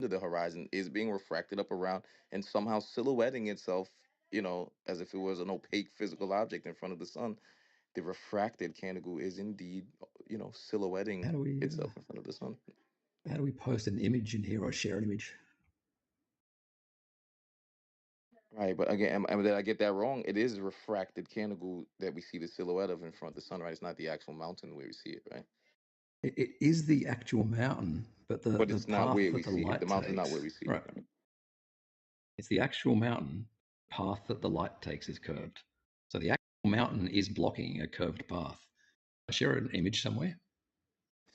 the horizon is being refracted up around and somehow silhouetting itself, as if it was an opaque physical object in front of the sun. The refracted canticle is indeed, silhouetting How do we itself in front of the sun. how do we post an image in here or share an image? Right, but again, did I get that wrong? It is a refracted canticle that we see the silhouette of in front of the sun, right? It's not the actual mountain where we see it, right? It is the actual mountain, but the But it's not path where we that the see it. The light mountain's not where takes, we see right? it. Right? It's the actual mountain. Path that the light takes is curved. So the actual mountain is blocking a curved path. I share an image somewhere.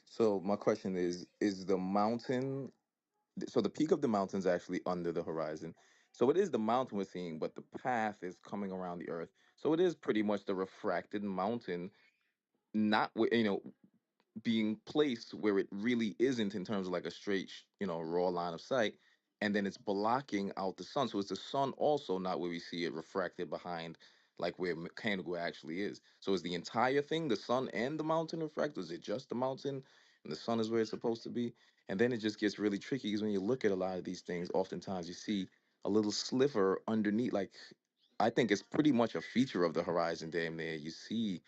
So my question is the mountain, so the peak of the mountain's actually under the horizon. So it is the mountain we're seeing, but the path is coming around the earth. So it is pretty much the refracted mountain, not being placed where it really isn't in terms of like a straight, raw line of sight, and then it's blocking out the sun. So it's the sun also not where we see it refracted behind, like where mechanical actually is. So is the entire thing the sun and the mountain refracted? Is it just the mountain and the sun is where it's supposed to be? And then it just gets really tricky because when you look at a lot of these things, oftentimes you see a little sliver underneath. Like I think it's pretty much a feature of the horizon. Damn near you see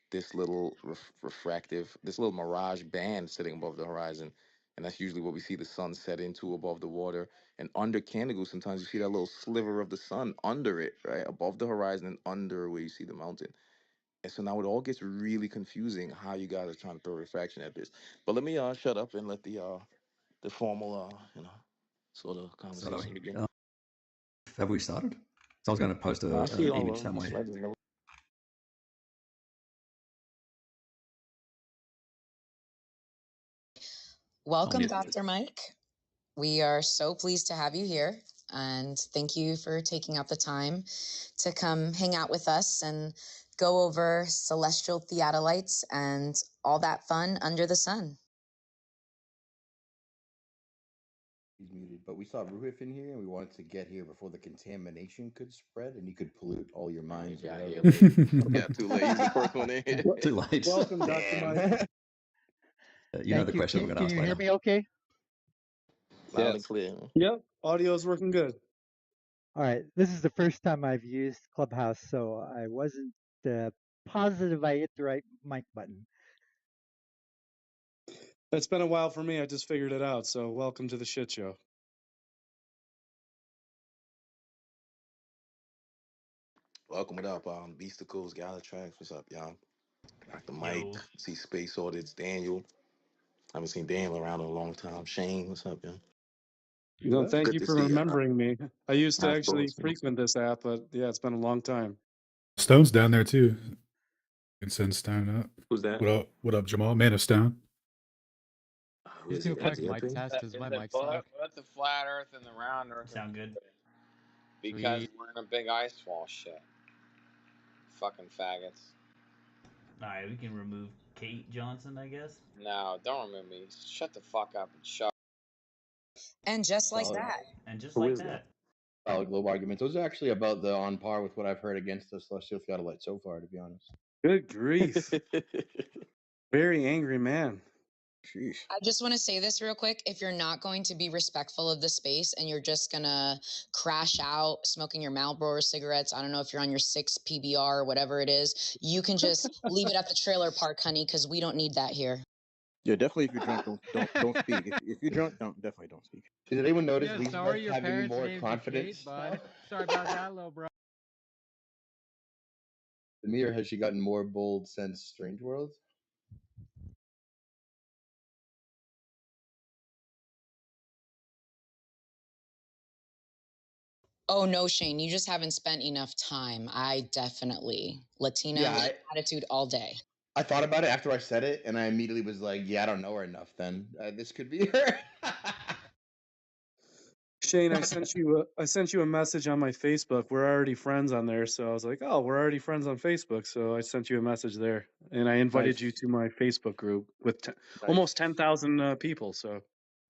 this little refractive, this little mirage band sitting above the horizon. And that's usually what we see the sun set into above the water. And under Candigo, sometimes you see that little sliver of the sun under it, right? Above the horizon and under where you see the mountain. And so now it all gets really confusing how you guys are trying to throw refraction at this. But let me shut up and let the formal sort of conversation begin. Have we started? So I was going to post I see an all image of them. somewhere. Welcome, Dr. Mike. We are so pleased to have you here, and thank you for taking out the time to come hang out with us and go over celestial theodolites and all that fun under the sun. He's muted, but we saw Ruhif in here, and we wanted to get here before the contamination could spread, and you could pollute all your minds. Yeah, too late. He's the first one in. Too late. Welcome, Dr. Mike. You know the question we're going to ask later. Can you hear me okay? Loud and clear. Yep, audio's working good. All right, this is the first time I've used Clubhouse, so I wasn't positive I hit the right mic button. It's been a while for me. I just figured it out. So welcome to the shit show. Welcome, what up, Beasticles, Galatrax, what's up, y'all? Dr. Mike, see Space Audits, Daniel. I haven't seen Daniel around in a long time. Shane, what's up, y'all? No, thank Good you to for see remembering me. I used to Of actually course. frequent this app, but yeah, it's been a long time. Stone's down there too. You can send Stone up. Who's that? What up, Jamal? Man of Stone. Is do a he quick up mic here? test because my mic's Put the flat Earth and the round Earth sound good. because we're in a big ice wall. Shit, fucking faggots. All right, we can remove Kate Johnson, I guess. No, don't remove me. Shut the fuck up and shut. And just like that. And just Who like is that. Solid globe arguments. Those are actually about the on par with what I've heard against the celestial theodolite so far, to be honest. Good grief. Very angry man. Sheesh. I just want to say this real quick. If you're not going to be respectful of the space and you're just going to crash out smoking your Marlboro cigarettes, I don't know if you're on your 6 PBR or whatever it is, you can just leave it at the trailer park, honey, because we don't need that here. Yeah, definitely. If you're drunk, don't speak. If you're drunk, definitely don't speak. Did anyone notice these guys having more confidence? Sorry about that, little bro. Amir, has she gotten more bold since Strange World? Oh, no, Shane, you just haven't spent enough time. I definitely. Latina attitude all day. I thought about it after I said it, and I immediately was like, yeah, I don't know her enough then. This could be her. Shane, I sent you a message on my Facebook. We're already friends on there, so I was like, oh, we're already friends on Facebook. So I sent you a message there, and I invited you to my Facebook group with almost 10,000 people. So.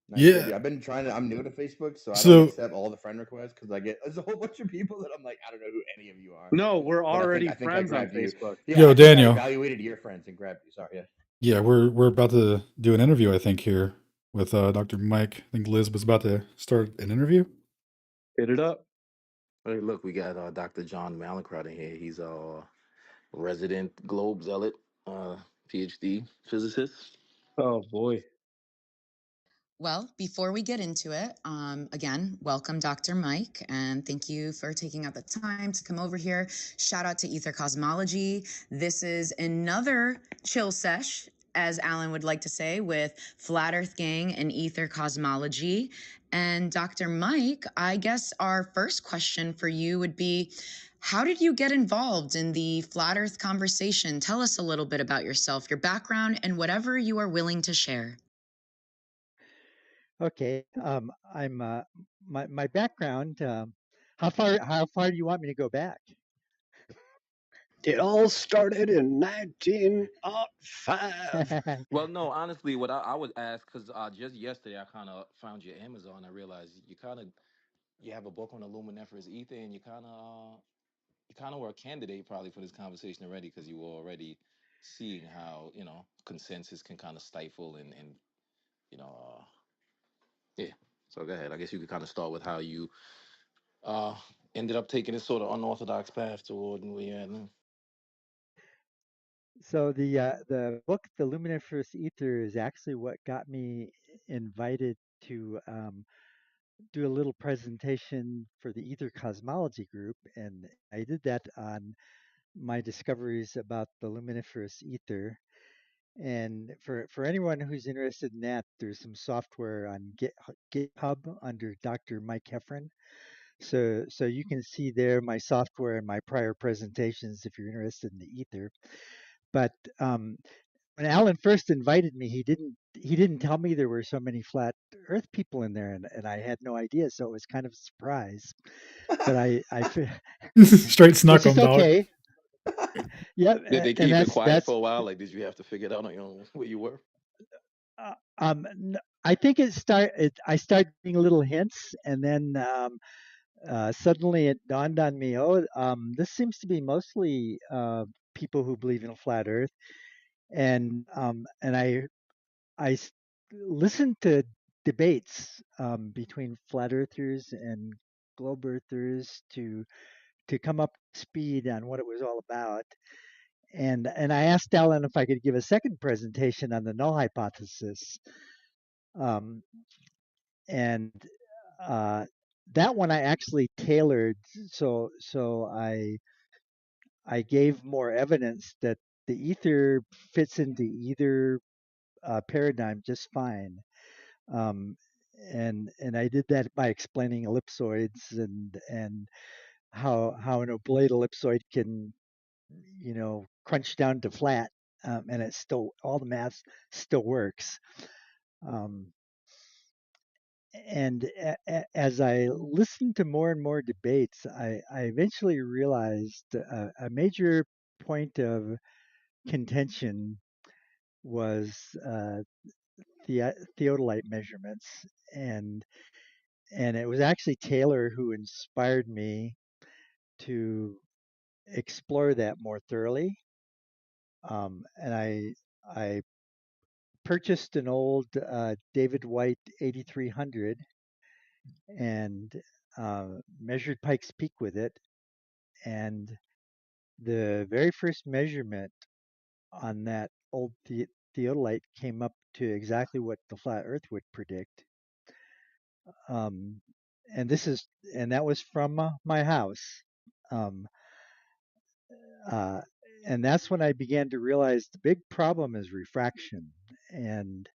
Nice. Yeah, I've been trying to. I'm new to Facebook, so I don't accept all the friend requests because I get there's a whole bunch of people that I'm like, I don't know who any of you are. No, we're already I think friends on you. Facebook. Yeah, Yo, Daniel. I evaluated your friends and grabbed you. Sorry. Yeah. Yeah, we're about to do an interview, I think, here. with Dr. Mike. I think Liz was about to start an interview. Hit it up. Hey, look, we got Dr. John Mallinckrodt in here. He's a resident globe zealot, PhD physicist. Oh boy. Well, before we get into it, again, welcome, Dr. Mike, and thank you for taking out the time to come over here. Shout out to Ether Cosmology. This is another chill sesh, as Alan would like to say, with Flat Earth Gang and Ether Cosmology. And Dr. Mike, I guess our first question for you would be, how did you get involved in the Flat Earth conversation? Tell us a little bit about yourself, your background, and whatever you are willing to share. Okay. I'm my background. How far do you want me to go back? It all started in 1905. Well, no, honestly, what I would ask, because just yesterday I kind of found your Amazon. I realized you have a book on the luminiferous ether, and you kind of were a candidate probably for this conversation already, because you were already seeing how consensus can kind of stifle and you know yeah. So go ahead. I guess you could kind of start with how you uh ended up taking this sort of unorthodox path toward where you're at now. So the book, The Luminiferous Ether, is actually what got me invited to do a little presentation for the Ether Cosmology group, and I did that on my discoveries about the luminiferous ether. And for anyone who's interested in that, there's some software on GitHub under Dr. Mike Heffron. So you can see there my software and my prior presentations if you're interested in the ether. But when Alan first invited me, he didn't tell me there were so many flat Earth people in there, and I had no idea, so it was kind of a surprise. But Straight snuck which is him, dog. okay. Yep, Did they and keep it that's quiet that's for a while? Like, did you have to figure it out on your own where you were? I think I started getting little hints, and then suddenly it dawned on me, oh, this seems to be mostly people who believe in a flat Earth, and I listened to debates between flat earthers and globe earthers to come up to speed on what it was all about. And I asked Alan if I could give a second presentation on the null hypothesis. Um, and that one I actually tailored, so I gave more evidence that the ether fits into either paradigm just fine. Um, and I did that by explaining ellipsoids and how an oblate ellipsoid can crunch down to flat, and it still all the math still works. Um, and as I listened to more and more debates, I eventually realized a major point of contention was theodolite measurements, and it was actually Taylor who inspired me to explore that more thoroughly. And I purchased an old David White 8300 and measured Pike's Peak with it. And the very first measurement on that old theodolite came up to exactly what the flat Earth would predict. Um, and that was from my house. Um, uh, and that's when I began to realize the big problem is refraction. And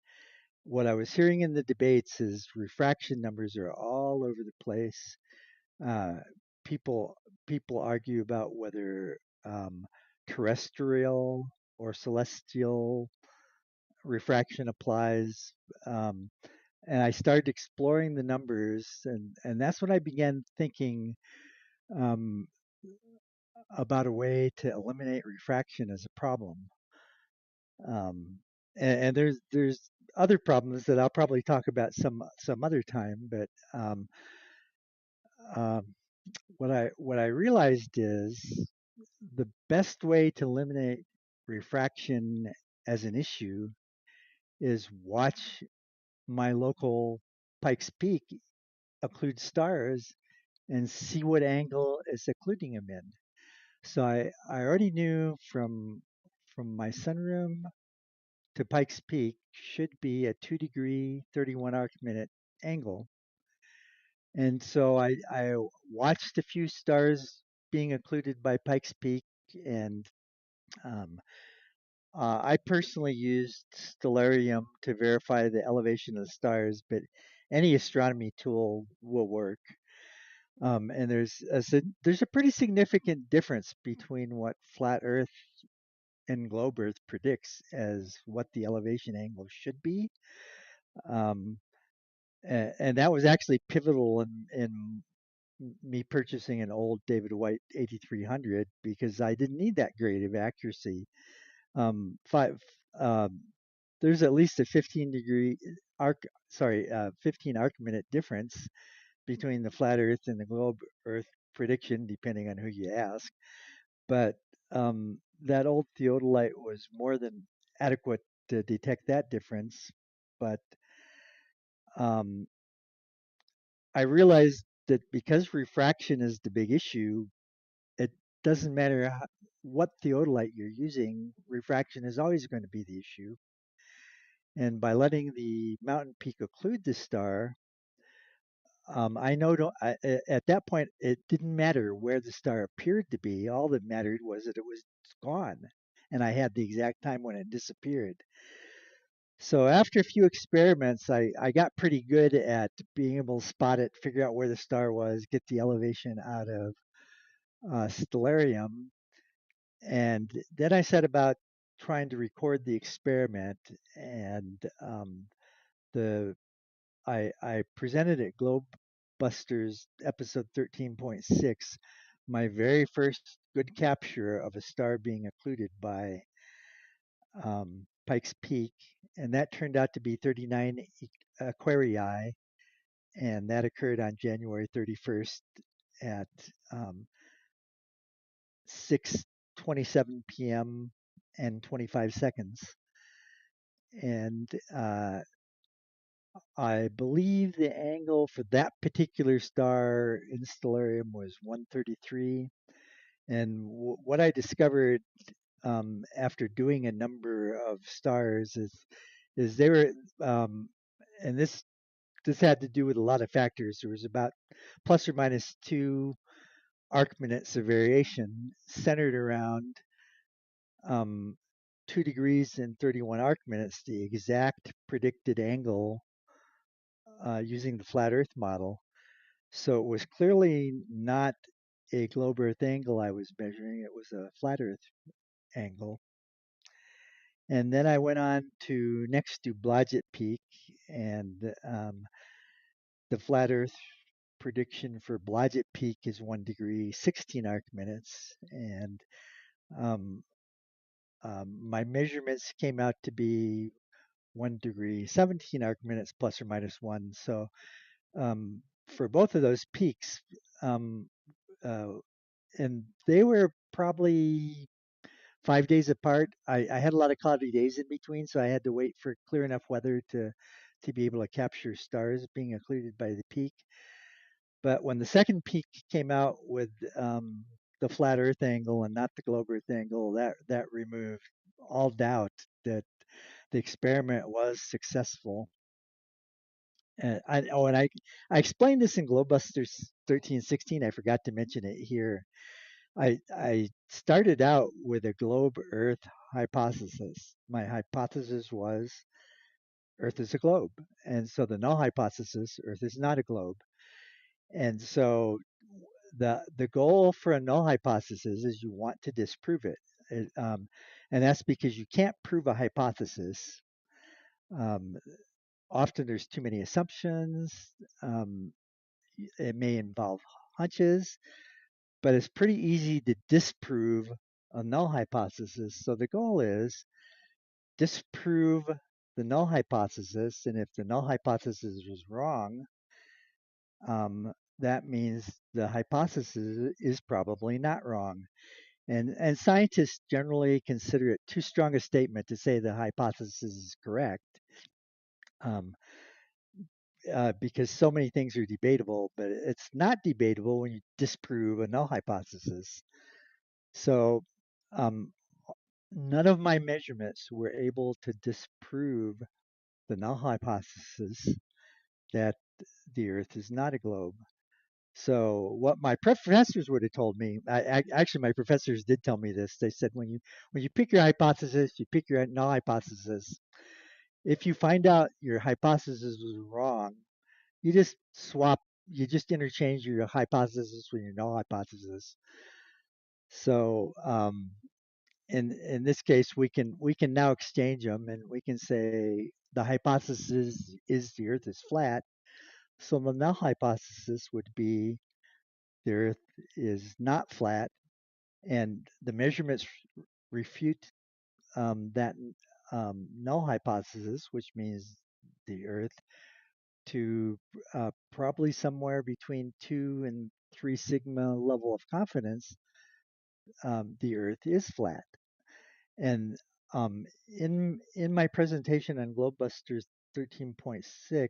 what I was hearing in the debates is refraction numbers are all over the place. Uh, people argue about whether terrestrial or celestial refraction applies. And I started exploring the numbers, and that's when I began thinking um, about a way to eliminate refraction as a problem. Um, and there's other problems that I'll probably talk about some other time. But um, what I realized is the best way to eliminate refraction as an issue is watch my local Pikes Peak occlude stars and see what angle is occluding them in. So I already knew from my sunroom to Pikes Peak should be a 2-degree, 31 arc minute angle. And so I watched a few stars being occluded by Pikes Peak, and I personally used Stellarium to verify the elevation of the stars, but any astronomy tool will work. And there's a pretty significant difference between what flat Earth and globe Earth predicts as what the elevation angle should be. And that was actually pivotal in me purchasing an old David White 8300 because I didn't need that grade of accuracy. There's at least a 15 arc minute difference between the flat Earth and the globe Earth prediction, depending on who you ask. But that old theodolite was more than adequate to detect that difference. But I realized that because refraction is the big issue, it doesn't matter what theodolite you're using, refraction is always going to be the issue. And by letting the mountain peak occlude the star, I know at that point it didn't matter where the star appeared to be. All that mattered was that it was gone, and I had the exact time when it disappeared. So after a few experiments, I got pretty good at being able to spot it, figure out where the star was, get the elevation out of Stellarium, and then I set about trying to record the experiment. And I presented at Globebusters episode 13.6 my very first good capture of a star being occluded by Pikes Peak, and that turned out to be 39 Aquarii, and that occurred on January 31st at 6:27 p.m. and 25 seconds. And I believe the angle for that particular star in Stellarium was 133. And what I discovered after doing a number of stars is they were, and this had to do with a lot of factors. There was about plus or minus 2 arc minutes of variation centered around 2 degrees and 31 arc minutes, the exact predicted angle using the flat Earth model. So it was clearly not a globe Earth angle I was measuring. It was a flat Earth angle. And then I went on to next to Blodgett Peak, and the flat Earth prediction for Blodgett Peak is 1 degree, 16 arc minutes. And my measurements came out to be 1 degree, 17 arc minutes plus or minus 1. So for both of those peaks, and they were probably 5 days apart. I had a lot of cloudy days in between, so I had to wait for clear enough weather to be able to capture stars being occluded by the peak. But when the second peak came out with the flat Earth angle and not the globe Earth angle, that removed all doubt that the experiment was successful. And I explained this in Globebusters 1316. I forgot to mention it here. I started out with a globe Earth hypothesis. My hypothesis was Earth is a globe. And so the null hypothesis, Earth is not a globe. And so the goal for a null hypothesis is you want to disprove it. And that's because you can't prove a hypothesis. Often there's too many assumptions. It may involve hunches, but it's pretty easy to disprove a null hypothesis. So the goal is disprove the null hypothesis, and if the null hypothesis is wrong, that means the hypothesis is probably not wrong. And scientists generally consider it too strong a statement to say the hypothesis is correct. because so many things are debatable, but it's not debatable when you disprove a null hypothesis. So none of my measurements were able to disprove the null hypothesis that the Earth is not a globe. So what my professors would have told me, actually my professors did tell me this. They said when you pick your hypothesis, you pick your null hypothesis. If you find out your hypothesis was wrong, you just interchange your hypothesis with your null hypothesis. So in this case, we can now exchange them, and we can say the hypothesis is the Earth is flat. So the null hypothesis would be the Earth is not flat, and the measurements refute that null hypothesis, which means the Earth to probably somewhere between 2 and 3 sigma level of confidence, the Earth is flat. And in my presentation on Globebusters 13.6,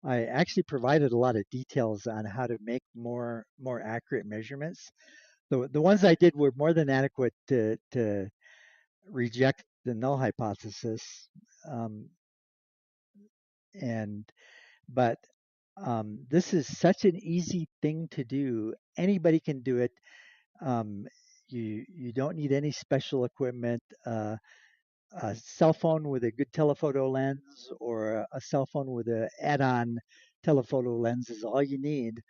I actually provided a lot of details on how to make more accurate measurements. The ones I did were more than adequate to reject the null hypothesis, but this is such an easy thing to do. Anybody can do it. You don't need any special equipment. A cell phone with a good telephoto lens or a cell phone with an add-on telephoto lens is all you need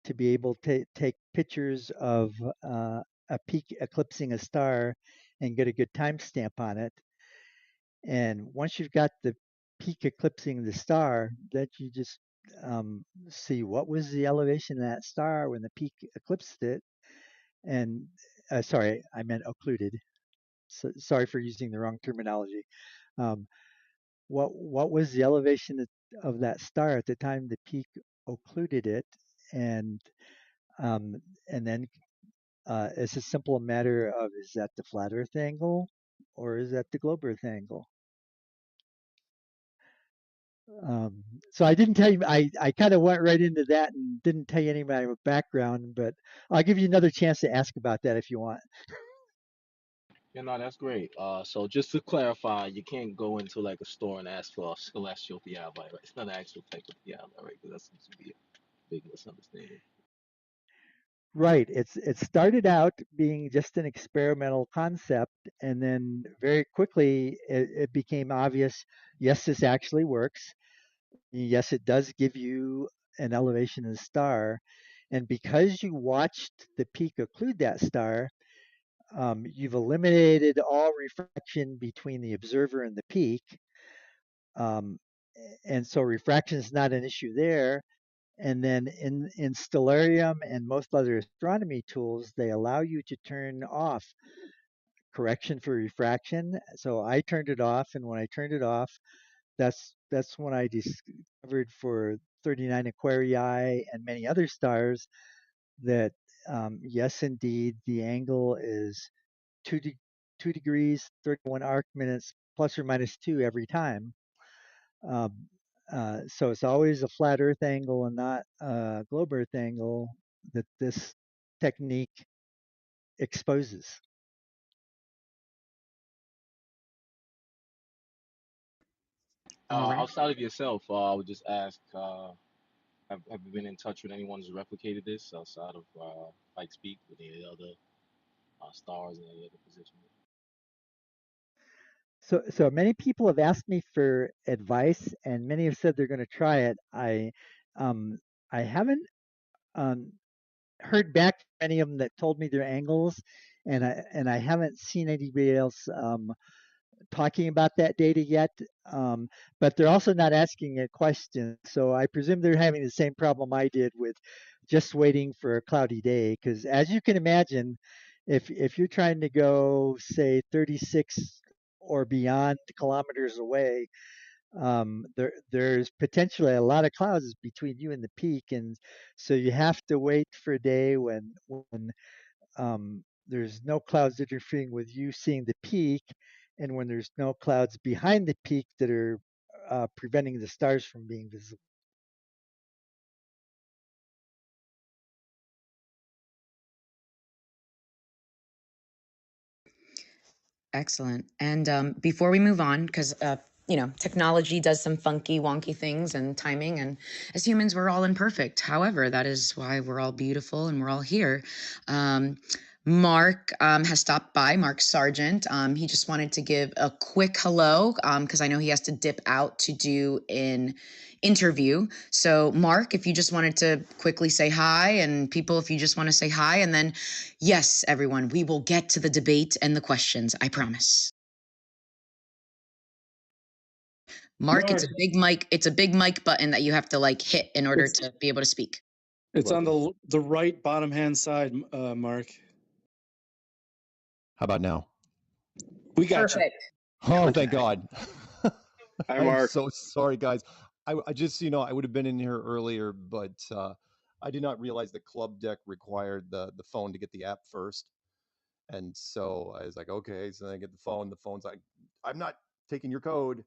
to be able to take pictures of a peak eclipsing a star and get a good timestamp on it. And once you've got the peak eclipsing the star, that you just see what was the elevation of that star when the peak eclipsed it. And sorry, I meant occluded. So, sorry for using the wrong terminology. What was the elevation of that star at the time the peak occluded it, and then it's a simple matter of, is that the flat Earth angle or is that the globe Earth angle? So I didn't tell you, I kind of went right into that and didn't tell you any of my background, but I'll give you another chance to ask about that if you want. Yeah, no, that's great. So just to clarify, you can't go into like a store and ask for a celestial theodolite, right? It's not an actual type of theodolite, right? Because that seems to be a big misunderstanding. Right. It started out being just an experimental concept, and then very quickly it became obvious, yes, this actually works. Yes, it does give you an elevation of the star. And because you watched the peak occlude that star, you've eliminated all refraction between the observer and the peak. And so refraction is not an issue there. And then in Stellarium and most other astronomy tools, they allow you to turn off correction for refraction. So I turned it off, and when I turned it off, that's when I discovered for 39 Aquarii and many other stars that yes, indeed, the angle is 2 degrees 31 arc minutes plus or minus 2 every time. So it's always a flat Earth angle and not a globe Earth angle that this technique exposes. Outside of yourself, I would just ask, have you been in touch with anyone who's replicated this outside of Pikes Peak with any other stars and any other positions? So many people have asked me for advice, and many have said they're going to try it. I haven't heard back from any of them that told me their angles, and I haven't seen anybody else talking about that data yet. But they're also not asking a question, so I presume they're having the same problem I did with just waiting for a cloudy day. Because as you can imagine, if you're trying to go say 36 or beyond kilometers away, there's potentially a lot of clouds between you and the peak, and so you have to wait for a day when there's no clouds interfering with you seeing the peak, and when there's no clouds behind the peak that are preventing the stars from being visible. Excellent. And before we move on, because technology does some funky, wonky things and timing, and as humans, we're all imperfect. However, that is why we're all beautiful and we're all here. Mark has stopped by. Mark Sargent. He just wanted to give a quick hello because I know he has to dip out to do an interview. So, Mark, if you just wanted to quickly say hi, and people, if you just want to say hi, and then yes, everyone, we will get to the debate and the questions. I promise. Mark, it's a big mic. It's a big mic button that you have to like hit in order to be able to speak. It's on the right bottom hand side, Mark. How about now? We got Perfect. You. Oh, thank God. Hi, I'm Mark. so sorry, guys. I just, I would have been in here earlier, but I did not realize the club deck required the phone to get the app first. And so I was like, okay, so then I get the phone. The phone's like, I'm not taking your code.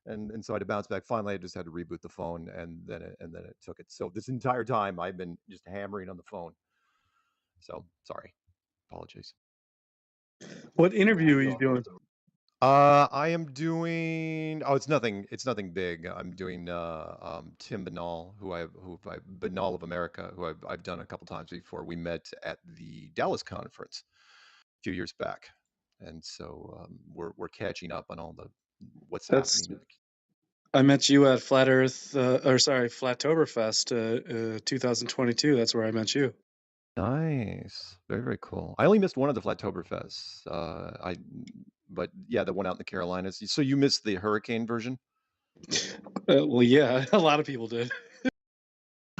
And so I had to bounce back. Finally, I just had to reboot the phone, and then it took it. So this entire time, I've been just hammering on the phone. So sorry, apologies. What interview are you doing? I am doing. Oh, it's nothing big. I'm doing Tim Banal, Banal of America, who I've done a couple times before. We met at the Dallas conference a few years back, and so we're catching up on all the what's happening. I met you at Flattoberfest 2022. That's where I met you. Nice, very very cool. I only missed one of the Flattoberfests. But yeah, the one out in the Carolinas. So you missed the hurricane version? Well, yeah, a lot of people did.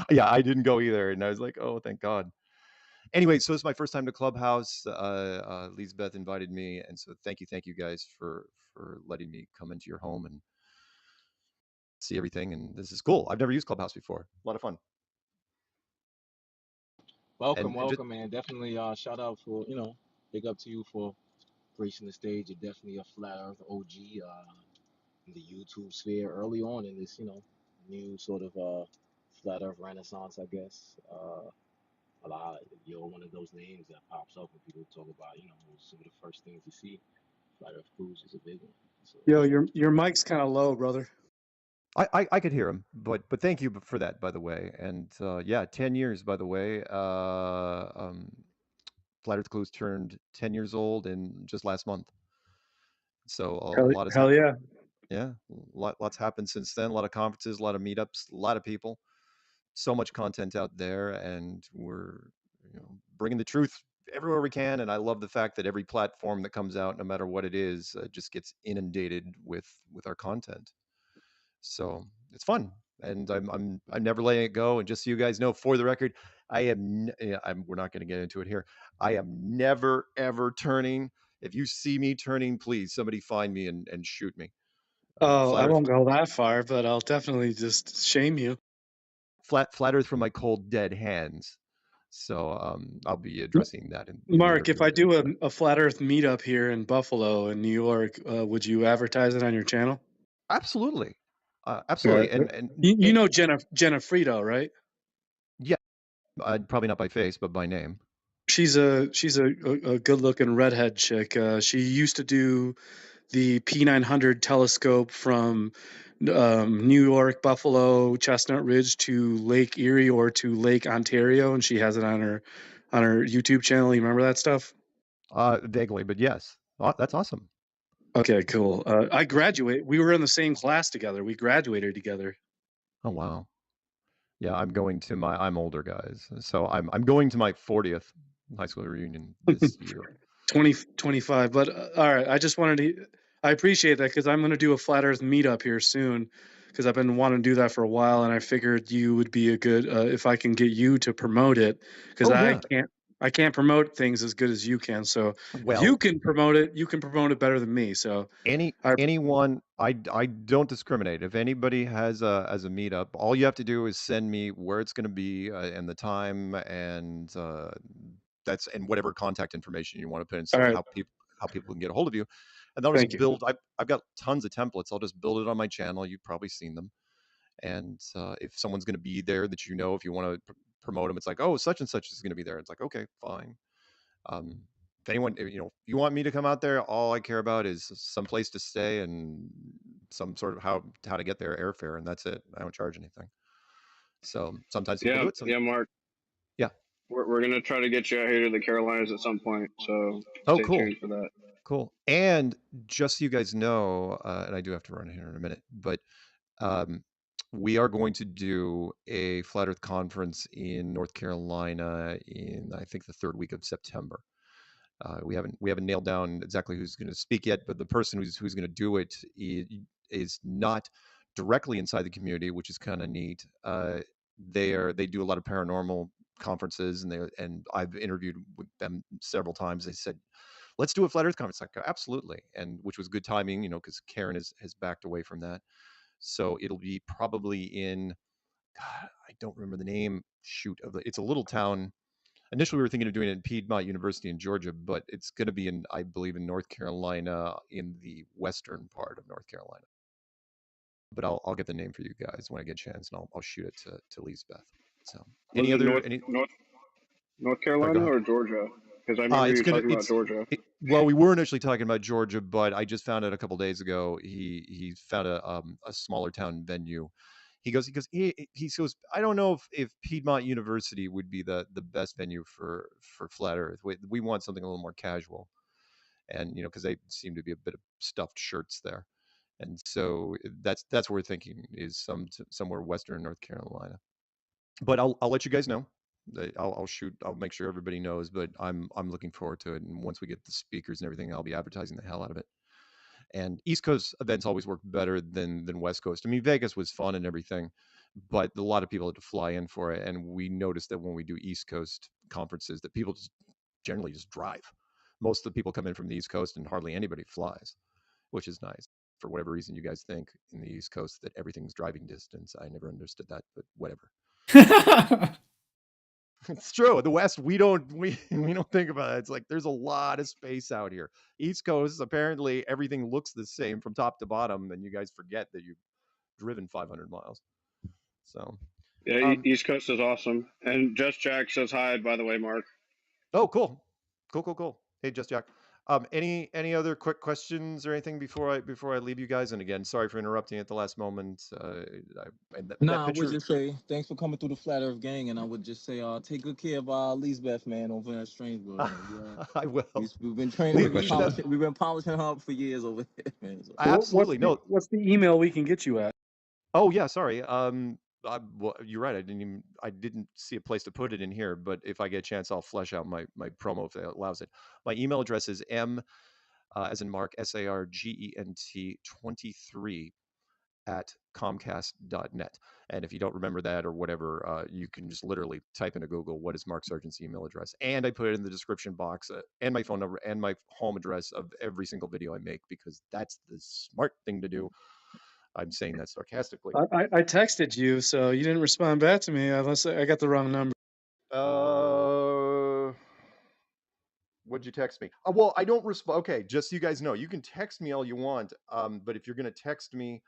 Yeah, I didn't go either, and I was like, oh, thank God. Anyway, so it's my first time to Clubhouse. Lisbeth invited me, and so thank you guys for letting me come into your home and see everything. And this is cool. I've never used Clubhouse before. A lot of fun. Welcome, man. Definitely shout out for, big up to you for gracing the stage. You're definitely a flat earth OG in the YouTube sphere early on in this, new sort of flat earth renaissance, I guess. You're one of those names that pops up when people talk about, some of the first things you see. Flat earth cruise is a big one. So, Yo, your mic's kind of low, brother. I could hear him, but thank you for that, by the way. And yeah, 10 years, by the way. Flat Earth Clues turned 10 years old in just last month. So a lot has happened. Yeah. Yeah, lots happened since then. A lot of conferences, a lot of meetups, a lot of people. So much content out there, and we're bringing the truth everywhere we can. And I love the fact that every platform that comes out, no matter what it is, just gets inundated with our content. So it's fun, and I'm never letting it go. And just so you guys know, for the record, we're not going to get into it here. I am never ever turning. If you see me turning, please somebody find me and shoot me. I won't go that far, but I'll definitely just shame you. Flat Earth from my cold dead hands. So I'll be addressing that in Mark, if I do a flat Earth meetup here in Buffalo in New York, would you advertise it on your channel? Absolutely, absolutely. Yeah. And you know Jenna Frito, right? Yeah, probably not by face, but by name. She's a good looking redhead chick. She used to do the P900 telescope from New York, Buffalo, Chestnut Ridge to Lake Erie or to Lake Ontario, and she has it on her YouTube channel. You remember that stuff? Vaguely, but yes. That's awesome. Okay, cool. I graduate. We were in the same class together. We graduated together. Oh wow. Yeah, I'm older, guys. So I'm going to my 40th high school reunion this year. 25. But all right, I just wanted to. I appreciate that because I'm going to do a flat Earth meetup here soon because I've been wanting to do that for a while, and I figured you would be a good if I can get you to promote it because I can't promote things as good as you can. So if you can promote it, you can promote it better than me. So anyone, I don't discriminate. If anybody has a meetup, all you have to do is send me where it's going to be and the time and and whatever contact information you want to put in, so how people can get a hold of you. And I'll just build. I've got tons of templates. I'll just build it on my channel. You've probably seen them. And if someone's going to be there that if you want to promote them, it's like, oh, such and such is going to be there. It's like, okay, fine. if anyone, if you want me to come out there, all I care about is some place to stay and some sort of how to get there, airfare, and that's it. I don't charge anything. So sometimes people do it. Yeah, Mark. Yeah. We're gonna try to get you out here to the Carolinas at some point. So Oh, stay cool. tuned for that. Cool. And just so you guys know, and I do have to run here in a minute, but we are going to do a Flat Earth conference in North Carolina in, I think, the third week of September. We haven't nailed down exactly who's going to speak yet, but the person who's going to do it is not directly inside the community, which is kind of neat. They do a lot of paranormal conferences, and I've interviewed with them several times. They said, let's do a Flat Earth conference. Like, absolutely. And which was good timing, because Karen has backed away from that. So it'll be probably in, God, I don't remember the name. It's a little town. Initially, we were thinking of doing it in Piedmont University in Georgia, but it's going to be in, I believe, in North Carolina, in the western part of North Carolina. But I'll get the name for you guys when I get a chance, and I'll shoot it to Lisbeth. So, North Carolina or Georgia? Because I remember you talking about Georgia. Well, we were initially talking about Georgia, but I just found out a couple days ago he found a smaller town venue. He goes, I don't know if Piedmont University would be the best venue for Flat Earth. We want something a little more casual, and because they seem to be a bit of stuffed shirts there, and so that's what we're thinking is somewhere western North Carolina. But I'll let you guys know. I'll make sure everybody knows, but I'm looking forward to it. And once we get the speakers and everything, I'll be advertising the hell out of it. And East Coast events always work better than West Coast. I mean, Vegas was fun and everything, but a lot of people had to fly in for it. And we noticed that when we do East Coast conferences, that people just generally just drive. Most of the people come in from the East Coast and hardly anybody flies, which is nice. For whatever reason you guys think in the East Coast that everything's driving distance. I never understood that, but whatever. It's true. The West, we don't think about it. It's like there's a lot of space out here. East Coast, apparently everything looks the same from top to bottom, and you guys forget that you've driven 500 miles. So yeah, East Coast is awesome. And Just Jack says hi, by the way, Mark. Oh, cool. Hey, Just Jack. Any other quick questions or anything before I leave you guys? And again, sorry for interrupting at the last moment. I would just say thanks for coming through the Flat Earth Gang, and I would just say take good care of Lisbeth, man, over there at Strangeboro. I will. We've been training. We've been polishing her up for years over here, man. So. Absolutely. What's the email we can get you at? Oh yeah, sorry. Well, you're right. I didn't see a place to put it in here, but if I get a chance, I'll flesh out my promo if it allows it. My email address is m, as in Mark, SARGENT 23 at comcast.net. And if you don't remember that or whatever, you can just literally type into Google, what is Mark Sargent's email address? And I put it in the description box and my phone number and my home address of every single video I make, because that's the smart thing to do. I'm saying that sarcastically. I texted you, so you didn't respond back to me unless I got the wrong number. What'd you text me? Well, I don't respond. Okay, just so you guys know, you can text me all you want, but if you're going to text me,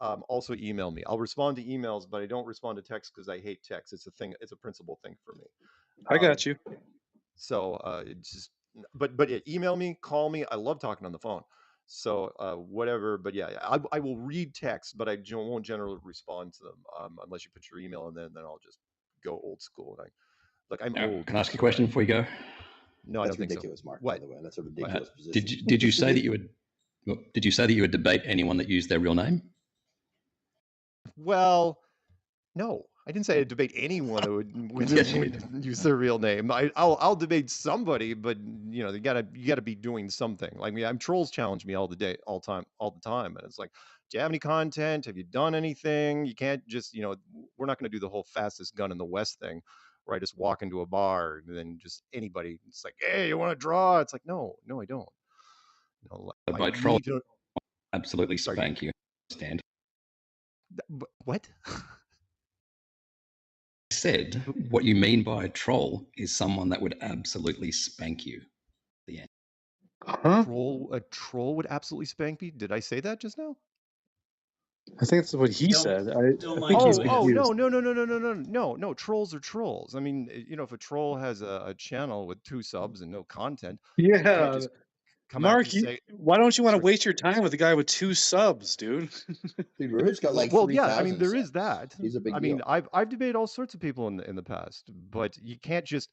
also email me. I'll respond to emails, but I don't respond to text because I hate text. It's a principal thing for me. I got you. So it's just, but email me, call me. I love talking on the phone. So whatever, but yeah, I will read text, but I won't generally respond to them unless you put your email in there, and then I'll just go old school. And I'm old. Can I ask a question before you go? No, that's I don't think ridiculous, so. Mark. What? By the way, that's a ridiculous position. Did you say that you would? Did you say that you would debate anyone that used their real name? Well, no, I didn't say I'd debate anyone who would use their real name. I'll debate somebody, but you gotta be doing something. Like trolls challenge me all the time, and it's like, do you have any content? Have you done anything? You can't just we're not going to do the whole fastest gun in the West thing, where I just walk into a bar and then just anybody. It's like, hey, you want to draw? It's like, no, I don't. By troll, absolutely spank you. Stand. What? Said what you mean by a troll is someone that would absolutely spank you. The end. A troll would absolutely spank me? Did I say that just now? I think that's what he Don't said. don't I think mind he's Oh, UF. confused. no. Trolls are trolls. I mean, if a troll has a channel with 2 subs and no content, you can't Yeah, just come out Mark, and say, why don't you want to sorry. waste your time with a guy with 2 subs, dude? Dude, Ruiz's got like Well, yeah. I mean, 3,000 there is subs. that. He's a big I mean, deal. I've debated all sorts of people in the past, but you can't just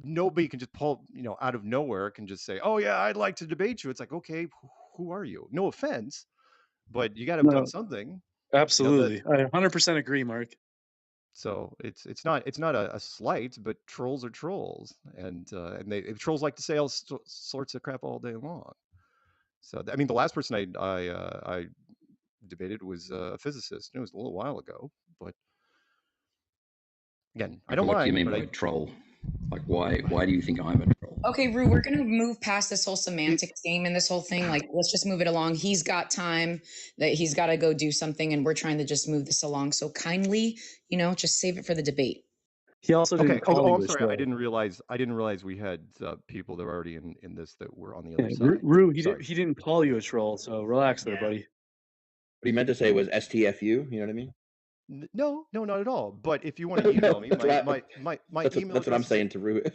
nobody can just pull out of nowhere can just say, oh yeah, I'd like to debate you. It's like, okay, who are you? No offense, but you got to have done No, something. That absolutely. I 100% agree, Mark. so it's not a slight, but trolls are trolls, and trolls like to say all sorts of crap all day long. So I mean, the last person I debated was a physicist. It was a little while ago, but again, I don't What do you mind. mean But by troll? Like, why do you think I'm a troll? Okay, Rue, we're going to move past this whole semantics game and this whole thing. Like, let's just move it along. He's got time that he's got to go do something, and we're trying to just move this along. So kindly, just save it for the debate. He also okay. didn't call you I'm a sorry. I troll. didn't realize we had people that were already in this that were on the Yeah, other side. Rue, Sorry. he didn't call you a troll, so relax there, Yeah. buddy. What he meant to say was STFU. You know what I mean? No, not at all. But if you want to email me, my email that's what I'm address is saying to Ruiz.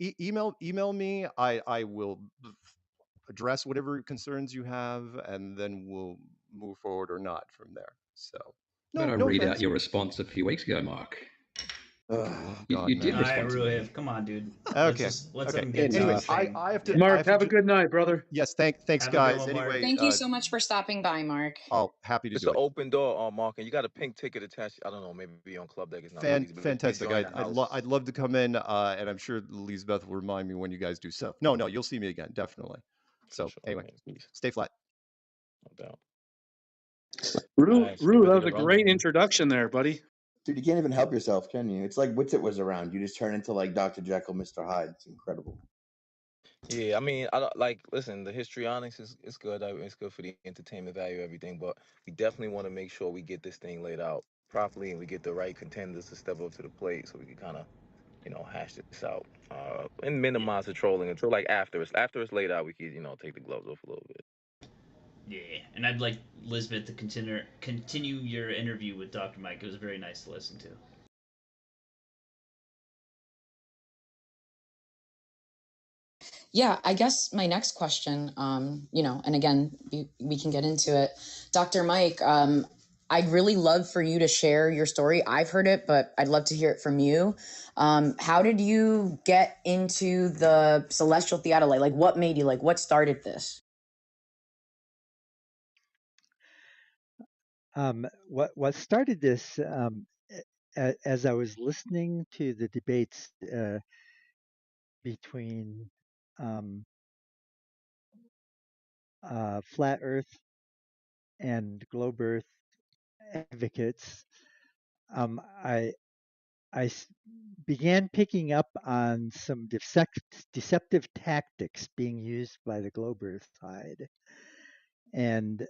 email me. I will address whatever concerns you have, and then we'll move forward or not from there. So But I no read out offense. your response a few weeks ago, Mark. Oh You, God, you did All man. right, respond to me. Ruev, come on, dude. Okay. Let's Okay. let him get to Anyway, his thing. I have to. Mark, have a good night, brother. Yes. Thanks, Have a good guys. one, Mark. Anyway, Thank you so much for stopping by, Mark. I'll happy to It's do an it. open door, Mark, and you got a pink ticket attached. I don't know, maybe on Club Deck it's not that easy, but if you Fantastic. join the house, I'd love to come in, and I'm sure Lisbeth will remind me when you guys do so. No, you'll see me again, definitely. for So sure, anyway, man, please, stay flat. no doubt. All Rue, right, should we go that through was the a great rundown? introduction there, buddy. Dude, you can't even help yourself, can you? It's like Witsit was around. You just turn into like Dr. Jekyll, Mr. Hyde. It's incredible. Yeah, I mean, I don't like. Listen, the histrionics is good. It's good for the entertainment value, everything. But we definitely want to make sure we get this thing laid out properly, and we get the right contenders to step up to the plate, so we can kind of, hash this out and minimize the trolling until like after it's laid out, we could, take the gloves off a little bit. Yeah, and I'd like Lisbeth to continue your interview with Dr. Mike. It was very nice to listen to. Yeah, I guess my next question, and again, we can get into it. Dr. Mike, I'd really love for you to share your story. I've heard it, but I'd love to hear it from you. How did you get into the celestial theodolite? Like, what made you, what started this? What started this, as I was listening to the debates between flat Earth and globe Earth advocates, I began picking up on some deceptive tactics being used by the globe Earth side, and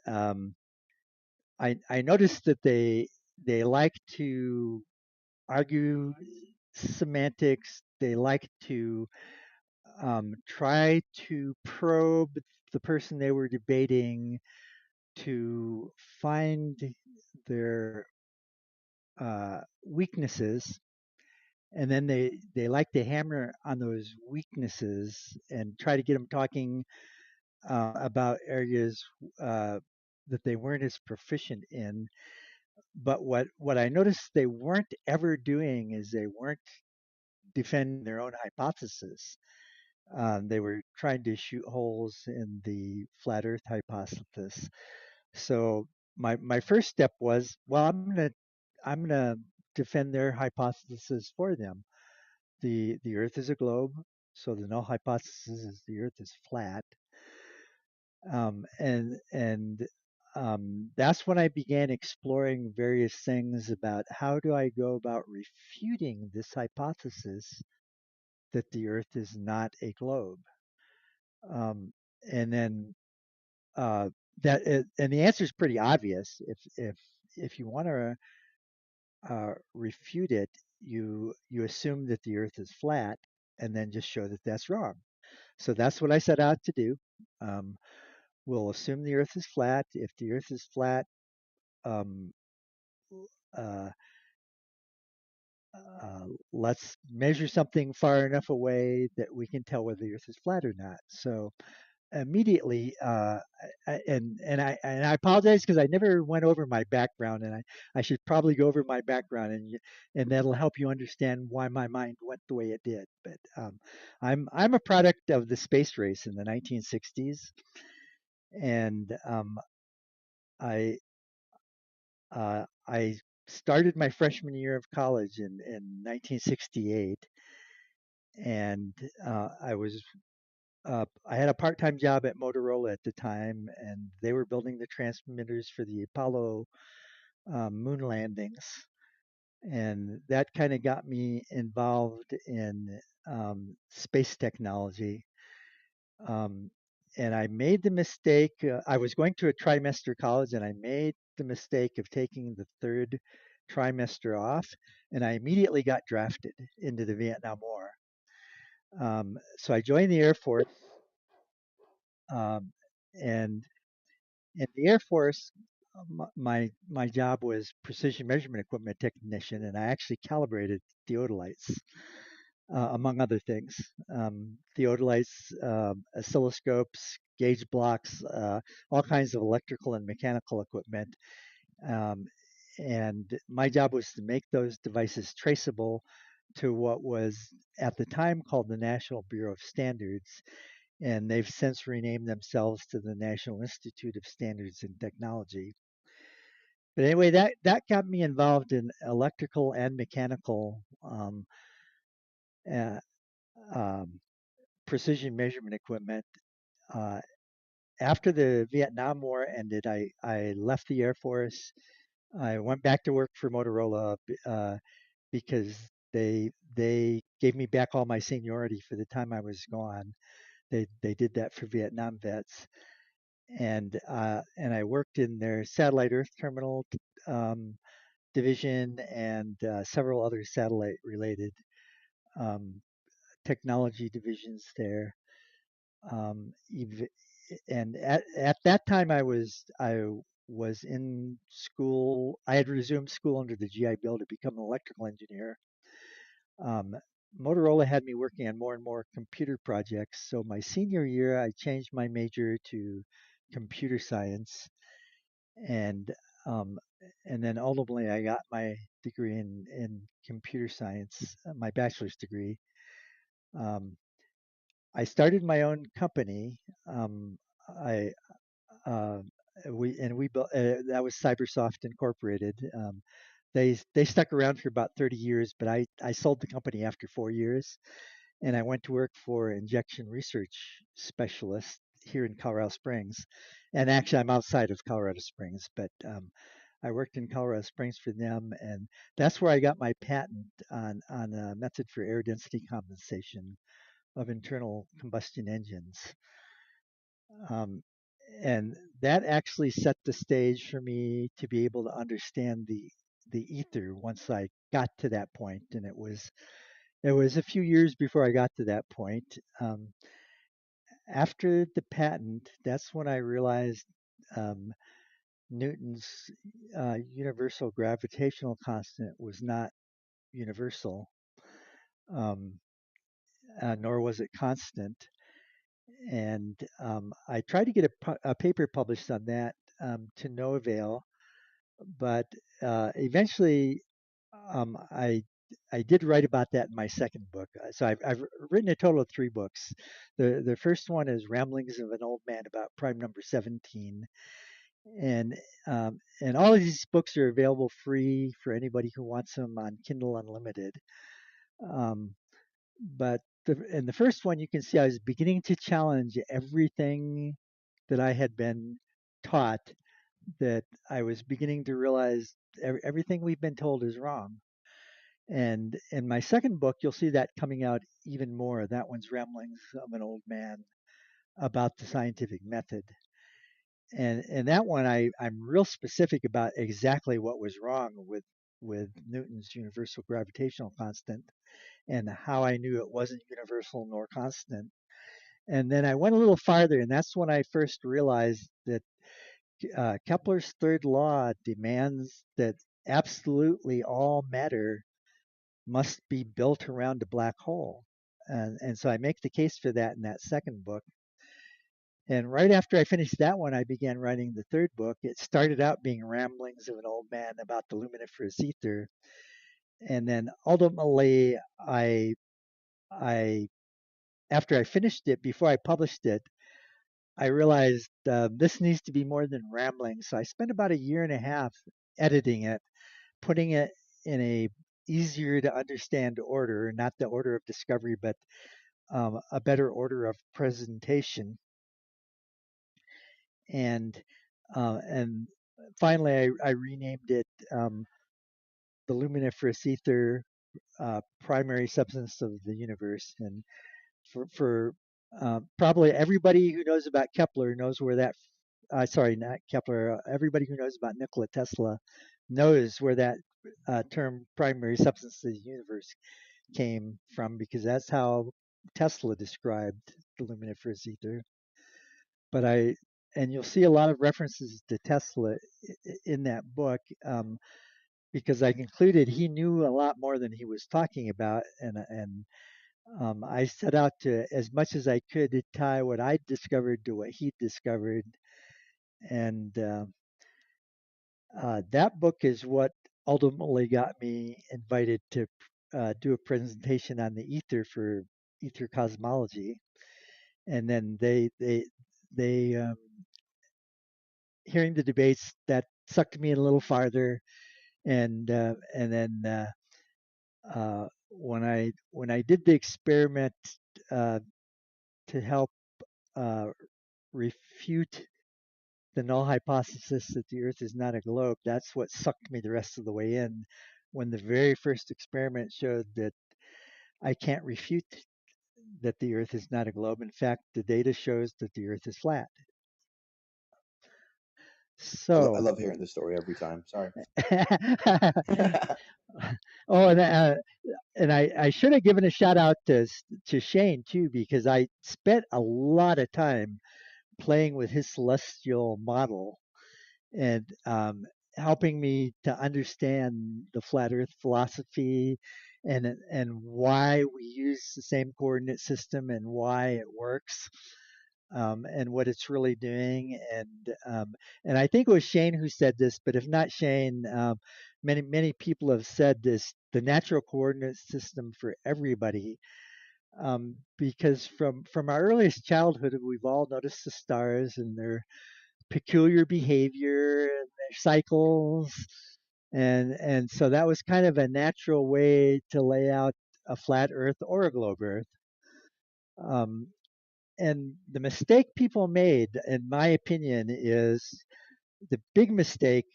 I noticed that they like to argue semantics. They like to try to probe the person they were debating to find their weaknesses, and then they like to hammer on those weaknesses and try to get them talking about areas that they weren't as proficient in. But what I noticed they weren't ever doing is they weren't defending their own hypothesis. They were trying to shoot holes in the flat Earth hypothesis. So my first step was, well, I'm gonna defend their hypothesis for them. The Earth is a globe, so the null hypothesis is the Earth is flat. And that's when I began exploring various things about how do I go about refuting this hypothesis that the Earth is not a globe. And then and the answer is pretty obvious. If you want to refute it, you assume that the Earth is flat, and then just show that that's wrong. So that's what I set out to do. We'll assume the Earth is flat. If the Earth is flat, uh, let's measure something far enough away that we can tell whether the Earth is flat or not. So immediately, and I apologize because I never went over my background, and I should probably go over my background, and that'll help you understand why my mind went the way it did. But I'm a product of the space race in the 1960s, and I started my freshman year of college in 1968, and I had a part-time job at Motorola at the time, and they were building the transmitters for the Apollo moon landings, and that kind of got me involved in space technology. And I made the mistake. I was going to a trimester college, and I made the mistake of taking the third trimester off, and I immediately got drafted into the Vietnam War. So I joined the Air Force, um, and in the Air Force, my job was precision measurement equipment technician, and I actually calibrated theodolites, among other things. Theodolites, oscilloscopes, gauge blocks, all kinds of electrical and mechanical equipment. And my job was to make those devices traceable to what was at the time called the National Bureau of Standards, and they've since renamed themselves to the National Institute of Standards and Technology. But anyway, that got me involved in electrical and mechanical uh, um, precision measurement equipment. After the Vietnam War ended, I left the Air Force. I went back to work for Motorola because they gave me back all my seniority for the time I was gone. They did that for Vietnam vets, and I worked in their satellite Earth terminal division and several other satellite related um, technology divisions there. And at that time, I was in school. I had resumed school under the GI Bill to become an electrical engineer. Um, Motorola had me working on more and more computer projects. So my senior year, I changed my major to computer science, and um, and then ultimately I got my degree in computer science, my bachelor's degree. Um, I started my own company. I uh, we built that was Cybersoft Incorporated. They stuck around for about 30 years, but I sold the company after 4 years, and I went to work for Injection Research Specialist here in Colorado Springs. And actually, I'm outside of Colorado Springs, but I worked in Colorado Springs for them, and that's where I got my patent on a method for air density compensation of internal combustion engines. Um, and that actually set the stage for me to be able to understand the ether once I got to that point, and it was a few years before I got to that point. After the patent, that's when I realized Newton's universal gravitational constant was not universal, nor was it constant. And I tried to get a paper published on that to no avail, but eventually I did write about that in my second book. So I've written a total of 3 books. The first one is Ramblings of an Old Man about prime number 17, and all of these books are available free for anybody who wants them on Kindle Unlimited. But in the first one, you can see I was beginning to challenge everything that I had been taught, that I was beginning to realize everything we've been told is wrong. And in my second book, you'll see that coming out even more. That one's Ramblings of an Old Man about the scientific method. And in that one, I'm real specific about exactly what was wrong with Newton's universal gravitational constant and how I knew it wasn't universal nor constant. And then I went a little farther, and that's when I first realized that Kepler's third law demands that absolutely all matter must be built around a black hole. And so I make the case for that in that second book. And right after I finished that one, I began writing the third book. It started out being ramblings of an old man about the luminiferous ether. And then ultimately, after I finished it, before I published it, I realized this needs to be more than rambling. So I spent about a year and a half editing it, putting it in a easier to understand order, not the order of discovery, but a better order of presentation. And finally, I renamed it the luminiferous ether, primary substance of the universe. And for probably everybody who knows about Kepler knows where that. Sorry, not Kepler. Everybody who knows about Nikola Tesla knows where that term primary substance of the universe came from, because that's how Tesla described the luminiferous ether. But and you'll see a lot of references to Tesla in that book, because I concluded he knew a lot more than he was talking about, and I set out to, as much as I could, to tie what I discovered to what he discovered, and that book is what ultimately got me invited to do a presentation on the ether for ether cosmology. And then they hearing the debates, that sucked me in a little farther, and then when I did the experiment to help refute the null hypothesis that the Earth is not a globe, that's what sucked me the rest of the way in. When the very first experiment showed that I can't refute that the Earth is not a globe. In fact, the data shows that the Earth is flat. So I love hearing this story every time. Sorry. Oh, and I should have given a shout out to Shane too, because I spent a lot of time playing with his celestial model and helping me to understand the flat Earth philosophy and why we use the same coordinate system and why it works. And what it's really doing, and I think it was Shane who said this, but if not Shane, many people have said this: the natural coordinate system for everybody, because from our earliest childhood, we've all noticed the stars and their peculiar behavior and their cycles, and so that was kind of a natural way to lay out a flat Earth or a globe Earth. And the mistake people made, in my opinion, is the big mistake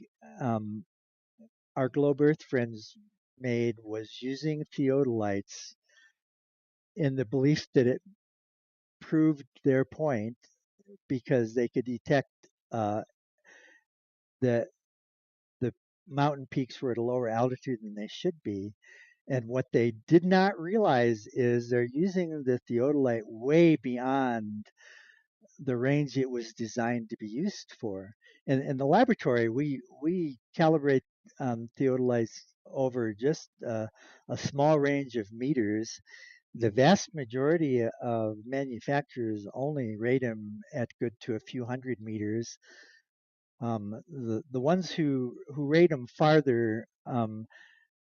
our globe Earth friends made was using theodolites in the belief that it proved their point, because they could detect that the mountain peaks were at a lower altitude than they should be. And what they did not realize is they're using the theodolite way beyond the range it was designed to be used for. In the laboratory, we calibrate theodolites over just a small range of meters. The vast majority of manufacturers only rate them at good to a few hundred meters. The ones who rate them farther,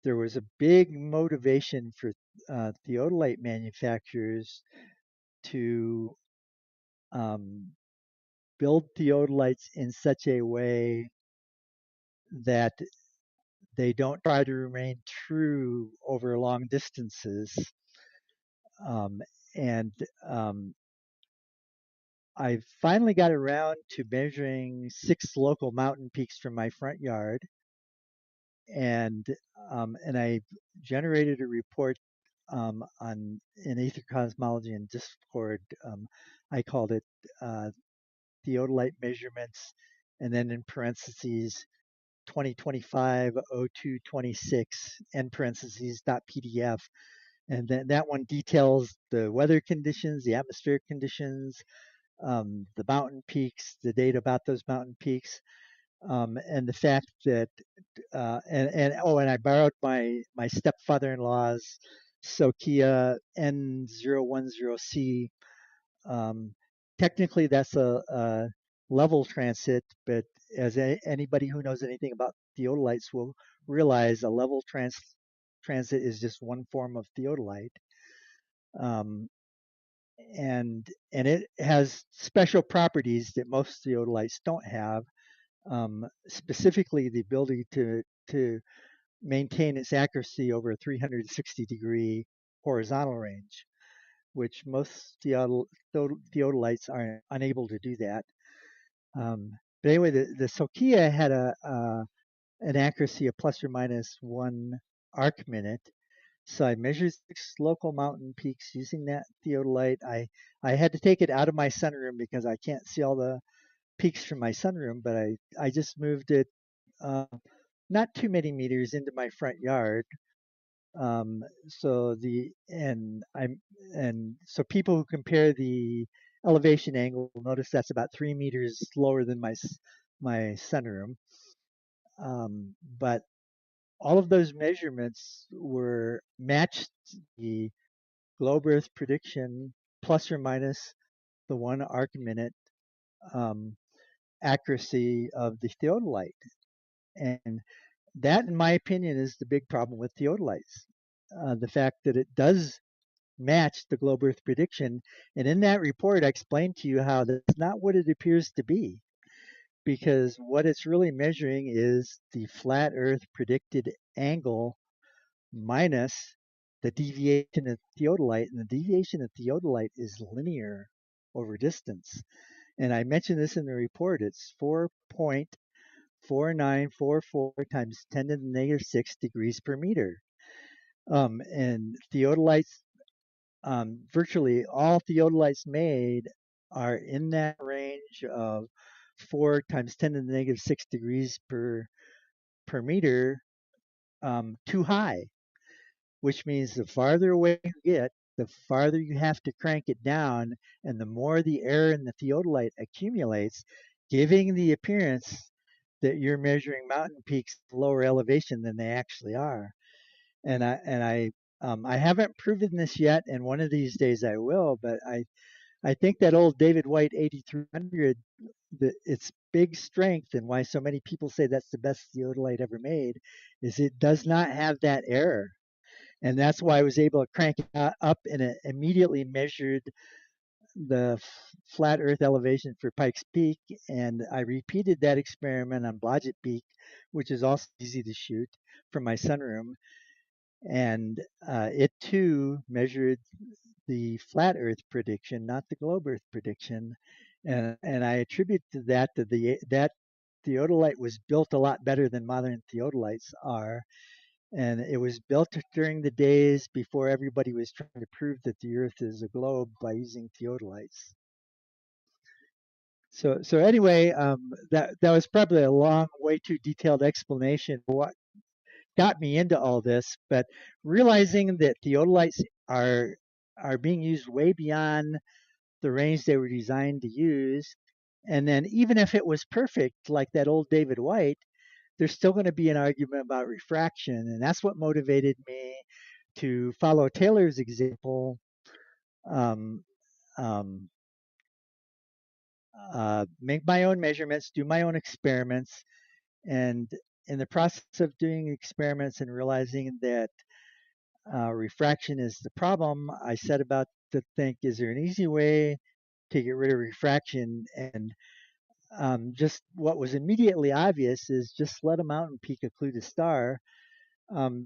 there was a big motivation for theodolite manufacturers to build theodolites in such a way that they don't try to remain true over long distances. And I finally got around to measuring 6 local mountain peaks from my front yard, and I generated a report in Ether Cosmology and Discord. I called it theodolite measurements, and then in parentheses 2025-02-26 end parentheses .pdf, and then that one details the weather conditions, the atmospheric conditions, the mountain peaks, the data about those mountain peaks, and the fact that and I borrowed my stepfather-in-law's Sokia N010C. Technically, that's a level transit, but as anybody who knows anything about theodolites will realize, a level transit is just one form of theodolite. And it has special properties that most theodolites don't have, specifically the ability to maintain its accuracy over a 360-degree horizontal range, which most theodolites are unable to do that. But anyway, the Sokia had an accuracy of plus or minus 1 arc minute. So I measured 6 local mountain peaks using that theodolite. I had to take it out of my sunroom because I can't see all the peaks from my sunroom, but I just moved it not too many meters into my front yard. So people who compare the elevation angle will notice that's about 3 meters lower than my sunroom. But all of those measurements were matched the globe Earth prediction plus or minus the 1 arc minute accuracy of the theodolite. And that, in my opinion, is the big problem with theodolites. The fact that it does match the globe Earth prediction. And in that report, I explained to you how that's not what it appears to be, because what it's really measuring is the flat Earth predicted angle minus the deviation of theodolite, and the deviation of theodolite is linear over distance. And I mentioned this in the report. It's 4.4944 times 10 to the negative 6 degrees per meter. And theodolites, virtually all theodolites made are in that range of 4 times 10 to the negative 6 degrees per meter, too high, which means the farther away you get, the farther you have to crank it down, and the more the air in the theodolite accumulates, giving the appearance that you're measuring mountain peaks at lower elevation than they actually are. And I haven't proven this yet, and one of these days I will. But I think that old David White 8300, its big strength and why so many people say that's the best theodolite ever made, is it does not have that error. And that's why I was able to crank it up, and it immediately measured the flat Earth elevation for Pikes Peak. And I repeated that experiment on Blodgett Peak, which is also easy to shoot from my sunroom. And it too measured the flat Earth prediction, not the globe Earth prediction. And I attribute to that that theodolite was built a lot better than modern theodolites are. And it was built during the days before everybody was trying to prove that the Earth is a globe by using theodolites. So anyway, that was probably a long, way too detailed explanation of what got me into all this. But realizing that theodolites are being used way beyond the range they were designed to use, and then even if it was perfect, like that old David White, there's still going to be an argument about refraction, and that's what motivated me to follow Taylor's example, make my own measurements, do my own experiments, and in the process of doing experiments and realizing that refraction is the problem, I set about to think, is there an easy way to get rid of refraction? And just what was immediately obvious is just let a mountain peak occlude a star,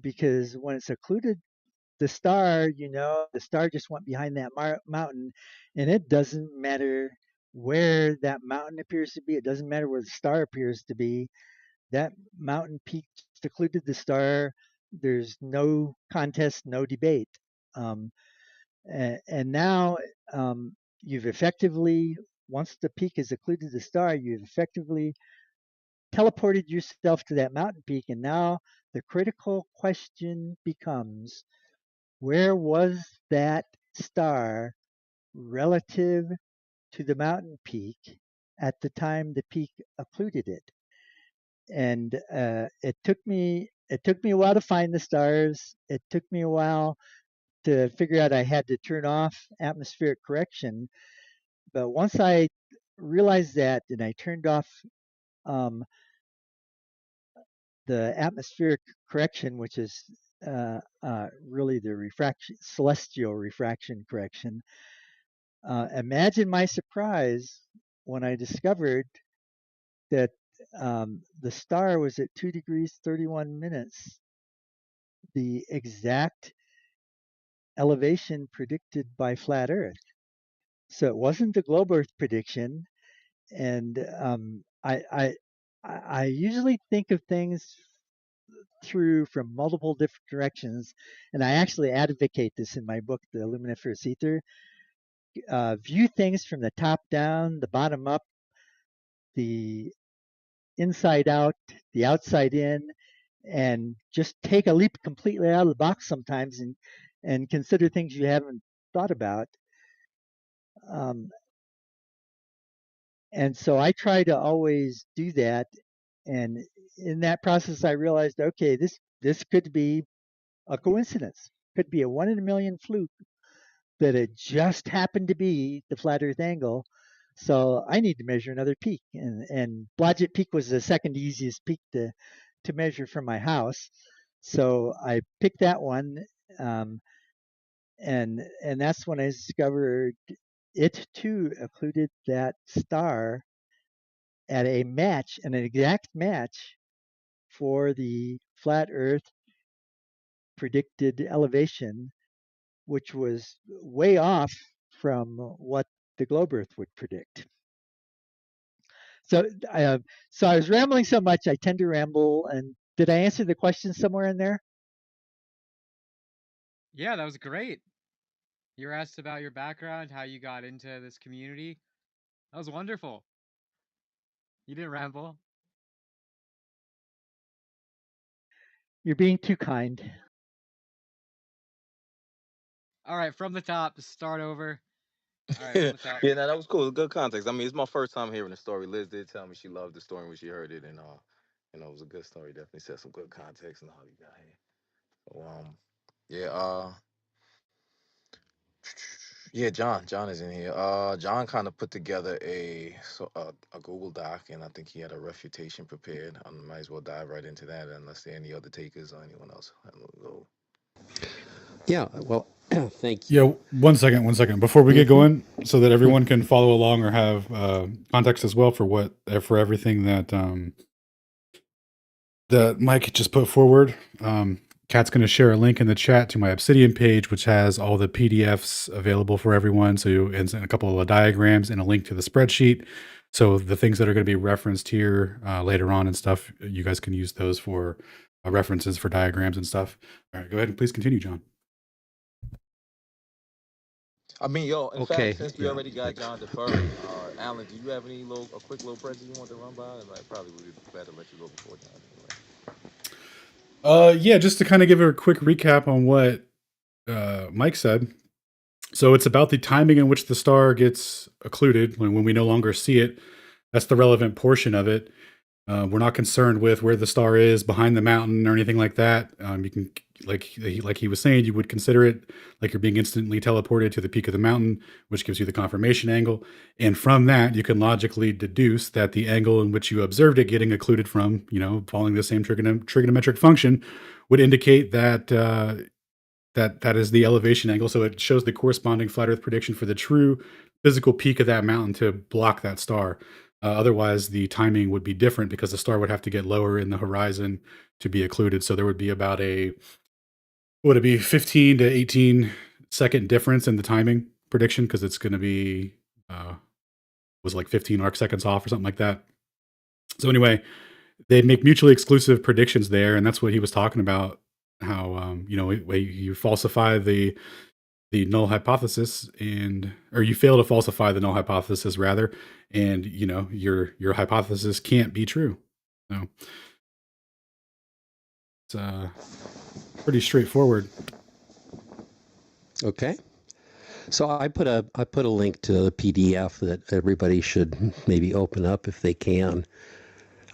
because when it's occluded the star, the star just went behind that mountain, and it doesn't matter where that mountain appears to be. It doesn't matter where the star appears to be. That mountain peak just occluded the star. There's no contest, no debate. And now you've effectively, once the peak is occluded the star, you've effectively teleported yourself to that mountain peak. And now the critical question becomes, where was that star relative to the mountain peak at the time the peak occluded it. And it took me a while to find the stars. It took me a while to figure out I had to turn off atmospheric correction. But once I realized that, and I turned off the atmospheric correction, which is really the refraction, celestial refraction correction. Imagine my surprise when I discovered that the star was at 2 degrees 31 minutes, the exact elevation predicted by flat Earth. So it wasn't the globe Earth prediction, and I usually think of things through from multiple different directions, and I actually advocate this in my book, The Luminiferous Ether. View things from the top down, the bottom up, the inside out, the outside in, and just take a leap completely out of the box sometimes and consider things you haven't thought about. And so I try to always do that. And in that process, I realized, okay, this could be a coincidence, could be a 1 in a million fluke that it just happened to be the flat Earth angle. So I need to measure another peak, and Blodgett Peak was the second easiest peak to measure from my house. So I picked that one, and that's when I discovered it too occluded that star at a match, an exact match for the flat Earth predicted elevation, which was way off from what the globe Earth would predict. So I was rambling so much, I tend to ramble. And did I answer the question somewhere in there? Yeah, that was great. You were asked about your background, how you got into this community. That was wonderful. You didn't ramble. You're being too kind. All right, from the top, start over. All right, from the top. Yeah, no, that was cool. Good context. I mean, it's my first time hearing the story. Liz did tell me she loved the story when she heard it, and it was a good story. Definitely set some good context and how you got here. So, yeah, yeah, John is in here. John kind of put together a Google Doc, and I think he had a refutation prepared. I might as well dive right into that, unless there are any other takers or anyone else. Go. Yeah, well, thank Yeah, you. 1 second. Before we get going, so that everyone can follow along or have context as well for everything that Mike just put forward. Kat's going to share a link in the chat to my Obsidian page, which has all the PDFs available for everyone. So, and a couple of diagrams and a link to the spreadsheet. So the things that are going to be referenced here later on and stuff, you guys can use those for references for diagrams and stuff. All right, go ahead and please continue, John. I mean, yo, in Okay, fact, since we yeah. already got John deferred, Alan, do you have a quick little present you want to run by? Like, probably would be better let you go before John. Anyway. Yeah, just to kind of give a quick recap on what Mike said. So it's about the timing in which the star gets occluded when we no longer see it. That's the relevant portion of it. We're not concerned with where the star is behind the mountain or anything like that. You can, like he was saying, you would consider it like you're being instantly teleported to the peak of the mountain, which gives you the confirmation angle. And from that, you can logically deduce that the angle in which you observed it getting occluded from, following the same trigonometric function, would indicate that that is the elevation angle. So it shows the corresponding flat Earth prediction for the true physical peak of that mountain to block that star. Otherwise, the timing would be different because the star would have to get lower in the horizon to be occluded. So there would be about would it be 15 to 18 second difference in the timing prediction, because it's going to be was like 15 arc seconds off or something like that. So anyway, they make mutually exclusive predictions there, and that's what he was talking about. How you falsify the null hypothesis, or you fail to falsify the null hypothesis rather, and your hypothesis can't be true. So it's pretty straightforward. Okay. So I put a link to the PDF that everybody should maybe open up if they can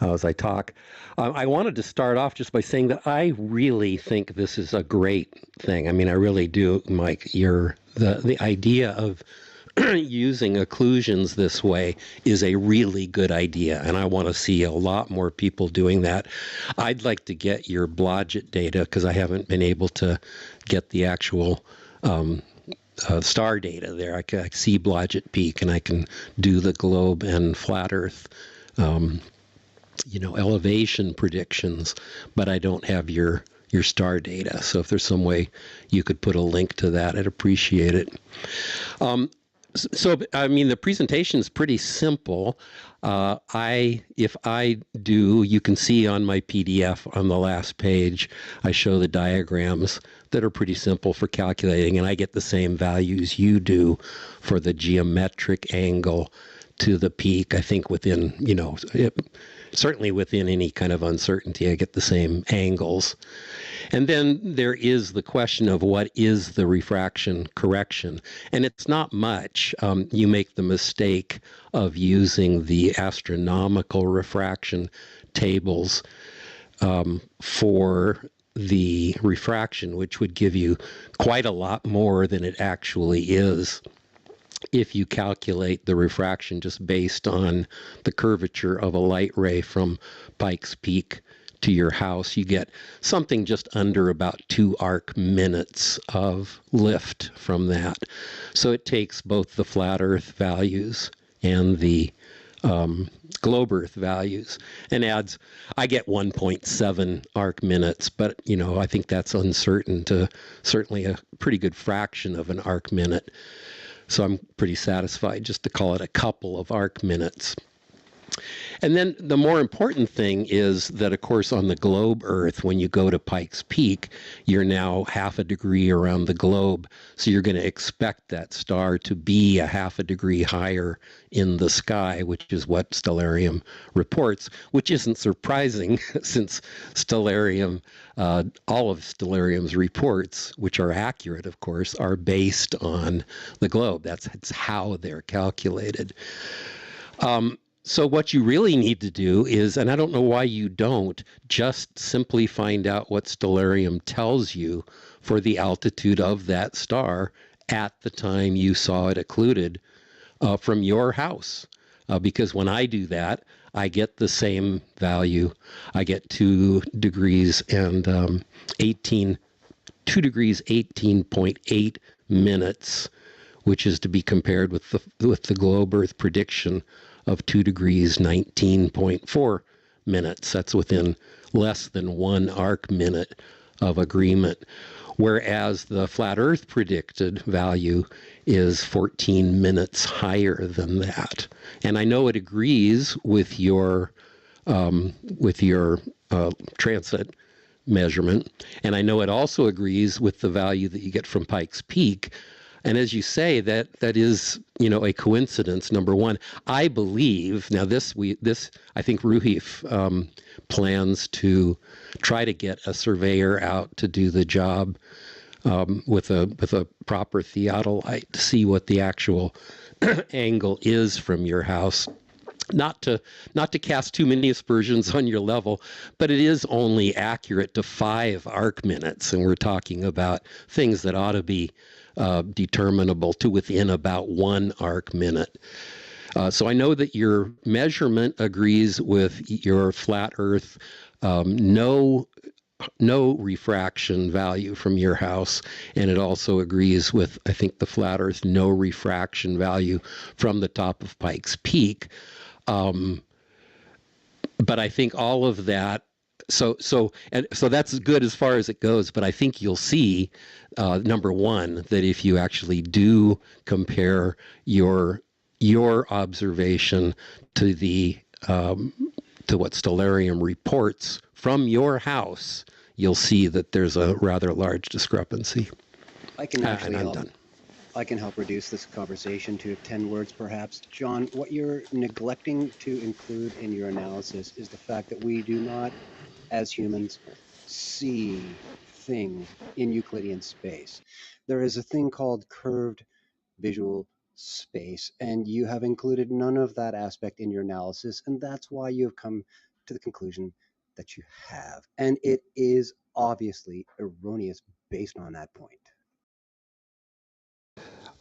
as I talk. I wanted to start off just by saying that I really think this is a great thing. I mean, I really do, Mike. The idea of using occlusions this way is a really good idea, and I want to see a lot more people doing that. I'd like to get your Blodgett data because I haven't been able to get the actual star data there. I can see Blodgett Peak, and I can do the globe and flat Earth elevation predictions, but I don't have your star data. So if there's some way you could put a link to that, I'd appreciate it. So, I mean, the presentation is pretty simple. If I do, you can see on my PDF on the last page, I show the diagrams that are pretty simple for calculating, and I get the same values you do for the geometric angle to the peak. I think within, certainly within any kind of uncertainty, I get the same angles. And then there is the question of what is the refraction correction. And it's not much. You make the mistake of using the astronomical refraction tables for the refraction, which would give you quite a lot more than it actually is if you calculate the refraction just based on the curvature of a light ray from Pikes Peak to your house. You get something just under about 2 arc minutes of lift from that. So it takes both the flat Earth values and the globe Earth values and adds, I get 1.7 arc minutes, but I think that's uncertain to certainly a pretty good fraction of an arc minute. So I'm pretty satisfied just to call it a couple of arc minutes. And then the more important thing is that, of course, on the globe Earth, when you go to Pikes Peak, you're now half a degree around the globe. So you're going to expect that star to be a half a degree higher in the sky, which is what Stellarium reports, which isn't surprising since Stellarium, all of Stellarium's reports, which are accurate, of course, are based on the globe. That's how they're calculated. So what you really need to do is, and I don't know why you don't, just simply find out what Stellarium tells you for the altitude of that star at the time you saw it occluded from your house. Because when I do that, I get the same value. I get 2 degrees and 18.8 minutes, which is to be compared with the globe Earth prediction of 2 degrees 19.4 minutes. That's within less than 1 arc minute of agreement. Whereas the flat Earth predicted value is 14 minutes higher than that. And I know it agrees with your transit measurement, and I know it also agrees with the value that you get from Pikes Peak. And as you say, that is, a coincidence. Number one, I believe now this I think Ruhif plans to try to get a surveyor out to do the job with a proper theodolite to see what the actual angle is from your house. Not to cast too many aspersions on your level, but it is only accurate to 5 arc minutes, and we're talking about things that ought to be determinable to within about 1 arc minute. So I know that your measurement agrees with your flat Earth, no refraction value from your house, and it also agrees with, I think, the flat Earth no refraction value from the top of Pikes Peak. But I think all of that, so that's good as far as it goes. But I think you'll see, number one, that if you actually do compare your observation to to what Stellarium reports from your house, you'll see that there's a rather large discrepancy. I can actually and I'm help. done. I can help reduce this conversation to 10 words, perhaps. John, what you're neglecting to include in your analysis is the fact that we do not, as humans, see things in Euclidean space. There is a thing called curved visual space, and you have included none of that aspect in your analysis, and that's why you have come to the conclusion that you have. And it is obviously erroneous based on that point.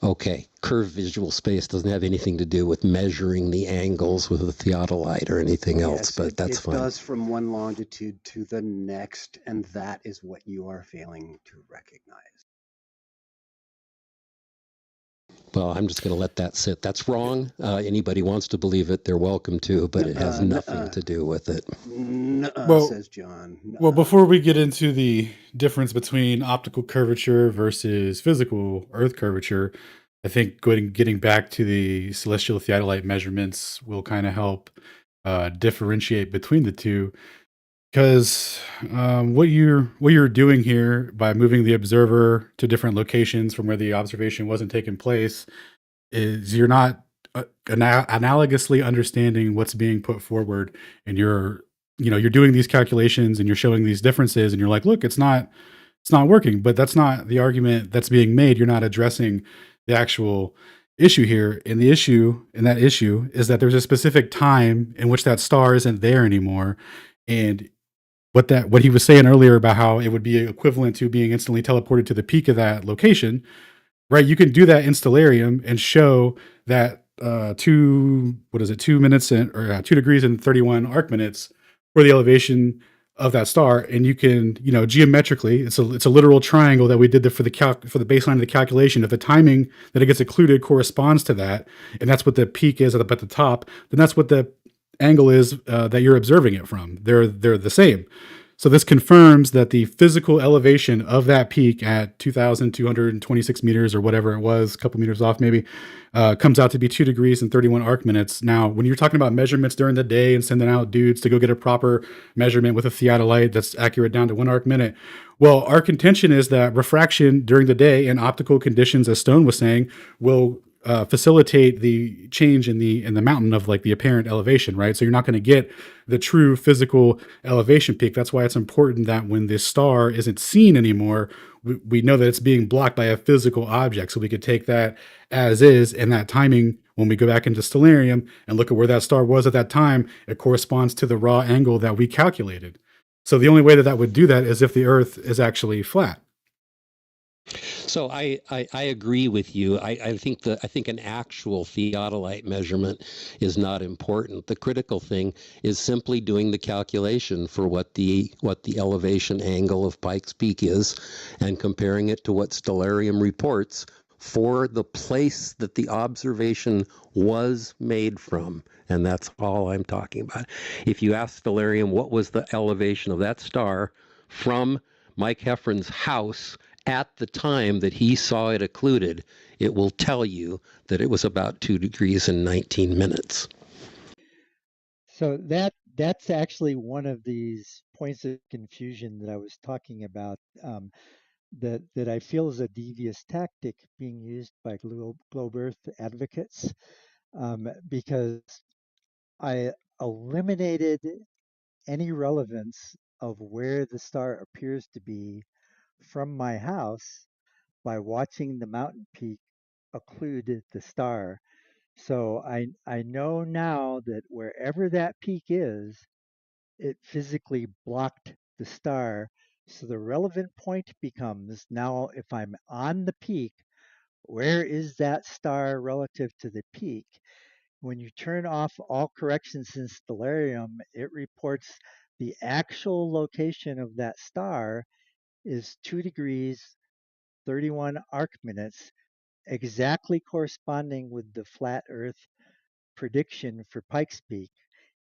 Okay, curved visual space doesn't have anything to do with measuring the angles with a theodolite or anything else, Yes, but that's it fine. does from one longitude to the next, and that is what you are failing to recognize. Well, I'm just going to let that sit. That's wrong. Anybody wants to believe it, they're welcome to, but it has nothing to do with it. Well, Says John. well, before we get into the difference between optical curvature versus physical Earth curvature, I think getting back to the celestial theodolite measurements will kind of help differentiate between the two. Because what you're doing here by moving the observer to different locations from where the observation wasn't taking place is you're not analogously understanding what's being put forward, and you're doing these calculations and you're showing these differences, and you're like, look, it's not working. But that's not the argument that's being made. You're not addressing the actual issue here, and the issue in that issue is that there's a specific time in which that star isn't there anymore. And what he was saying earlier about how it would be equivalent to being instantly teleported to the peak of that location, right? You can do that in Stellarium and show that 2 minutes or 2 degrees and 31 arc minutes for the elevation of that star, and you can, geometrically, it's a literal triangle that we did for the baseline of the calculation. If the timing that it gets occluded corresponds to that, and that's what the peak is at the top, then that's what the angle is that you're observing it from. They're the same. So this confirms that the physical elevation of that peak at 2,226 meters or whatever it was, a couple meters off maybe, comes out to be 2 degrees and 31 arc minutes. Now, when you're talking about measurements during the day and sending out dudes to go get a proper measurement with a theodolite that's accurate down to 1 arc minute, well, our contention is that refraction during the day and optical conditions, as Stone was saying, will facilitate the change in the mountain of like the apparent elevation, right? So you're not going to get the true physical elevation peak. That's why it's important that when this star isn't seen anymore, we know that it's being blocked by a physical object. So we could take that as is, and that timing, when we go back into Stellarium and look at where that star was at that time, it corresponds to the raw angle that we calculated. So the only way that that would do that is if the Earth is actually flat. So I agree with you. I think an actual theodolite measurement is not important. The critical thing is simply doing the calculation for what the elevation angle of Pikes Peak is, and comparing it to what Stellarium reports for the place that the observation was made from. And that's all I'm talking about. If you ask Stellarium what was the elevation of that star from Mike Heffron's house at the time that he saw it occluded, it will tell you that it was about 2 degrees and 19 minutes. So that's actually one of these points of confusion that I was talking about, that I feel is a devious tactic being used by Globe Earth advocates, because I eliminated any relevance of where the star appears to be from my house by watching the mountain peak occlude the star. So I know now that wherever that peak is, it physically blocked the star. So the relevant point becomes, now if I'm on the peak, where is that star relative to the peak? When you turn off all corrections in Stellarium, it reports the actual location of that star is 2 degrees 31 arc minutes, exactly corresponding with the flat Earth prediction for Pikes Peak.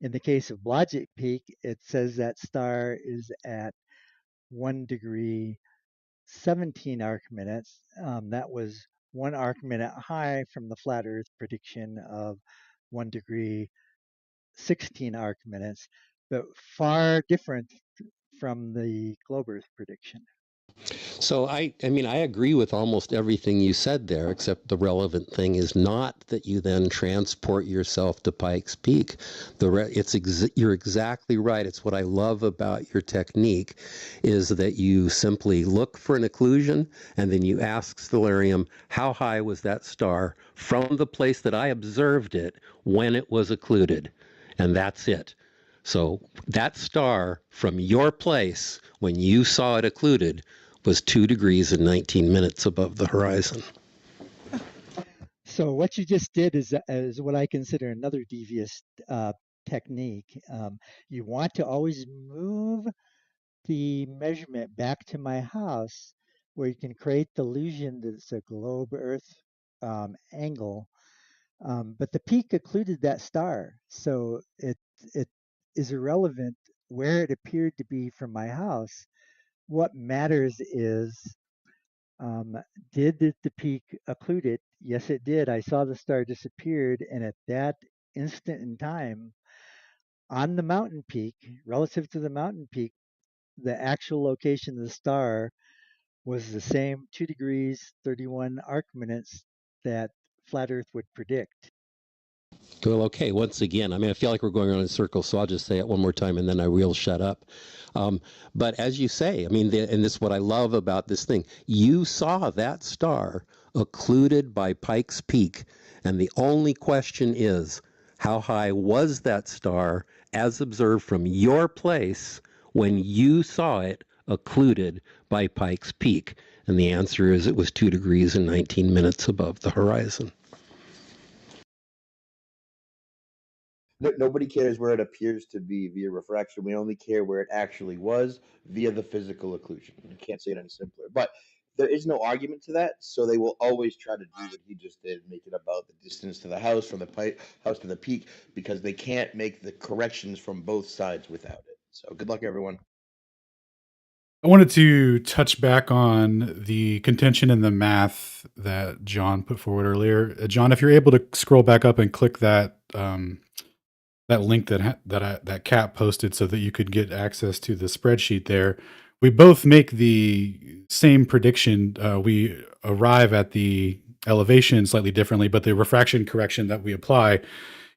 In the case of Blodgett Peak, it says that star is at 1 degree 17 arc minutes. That was 1 arc minute high from the flat Earth prediction of 1 degree 16 arc minutes, but far different from the Globe Earth prediction. So I mean, I agree with almost everything you said there, except the relevant thing is not that you then transport yourself to Pikes Peak. You're exactly right. It's what I love about your technique, is that you simply look for an occlusion and then you ask Stellarium, how high was that star from the place that I observed it when it was occluded, and that's it. So that star from your place when you saw it occluded was 2 degrees and 19 minutes above the horizon. So what you just did is what I consider another devious technique. You want to always move the measurement back to my house, where you can create the illusion that it's a globe Earth angle. But the peak occluded that star, so it is irrelevant where it appeared to be from my house. What matters is, um, did the peak occlude it? Yes, it did. I saw the star disappeared, and at that instant in time, on the mountain peak, relative to the mountain peak, the actual location of the star was the same 2 degrees 31 arc minutes that flat Earth would predict. Well, okay, once again, I mean, I feel like we're going around in circles, so I'll just say it one more time and then I will shut up. But as you say, I mean, and this is what I love about this thing. You saw that star occluded by Pikes Peak, and the only question is, how high was that star as observed from your place when you saw it occluded by Pikes Peak? And the answer is it was 2 degrees and 19 minutes above the horizon. Nobody cares where it appears to be via refraction. We only care where it actually was via the physical occlusion. You can't say it any simpler. But there is no argument to that, so they will always try to do what he just did, make it about the distance to the house, from the house to the peak, because they can't make the corrections from both sides without it. So good luck, everyone. I wanted to touch back on the contention and the math that John put forward earlier. John, if you're able to scroll back up and click that that link that Kat posted, so that you could get access to the spreadsheet there. We both make the same prediction. We arrive at the elevation slightly differently, but the refraction correction that we apply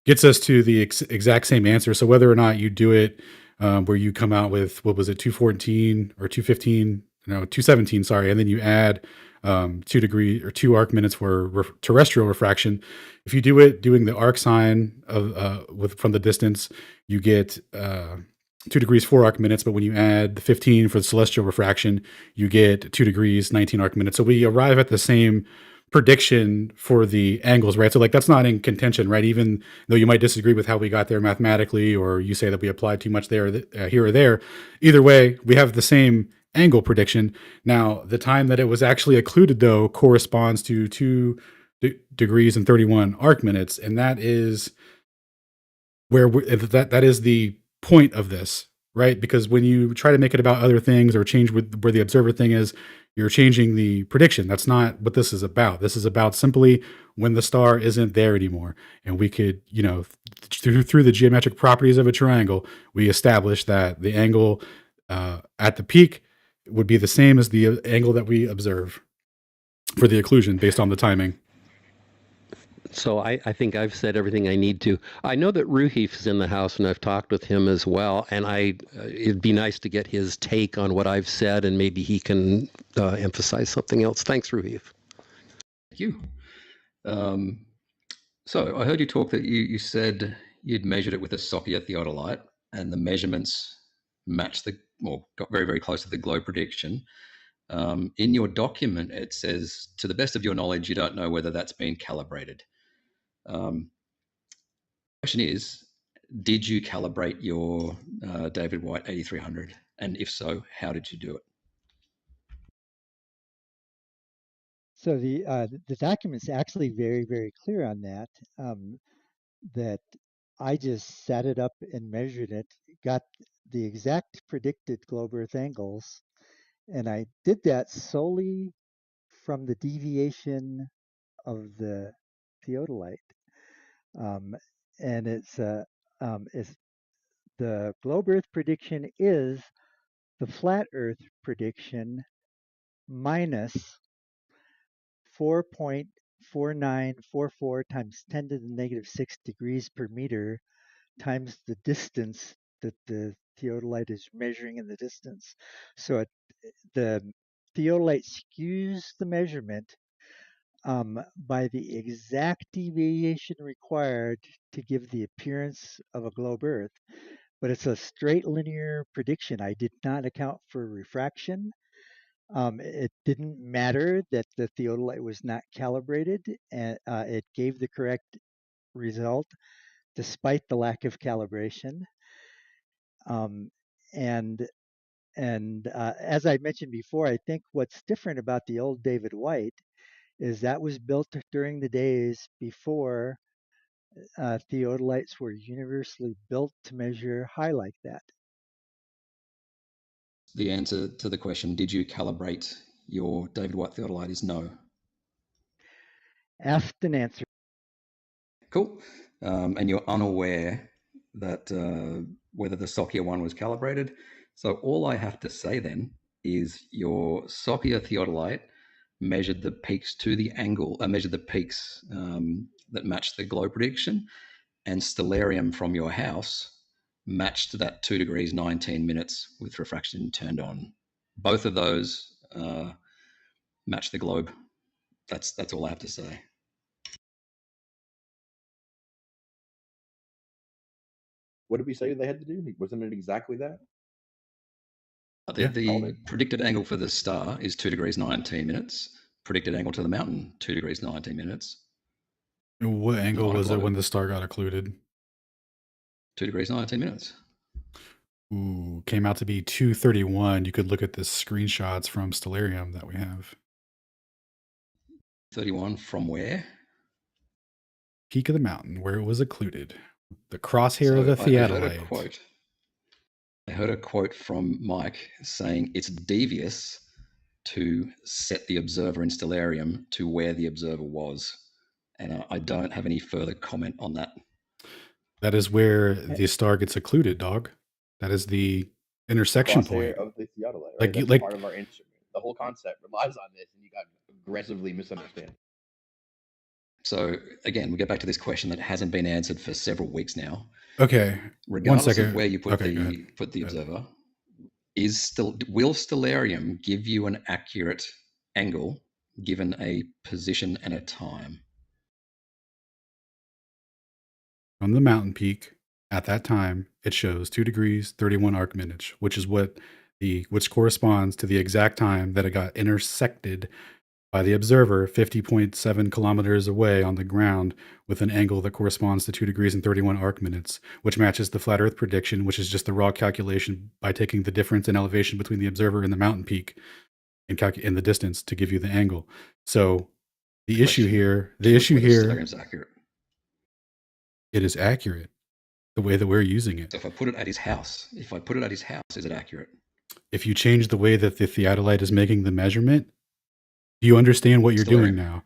gets us to the exact same answer. So whether or not you do it where you come out with, what was it, 214 or 215, no, 217, sorry, and then you add 2 degree or 2 arc minutes for terrestrial refraction. If you do it doing the arc sine of from the distance, you get 2 degrees 4 arc minutes, but when you add the 15 for the celestial refraction, you get 2 degrees 19 arc minutes. So we arrive at the same prediction for the angles, right? So like that's not in contention, right? Even though you might disagree with how we got there mathematically, or you say that we applied too much there, here or there, either way, we have the same angle prediction. Now, the time that it was actually occluded, though, corresponds to 2 degrees and 31 arc minutes, and that is where that is the point of this, right? Because when you try to make it about other things or change where the observer thing is, you're changing the prediction. That's not what this is about. This is about simply when the star isn't there anymore, and we could, through the geometric properties of a triangle, we establish that the angle at the peak would be the same as the angle that we observe for the occlusion based on the timing. So I think I've said everything I need to. I know that Ruhif is in the house, and I've talked with him as well. And it'd be nice to get his take on what I've said, and maybe he can emphasize something else. Thanks, Ruhif. Thank you. So I heard you talk that you said you'd measured it with a Sophia theodolite, and the measurements matched got very, very close to the glow prediction. In your document, it says, to the best of your knowledge, you don't know whether that's been calibrated. Question is, did you calibrate your David White 8300? And if so, how did you do it? So the document's actually very, very clear on that. That I just set it up and measured it, got the exact predicted globe Earth angles, and I did that solely from the deviation of the theodolite. And it's the globe Earth prediction is the flat Earth prediction minus 4.4944 times 10 to the negative 6 degrees per meter times the distance that the theodolite is measuring in the distance. So the theodolite skews the measurement by the exact deviation required to give the appearance of a globe Earth. But it's a straight linear prediction. I did not account for refraction. It didn't matter that the theodolite was not calibrated, and it gave the correct result despite the lack of calibration. And as I mentioned before, I think what's different about the old David White is that was built during the days before theodolites were universally built to measure high like that. The answer to the question, did you calibrate your David White theodolite, is no. Asked and answered. Cool. And you're unaware that whether the Sophia one was calibrated. So all I have to say then is your Sophia theodolite measured the peaks to the angle, measured the peaks that matched the glow prediction, and stellarium from your house matched that 2 degrees 19 minutes with refraction turned on. Both of those match the globe. That's all I have to say. What did we say they had to do? Wasn't it exactly that? The predicted angle for the star is 2 degrees 19 minutes. Predicted angle to the mountain, 2 degrees 19 minutes. What angle was it when the star got occluded? 2 degrees 19 minutes. Ooh, came out to be 231. You could look at the screenshots from Stellarium that we have. 31 from where? Peak of the mountain, where it was occluded. The crosshair of the theodolite. I heard a quote from Mike saying it's devious to set the observer in Stellarium to where the observer was. And I don't have any further comment on that. That is where the star gets occluded, dog. That is the intersection point of the theodolite. Right? That's part of our instrument. The whole concept relies on this, and you got aggressively misunderstand. So again, we get back to this question that hasn't been answered for several weeks now. Okay. Regardless of where you put the observer, will Stellarium give you an accurate angle given a position and a time? From the mountain peak at that time, it shows 2 degrees 31 arc minutes, which corresponds to the exact time that it got intersected by the observer 50.7 kilometers away on the ground with an angle that corresponds to 2 degrees and 31 arc minutes, which matches the flat Earth prediction, which is just the raw calculation by taking the difference in elevation between the observer and the mountain peak and in the distance to give you the angle. So the issue here, is accurate. It is accurate the way that we're using it. So if I put it at his house, is it accurate? If you change the way that the theodolite is making the measurement, do you understand what you're doing now?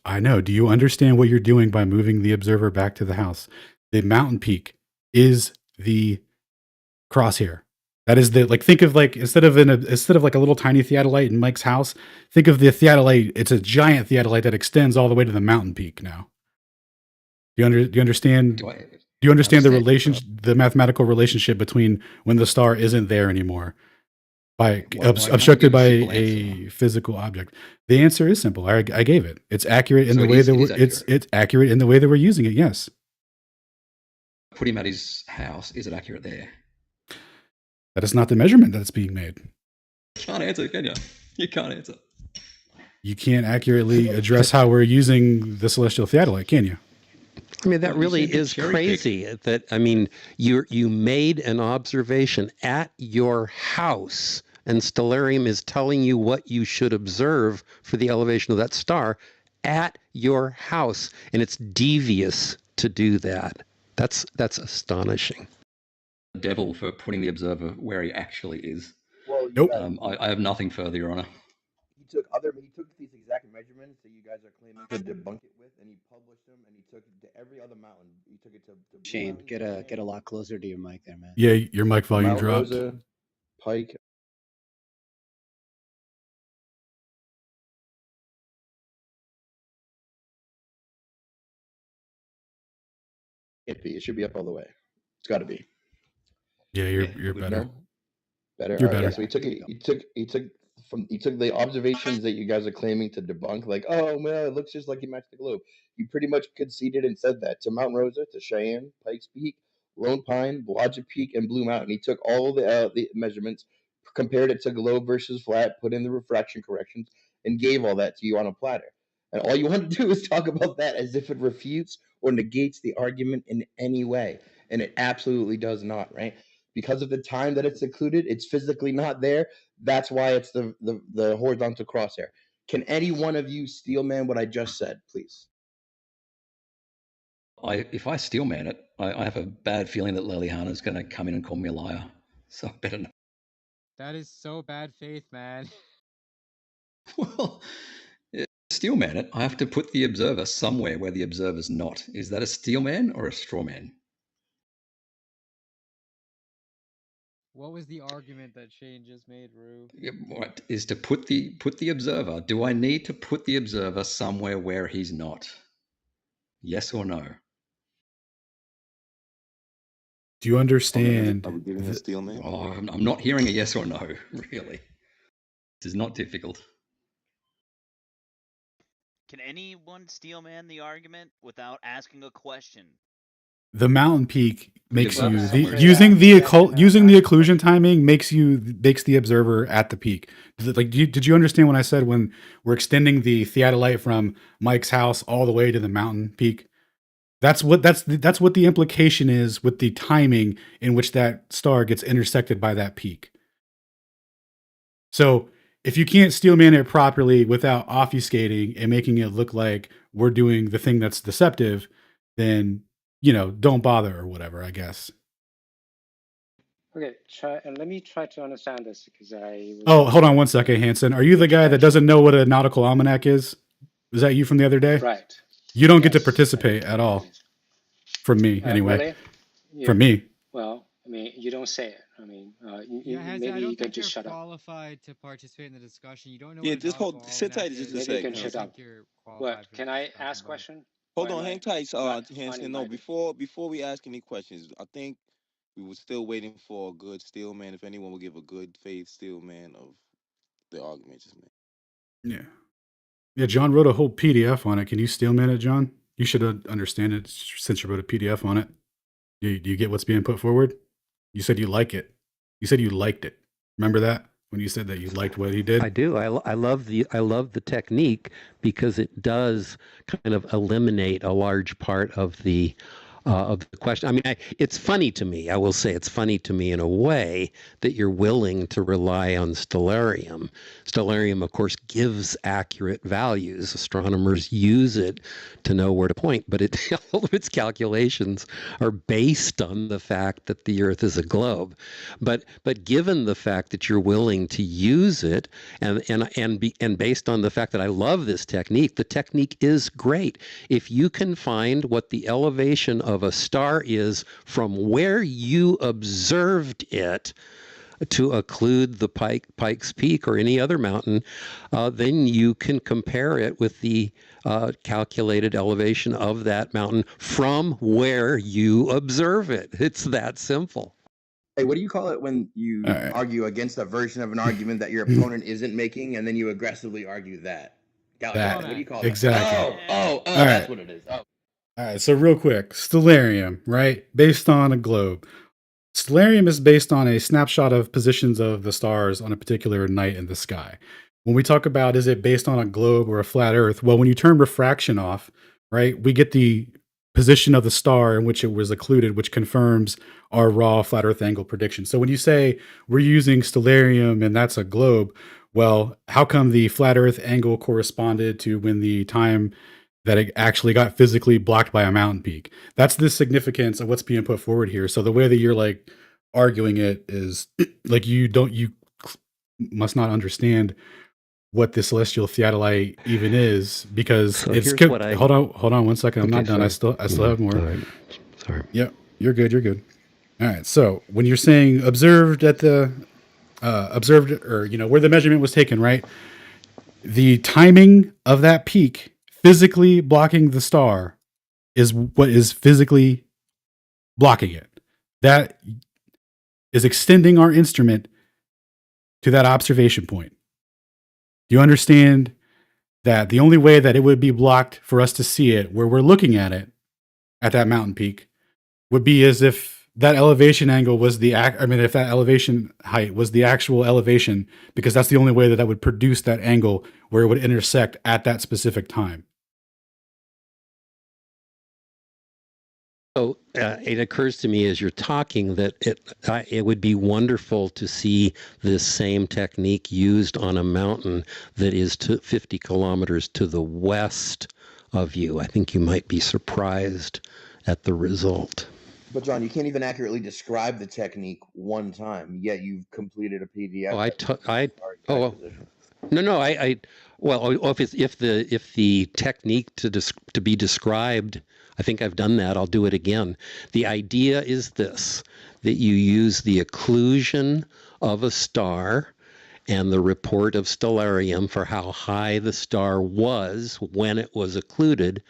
I know. Do you understand what you're doing by moving the observer back to the house? The mountain peak is the crosshair. That is think of instead of like a little tiny theodolite in Mike's house, think of the theodolite. It's a giant theodolite that extends all the way to the mountain peak now. Do you understand? Do you understand the mathematical relationship between when the star isn't there anymore, obstructed by a physical object? The answer is simple. I gave it. It's accurate in the way that it's accurate in the way that we're using it. Yes. Put him at his house. Is it accurate there? That is not the measurement that's being made. You can't answer, can you? You can't answer. You can't accurately address how we're using the celestial theodolite, can you? I mean, that really is crazy. You made an observation at your house, and Stellarium is telling you what you should observe for the elevation of that star at your house, and it's devious to do that. That's astonishing. The devil for putting the observer where he actually is. Well, nope. I have nothing further, Your Honor. He took these exact measurements that you guys are claiming to debunk it with, and he published them, and he took it to every other mountain. He took it to Shane, get a lot closer to your mic there, man. Yeah, your mic volume dropped. Rosa, Pike. Can't be. It should be up all the way. It's got to be. Yeah, Yeah, you're good. better. No? Better. You're All right. Yeah. better. So he took the observations that you guys are claiming to debunk. Like, oh well, it looks just like he matched the globe. He pretty much conceded and said that to Mount Rosa, to Cheyenne, Pikes Peak, Lone Pine, Blodgett Peak, and Blue Mountain. He took all the measurements, compared it to globe versus flat, put in the refraction corrections, and gave all that to you on a platter. And all you want to do is talk about that as if it refutes or negates the argument in any way, and it absolutely does not. Right? Because of the time that it's occluded, it's physically not there. That's why it's the horizontal crosshair. Can any one of you steelman what I just said, please? If I steelman it, I have a bad feeling that Liliana is going to come in and call me a liar. So I better not. That is so bad faith, man. Well, steelman it, I have to put the observer somewhere where the observer's not. Is that a steelman or a strawman? What was the argument that Shane just made, Rue? Right, is to put the observer. Do I need to put the observer somewhere where he's not? Yes or no? Do you understand? Are we giving a steel man? Oh, I'm not hearing a yes or no, really. This is not difficult. Can anyone steelman the argument without asking a question? The mountain peak makes Observer you somewhere. using the occlusion timing makes the observer at the peak. Did you understand when I said when we're extending the theodolite from Mike's house all the way to the mountain peak? That's what the implication is with the timing in which that star gets intersected by that peak. So if you can't steelman it properly without obfuscating and making it look like we're doing the thing that's deceptive, then don't bother or whatever, I guess. Okay, let me try to understand this because Oh, hold on one second, Hanson. Are you the guy that doesn't know what a nautical almanac is? Was that you from the other day? Right. You don't get to participate at all. From me, anyway. Really? Yeah. From me. Well, I mean, you don't say it. I mean, maybe you can just shut up. Qualified to participate in the discussion. You don't know. Yeah, just hold. Sit tight just a second. You can shut up. What? Can I ask question? Hold on, hang tight, Hanson. No, before we ask any questions, I think we were still waiting for a good steelman. If anyone would give a good faith steelman of the argument just made. Yeah, John wrote a whole PDF on it. Can you steelman it, John? You should understand it since you wrote a PDF on it. Do you get what's being put forward? You said you like it. You said you liked it. Remember that when you said that you liked what he did? I do. I love the technique because it does kind of eliminate a large part of the question. I mean, it's funny to me. I will say it's funny to me in a way that you're willing to rely on stellarium. Stellarium, of course, gives accurate values. Astronomers use it to know where to point, but all of its calculations are based on the fact that the Earth is a globe. But given the fact that you're willing to use it, and based on the fact that I love this technique, the technique is great. If you can find what the elevation of a star is from where you observed it to occlude the Pikes Peak or any other mountain, then you can compare it with the calculated elevation of that mountain from where you observe it. It's that simple. Hey, what do you call it when you argue against a version of an argument that your opponent isn't making, and then you aggressively argue that? What do you call that? Exactly. Oh, that's what it is. Oh. All right, so real quick, stellarium, right? Based on a globe. Stellarium is based on a snapshot of positions of the stars on a particular night in the sky. When we talk about is it based on a globe or a flat Earth, well, when you turn refraction off, right, we get the position of the star in which it was occluded, which confirms our raw flat Earth angle prediction. So when you say we're using stellarium and that's a globe, well, how come the flat Earth angle corresponded to when the time that it actually got physically blocked by a mountain peak? That's the significance of what's being put forward here. So the way that you're like arguing it is like you must not understand what the celestial theodolite even is, because So it's here's what I- hold on 1 second. I'm Okay, not done. sorry. I still have more. All right. Sorry. Yep, you're good. All right. So when you're saying observed at the or where the measurement was taken, right? The timing of that peak physically blocking the star is what is physically blocking it. That is extending our instrument to that observation point. Do you understand that the only way that it would be blocked for us to see it where we're looking at it at that mountain peak would be as if that elevation angle was if that elevation height was the actual elevation, because that's the only way that would produce that angle where it would intersect at that specific time. So it occurs to me as you're talking that it would be wonderful to see this same technique used on a mountain that is 50 kilometers to the west of you. I think you might be surprised at the result. But John, you can't even accurately describe the technique one time, yet you've completed a PDF. If the technique to be described, I think I've done that. I'll do it again. The idea is this, that you use the occlusion of a star and the report of stellarium for how high the star was when it was occluded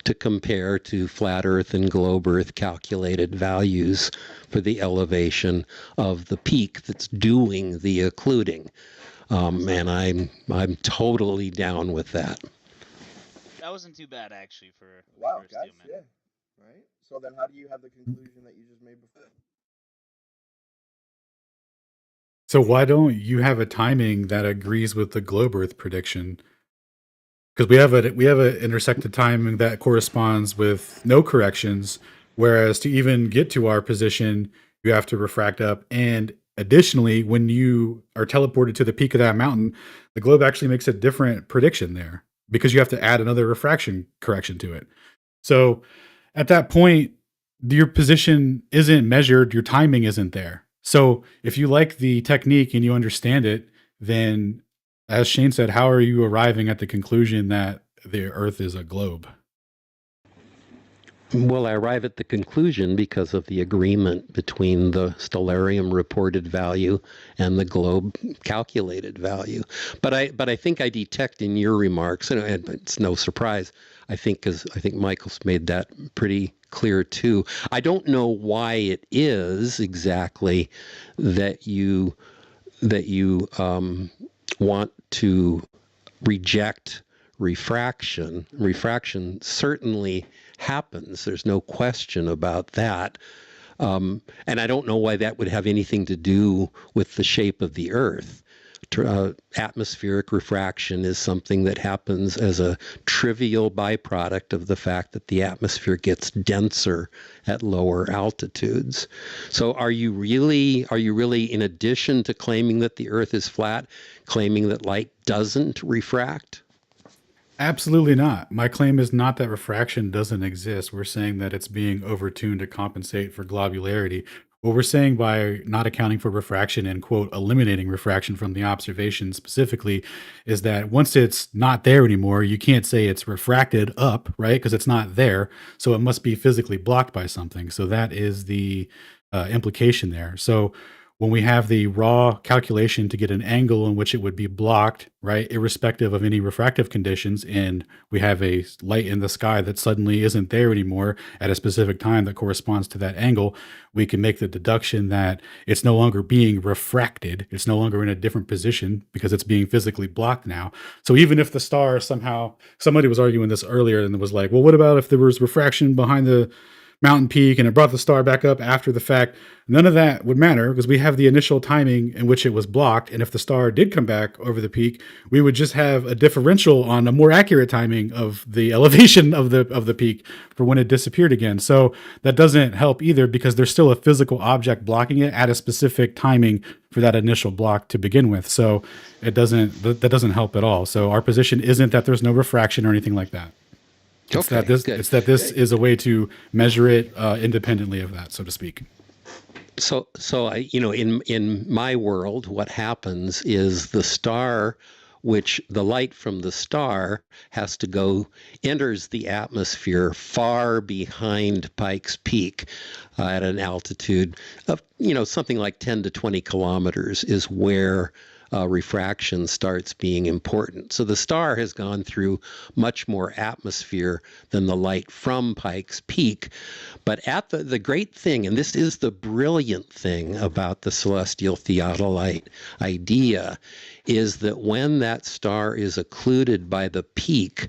to compare to flat Earth and globe Earth calculated values for the elevation of the peak that's doing the occluding. And I'm totally down with that. That wasn't too bad, actually, for guys, Steelman. yeah. Right? So then how do you have the conclusion that you just made before? So why don't you have a timing that agrees with the globe Earth prediction? Because we have an intersected timing that corresponds with no corrections, whereas to even get to our position, you have to refract up. And additionally, when you are teleported to the peak of that mountain, the globe actually makes a different prediction there because you have to add another refraction correction to it. So at that point, your position isn't measured, your timing isn't there. So if you like the technique and you understand it, then as Shane said, how are you arriving at the conclusion that the Earth is a globe? Well, I arrive at the conclusion because of the agreement between the stellarium reported value and the globe calculated value. But I think I detect in your remarks, and it's no surprise, I think Michael's made that pretty clear too. I don't know why it is exactly that you want to reject refraction. Refraction certainly happens. There's no question about that. And I don't know why that would have anything to do with the shape of the Earth. Atmospheric refraction is something that happens as a trivial byproduct of the fact that the atmosphere gets denser at lower altitudes. So are you really, in addition to claiming that the Earth is flat, claiming that light doesn't refract? Absolutely not. My claim is not that refraction doesn't exist. We're saying that it's being overtuned to compensate for globularity. What we're saying by not accounting for refraction and, quote, eliminating refraction from the observation specifically is that once it's not there anymore, you can't say it's refracted up, right? Because it's not there. So it must be physically blocked by something. So that is the implication there. So when we have the raw calculation to get an angle in which it would be blocked, right, irrespective of any refractive conditions, and we have a light in the sky that suddenly isn't there anymore at a specific time that corresponds to that angle, we can make the deduction that it's no longer being refracted. It's no longer in a different position because it's being physically blocked now. So even if the star somehow, somebody was arguing this earlier and it was like, well, what about if there was refraction behind the mountain peak and it brought the star back up after the fact? None of that would matter because we have the initial timing in which it was blocked. And if the star did come back over the peak, we would just have a differential on a more accurate timing of the elevation of the peak for when it disappeared again. So that doesn't help either because there's still a physical object blocking it at a specific timing for that initial block to begin with. So that doesn't help at all. So our position isn't that there's no refraction or anything like that. It's that this is a way to measure it independently of that, so to speak. So I, in my world, what happens is the star, which the light from the star enters the atmosphere far behind Pikes Peak at an altitude of, something like 10 to 20 kilometers is where refraction starts being important. So the star has gone through much more atmosphere than the light from Pike's Peak. But at the great thing, and this is the brilliant thing about the celestial theodolite idea, is that when that star is occluded by the peak,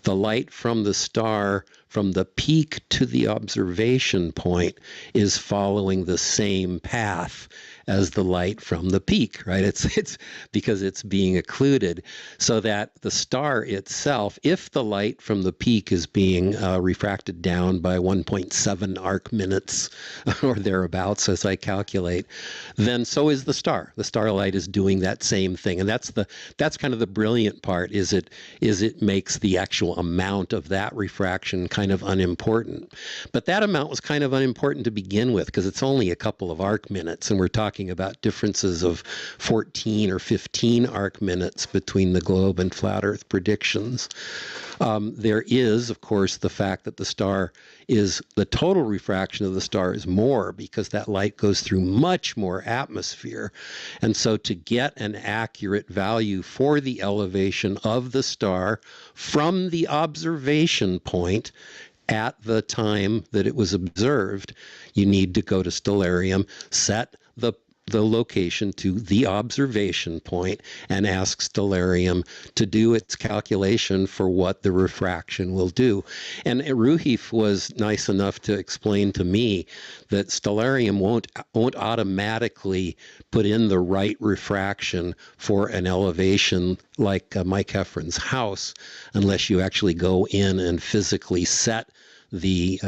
the light from the star from the peak to the observation point is following the same path as the light from the peak, right? It's because it's being occluded, so that the star itself, if the light from the peak is being refracted down by 1.7 arc minutes or thereabouts, as I calculate, then so is the star. The starlight is doing that same thing, and that's kind of the brilliant part. Is it makes the actual amount of that refraction kind of unimportant. But that amount was kind of unimportant to begin with because it's only a couple of arc minutes, and we're talking about differences of 14 or 15 arc minutes between the globe and flat Earth predictions. There is, of course, the fact that the total refraction of the star is more because that light goes through much more atmosphere. And so to get an accurate value for the elevation of the star from the observation point at the time that it was observed, you need to go to Stellarium, set the location to the observation point, and ask Stellarium to do its calculation for what the refraction will do. And Ruhif was nice enough to explain to me that Stellarium won't automatically put in the right refraction for an elevation like Mike Heffron's house unless you actually go in and physically set the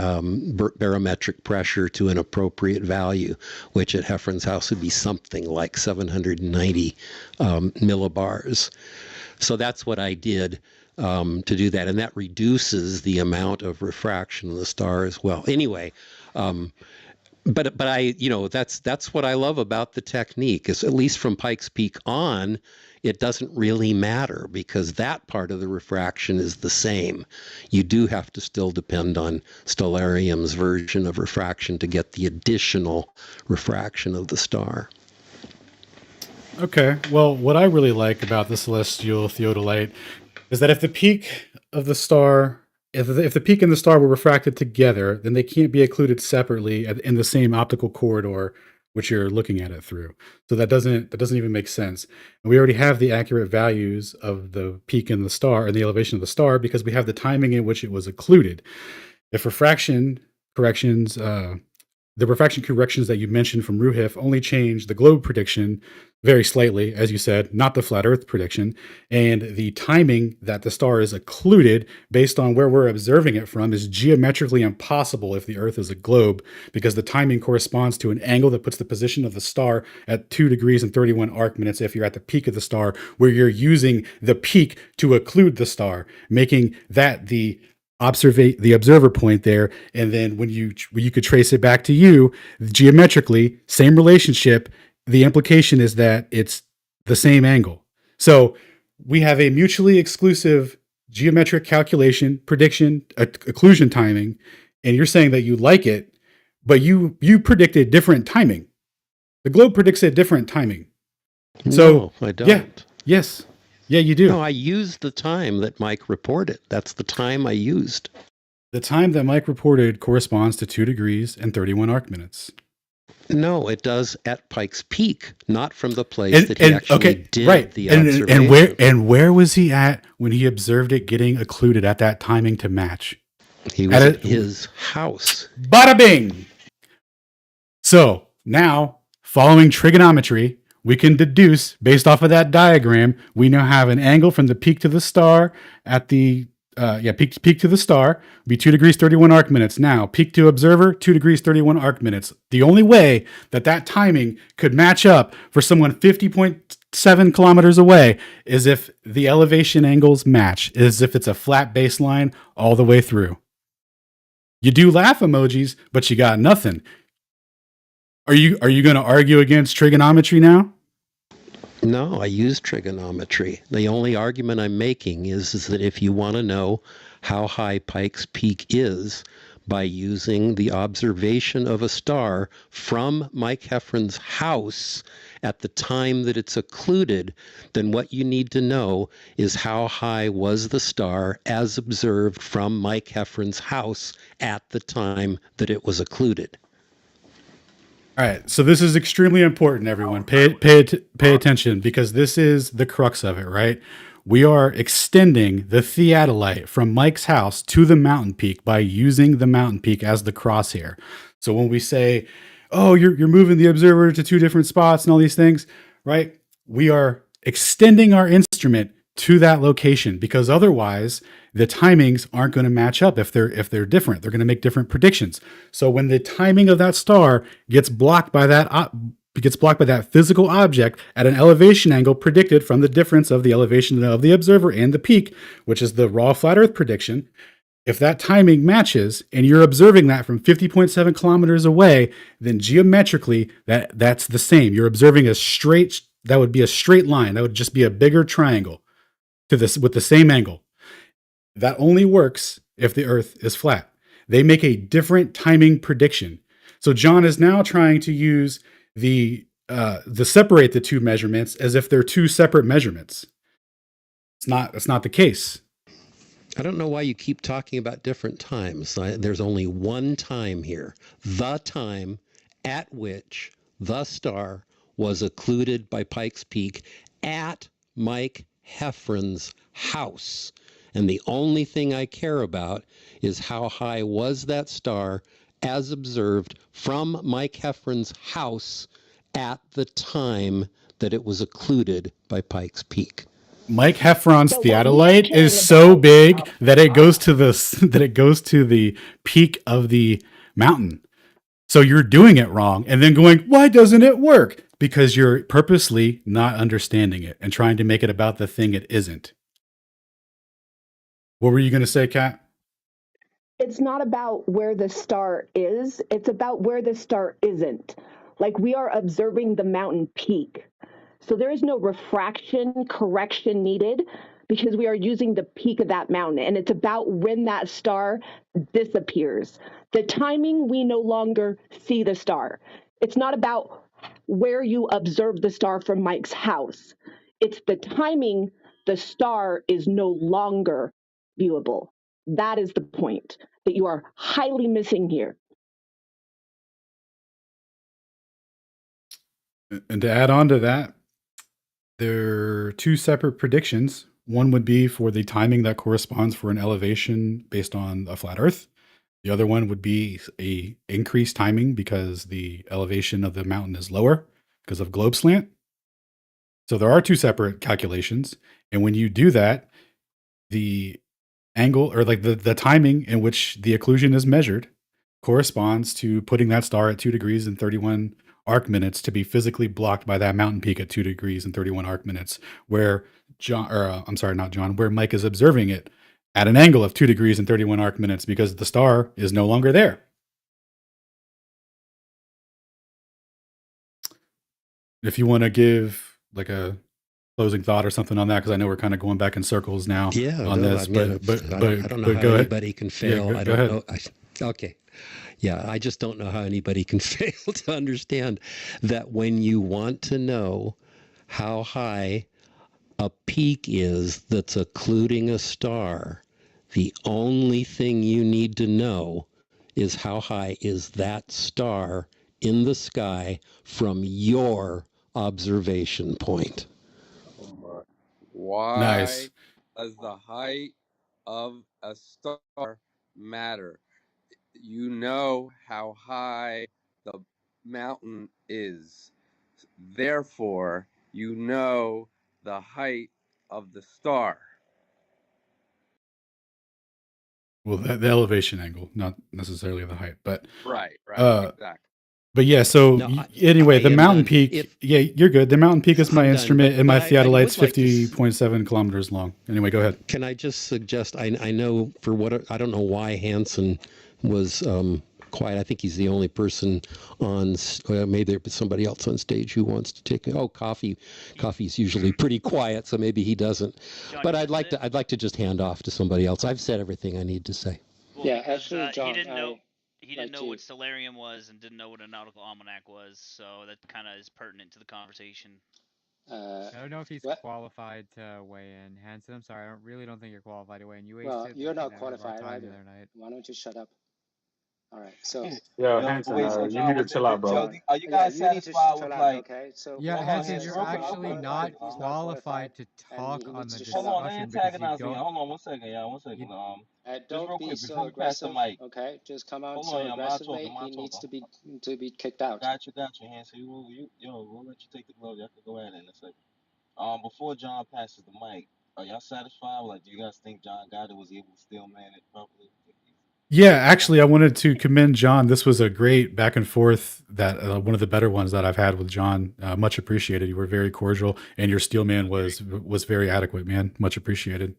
barometric pressure to an appropriate value, which at Heffron's house would be something like 790 millibars. So that's what I did to do that, and that reduces the amount of refraction of the star as well. Anyway, but I, that's what I love about the technique, is at least from Pike's Peak on, it doesn't really matter because that part of the refraction is the same. You do have to still depend on Stellarium's version of refraction to get the additional refraction of the star. Okay, well, what I really like about the celestial theodolite is that if the peak of the star, if the peak and the star were refracted together, then they can't be occluded separately in the same optical corridor which you're looking at it through. So that doesn't even make sense. And we already have the accurate values of the peak in the star and the elevation of the star because we have the timing in which it was occluded. If refraction corrections, the refraction corrections that you mentioned from Ruhif only change the globe prediction very slightly, as you said, not the flat Earth prediction. And the timing that the star is occluded based on where we're observing it from is geometrically impossible if the Earth is a globe, because the timing corresponds to an angle that puts the position of the star at 2 degrees and 31 arc minutes if you're at the peak of the star, where you're using the peak to occlude the star, making that the observer point there. And then when you could trace it back to you geometrically, same relationship. The implication is that it's the same angle. So we have a mutually exclusive geometric calculation, prediction, occlusion timing, and you're saying that you like it, but you predicted different timing. The globe predicts a different timing. So no, I don't. Yeah, yes. Yeah, you do. No, I used the time that Mike reported. That's the time I used. The time that Mike reported corresponds to 2 degrees and 31 arc minutes. No, it does at Pike's Peak, not from the place that he actually did the observation. And where was he at when he observed it getting occluded at that timing to match? He was at his house. Bada bing! So now, following trigonometry, we can deduce, based off of that diagram, we now have an angle from the peak to the star at the peak to the star be 2 degrees 31 arc minutes. Now, peak to observer, 2 degrees 31 arc minutes. The only way that timing could match up for someone 50.7 kilometers away is if the elevation angles match, is if it's a flat baseline all the way through. You do laugh emojis, but you got nothing. Are you going to argue against trigonometry now? No, I use trigonometry. The only argument I'm making is that if you want to know how high Pike's Peak is by using the observation of a star from Mike Heffron's house at the time that it's occluded, then what you need to know is how high was the star as observed from Mike Heffron's house at the time that it was occluded. All right, so this is extremely important, everyone. Pay attention, because this is the crux of it, right? We are extending the theodolite from Mike's house to the mountain peak by using the mountain peak as the crosshair. So when we say, oh, you're moving the observer to two different spots and all these things, right? We are extending our instrument to that location, because otherwise the timings aren't going to match up if they're different. They're going to make different predictions. So when the timing of that star gets blocked by that physical object at an elevation angle predicted from the difference of the elevation of the observer and the peak, which is the raw flat Earth prediction, if that timing matches and you're observing that from 50.7 kilometers away, then geometrically that's the same. You're observing that would be a straight line. That would just be a bigger triangle with the same angle. That only works if the Earth is flat. They make a different timing prediction. So John is now trying to use the separate the two measurements as if they're two separate measurements. It's not the case. I don't know why you keep talking about different times. There's only one time here. The time at which the star was occluded by Pikes Peak at Mike Heffron's house. And the only thing I care about is how high was that star as observed from Mike Heffron's house at the time that it was occluded by Pikes Peak. Mike Heffron's theodolite is so big that it goes to the peak of the mountain. So you're doing it wrong and then going, why doesn't it work? Because you're purposely not understanding it and trying to make it about the thing it isn't. What were you going to say, Kat? It's not about where the star is. It's about where the star isn't. Like, we are observing the mountain peak. So there is no refraction correction needed because we are using the peak of that mountain. And it's about when that star disappears. The timing, we no longer see the star. It's not about where you observe the star from Mike's house. It's the timing, the star is no longer viewable. That is the point that you are highly missing here. And to add on to that, there are two separate predictions. One would be for the timing that corresponds for an elevation based on a flat Earth. The other one would be a increased timing because the elevation of the mountain is lower because of globe slant. So there are two separate calculations. And when you do that, the angle or like the timing in which the occlusion is measured corresponds to putting that star at 2 degrees and 31 arc minutes to be physically blocked by that mountain peak at 2 degrees and 31 arc minutes, where where Mike is observing it at an angle of 2 degrees and 31 arc minutes because the star is no longer there. If you want to give like a closing thought or something on that, because I know we're kind of going back in circles now on this. I don't know how anybody can fail. Yeah, go ahead. Okay. Yeah, I just don't know how anybody can fail to understand that when you want to know how high a peak is that's occluding a star, the only thing you need to know is how high is that star in the sky from your observation point. Why does the height of a star matter? You know how high the mountain is. Therefore, you know the height of the star. Well, the elevation angle, not necessarily the height, but right, exactly. But yeah, so anyway, the mountain peak, you're good. The mountain peak is my instrument, and my theodolite's 50.7 kilometers long. Anyway, go ahead. Can I just suggest, I know I don't know why Hansen was quiet. I think he's the only person on, maybe there's somebody else on stage who wants to take, Coffee's usually pretty quiet, so maybe he doesn't. John, but I'd like to just hand off to somebody else. I've said everything I need to say. Yeah, actually, John, he didn't know. He didn't like know to. what stellarium was and didn't know what a nautical almanac was, so that kind of is pertinent to the conversation. Uh, I don't know if he's what? qualified to weigh in. Hanson, I'm sorry, I really don't think you're qualified to weigh in. You Well, wasted you're like not an hour of our qualified time the either. other night. Why don't you shut up? All right. So, Yo, Yo, but Hanson, wait, so you John, need to chill out, bro. are you yeah, guys you need to satisfied with chill out, like? okay? So Yeah, Hold Mike on, Hanson, says Hanson, you're real he's quick, not real actually quick. qualified. not He's not qualified, qualified to and talk he on needs the to shut Hold up. on, they discussion because you antagonizing don't. y'all. Hold on one second, y'all. One You, second. Just Don't real be quick so before you pass the aggressive, mic. okay? Just come out Hold on, so y'all. My talking, aggressively. my He needs talking. to be kicked out. Got you, Hanson. We'll let you take the gloves. Y'all can go ahead in a second. Before John passes the mic, are y'all satisfied? Like, do you guys think John Goddard was able to still man it properly? Yeah, actually, I wanted to commend John. This was a great back and forth. That one of the better ones that I've had with John. Much appreciated. You were very cordial, and your Steelman was very adequate, man. Much appreciated.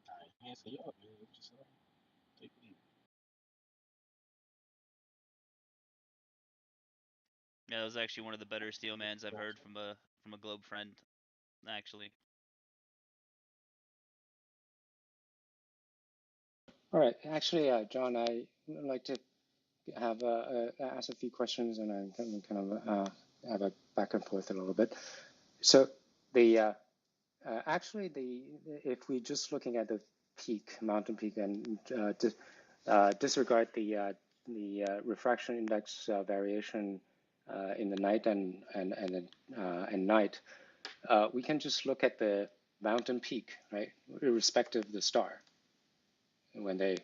All right, Hanson, you up, man. Just take it easy. Yeah, that was actually one of the better Steelmans I've heard from a Globe friend, actually. All right. Actually, John, I would like to have ask a few questions, and I can kind of have a back and forth a little bit. So the actually the if we just looking at the peak, mountain peak, and disregard the refraction index variation in the night and night, we can just look at the mountain peak, right, irrespective of the star when they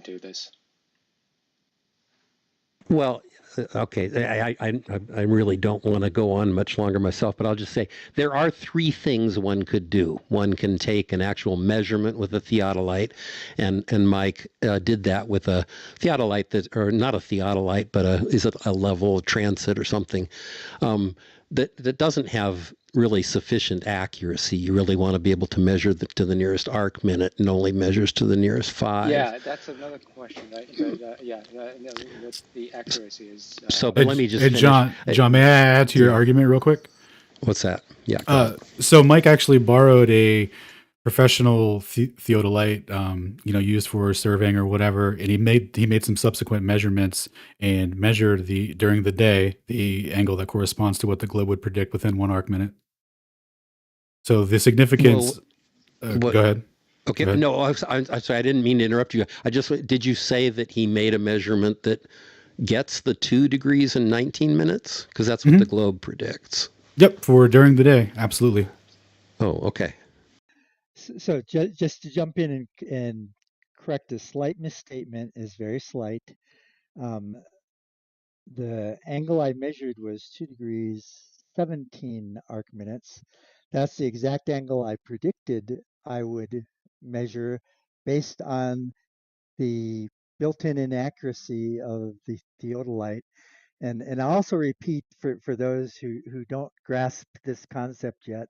do this. Well, okay, I really don't want to go on much longer myself, but I'll just say there are three things one could do. One can take an actual measurement with a theodolite, and Mike did that with a theodolite that, or not a theodolite, but is it a level transit or something that doesn't have really sufficient accuracy. You really want to be able to measure to the nearest arc minute, and only measures to the nearest 5. Yeah, that's another question, right? But what the accuracy is. So, but let me just finish. John, may I add to your argument real quick? What's that? Yeah. Go ahead. So Mike actually borrowed a professional theodolite, used for surveying or whatever, and he made some subsequent measurements and measured during the day the angle that corresponds to what the globe would predict within 1 arc minute. So the significance. Go ahead. Okay. Go ahead. No, I'm sorry. I didn't mean to interrupt you. Did you say that he made a measurement that gets the 2 degrees in 19 minutes? Because that's what the globe predicts. Yep, for during the day, absolutely. Oh, okay. So just to jump in and correct a slight misstatement, is very slight. The angle I measured was 2 degrees 17 arc minutes. That's the exact angle I predicted I would measure based on the built-in inaccuracy of the theodolite. And I'll also repeat for those who don't grasp this concept yet,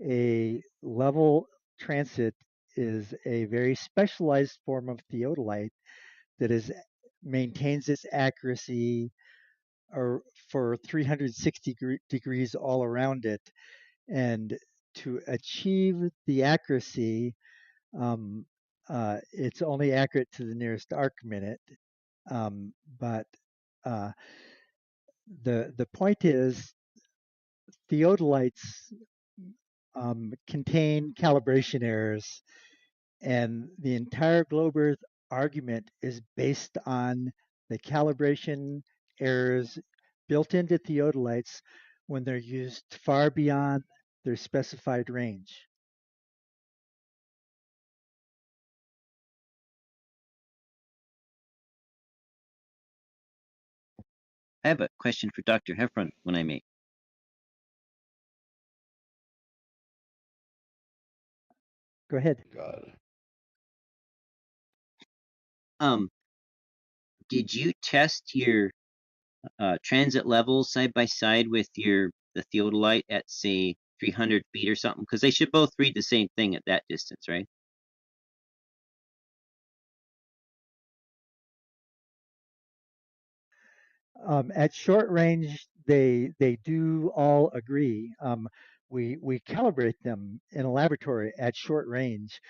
a level transit is a very specialized form of theodolite that maintains its accuracy for 360 degrees all around it. And to achieve the accuracy, it's only accurate to the nearest arc minute. But the point is, theodolites contain calibration errors, and the entire globe Earth argument is based on the calibration errors built into theodolites when they're used far beyond their specified range. I have a question for Dr. Heffron when I may. Go ahead. God. Did you test your transit levels side by side with the theodolite at, say, 300 feet or something? Because they should both read the same thing at that distance, right? At short range, they do all agree. We calibrate them in a laboratory at short range,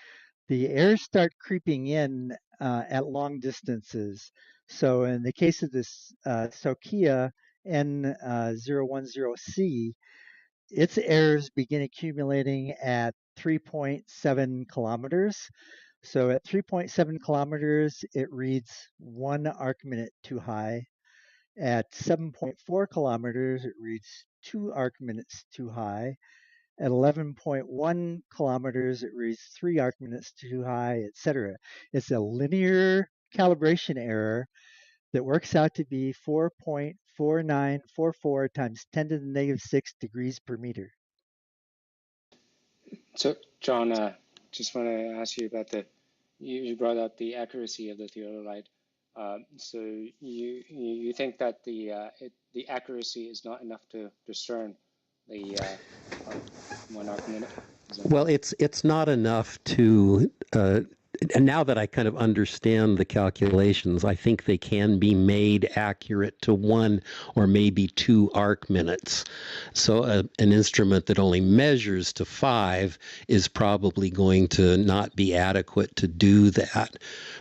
the errors start creeping in at long distances. So in the case of this Sokia N010C, its errors begin accumulating at 3.7 kilometers. So at 3.7 kilometers, it reads 1 arc minute too high. At 7.4 kilometers, it reads 2 arc minutes too high. At 11.1 kilometers, it reads 3 arc minutes too high, etc. It's a linear calibration error that works out to be 4.4944 times 10 to the negative 6 degrees per meter. So, John, just want to ask you about you brought up the accuracy of the theodolite. So you think that the accuracy is not enough to discern the 1 arc minute? Well, it's not enough to. And now that I kind of understand the calculations, I think they can be made accurate to 1 or maybe 2 arc minutes. So an instrument that only measures to 5 is probably going to not be adequate to do that.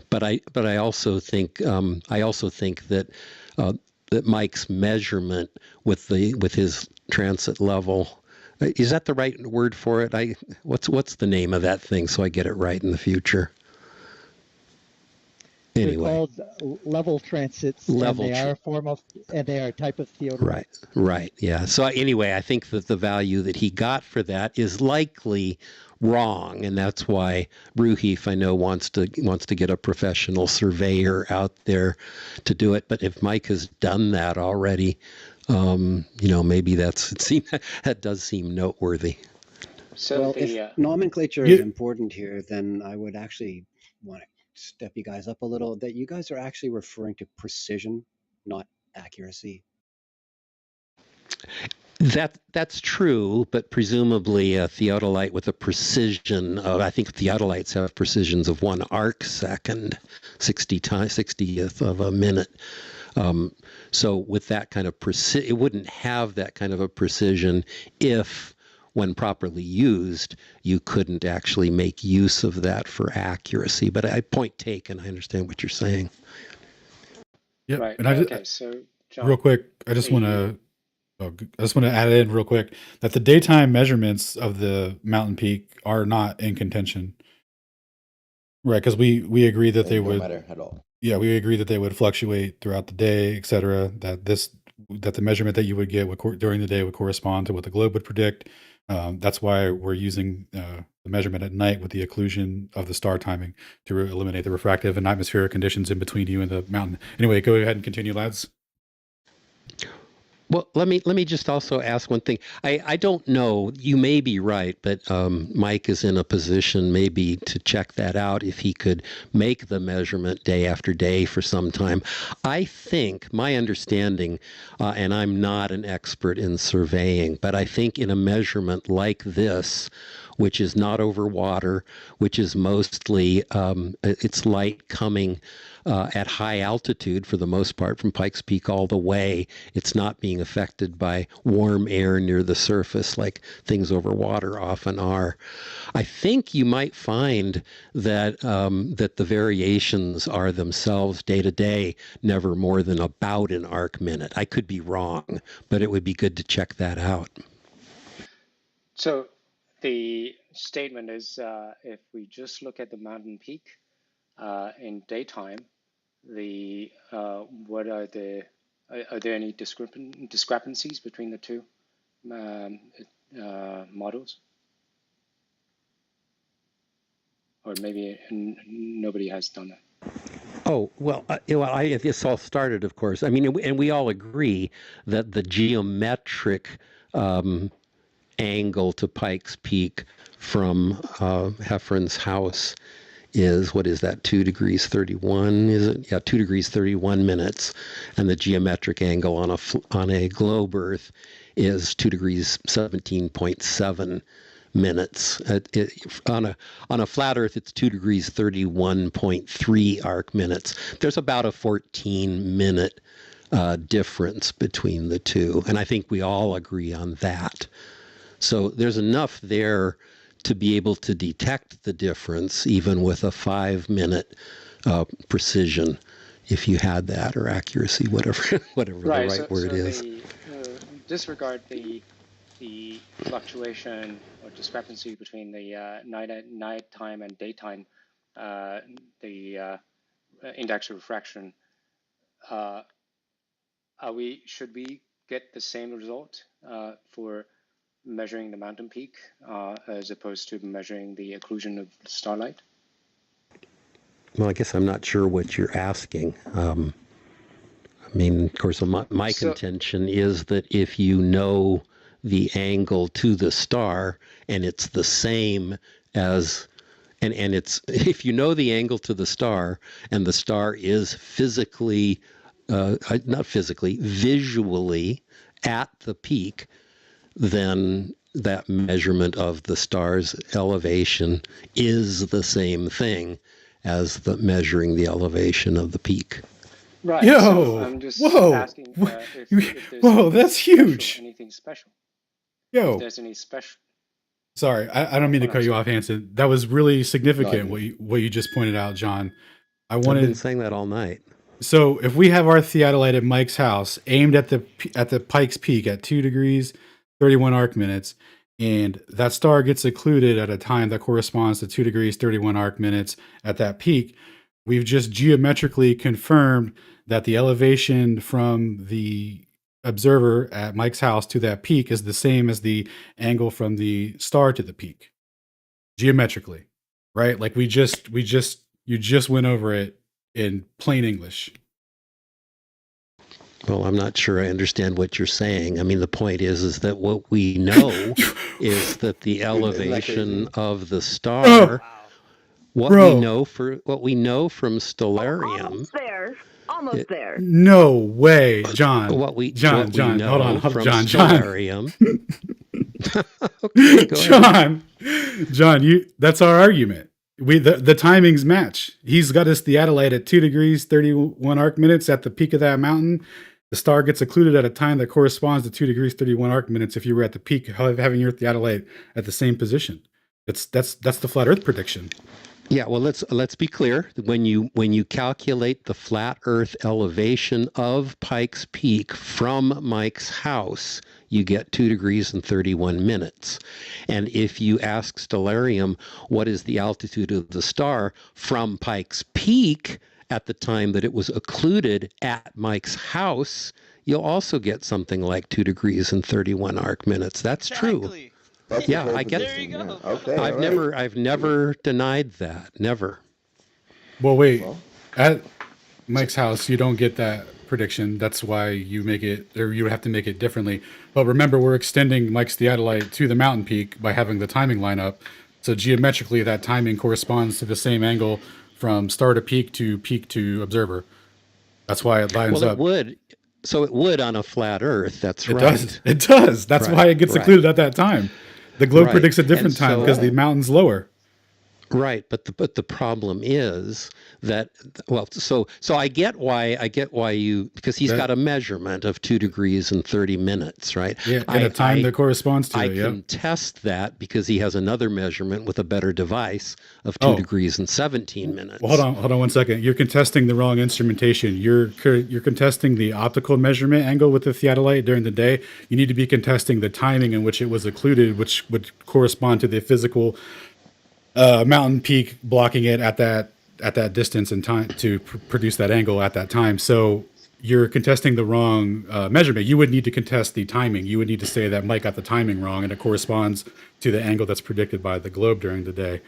But I also think that that Mike's measurement with his transit level. Is that the right word for it? What's the name of that thing so I get it right in the future? Anyway. They're called level transits, and they are a type of theodolite. Right, yeah. So anyway, I think that the value that he got for that is likely wrong, and that's why Ruhif, I know, wants to get a professional surveyor out there to do it. But if Mike has done that already, maybe that does seem noteworthy. So if nomenclature is important here, then I would actually want to step you guys up a little, that you guys are actually referring to precision, not accuracy. That's true, but presumably a theodolite with a precision of, I think theodolites have precisions of 1 arc second, 60th of a minute. So with that kind of it wouldn't have that kind of a precision if, when properly used, you couldn't actually make use of that for accuracy. But point taken, I understand what you're saying. Yeah, right. and Okay, so John, real quick, I just want to add in real quick that the daytime measurements of the mountain peak are not in contention, right? Because we agree that they would matter at all. Yeah, we agree that they would fluctuate throughout the day, etc. That the measurement that you would get during the day would correspond to what the globe would predict. That's why we're using the measurement at night with the occlusion of the star timing to eliminate the refractive and atmospheric conditions in between you and the mountain. Anyway, go ahead and continue, lads. Well, let me just also ask one thing. I don't know. You may be right, but Mike is in a position maybe to check that out if he could make the measurement day after day for some time. I think my understanding, and I'm not an expert in surveying, but I think in a measurement like this, which is not over water, which is mostly it's light coming at high altitude for the most part from Pikes Peak all the way. It's not being affected by warm air near the surface like things over water often are. I think you might find that that the variations are themselves day to day never more than about an arc minute. I could be wrong, but it would be good to check that out. So the statement is if we just look at the mountain peak in daytime, what are there any discrepancies between the two models? Or maybe nobody has done that. Oh, well, this all started, of course. I mean, and we all agree that the geometric angle to Pikes Peak from Heffron's house is, what is that, 2 degrees 31, is it? Yeah, 2 degrees 31 minutes. And the geometric angle on a globe Earth is 2 degrees 17.7 minutes. On a flat Earth, it's 2 degrees 31.3 arc minutes. There's about a 14-minute difference between the two, and I think we all agree on that. So there's enough there to be able to detect the difference, even with a 5-minute precision, if you had that, or accuracy, whatever the Right. right word So is. the disregard the fluctuation or discrepancy between the nighttime and daytime, the index of refraction. Should we get the same result for measuring the mountain peak as opposed to measuring the occlusion of starlight? Well, I guess I'm not sure what you're asking. I mean, of course, my contention is that if you know the angle to the star and it's the same as, and it's, if you know the angle to the star and the star is physically, not physically, visually at the peak, then that measurement of the star's elevation is the same thing as the measuring the elevation of the peak. Right. Yo, So I'm just asking if there's whoa, that's huge. Anything special. Yo. If there's any special. Sorry, I don't mean to cut you off, Hanson. That was really significant what you just pointed out, John. I've been saying that all night. So if we have our theodolite at Mike's house aimed at the Pike's Peak at 2 degrees 31 arc minutes, and that star gets occluded at a time that corresponds to 2 degrees 31 arc minutes at that peak, we've just geometrically confirmed that the elevation from the observer at Mike's house to that peak is the same as the angle from the star to the peak, geometrically, right? Like you just went over it in plain English. Well, I'm not sure I understand what you're saying. I mean, the point is that what we know is that the elevation of the star, what we know from stellarium. Almost there. No way, John. John, hold on, John. Stellarium. Okay, go ahead. John, that's our argument. The timings match. He's got his theodolite at 2 degrees 31 arc minutes at the peak of that mountain. The star gets occluded at a time that corresponds to 2 degrees 31 arc minutes if you were at the peak, having your theodolite at the same position. That's the flat Earth prediction. Yeah, well, let's be clear. When you calculate the flat Earth elevation of Pike's Peak from Mike's house, you get 2 degrees and 31 minutes. And if you ask Stellarium what is the altitude of the star from Pike's Peak at the time that it was occluded at Mike's house, you'll also get something like 2 degrees and 31 arc minutes. That's true. Yeah, I get. There you go. Okay, I've never denied that. Never. Well, wait. At Mike's house, you don't get that prediction. That's why you make it, or you would have to make it differently. But remember, we're extending Mike's theodolite to the mountain peak by having the timing line up. So geometrically, that timing corresponds to the same angle from star to peak to observer. That's why it lines up. Well, it would. So it would on a flat Earth. That's right. It does. That's why it gets occluded at that time. The globe predicts a different time because the mountain's lower. Right, but the problem is that, well, so I get why you, because he's got a measurement of 2 degrees and 30 minutes, right? Yeah, and a time that corresponds to it. I can test that because he has another measurement with a better device of 2 degrees and 17 minutes. Well, hold on 1 second. You're contesting the wrong instrumentation. You're contesting the optical measurement angle with the theodolite during the day. You need to be contesting the timing in which it was occluded, which would correspond to the physical mountain peak blocking it at that distance and time to produce that angle at that time. So you're contesting the wrong measurement. You would need to contest the timing. You would need to say that Mike got the timing wrong, and it corresponds to the angle that's predicted by the globe during the day.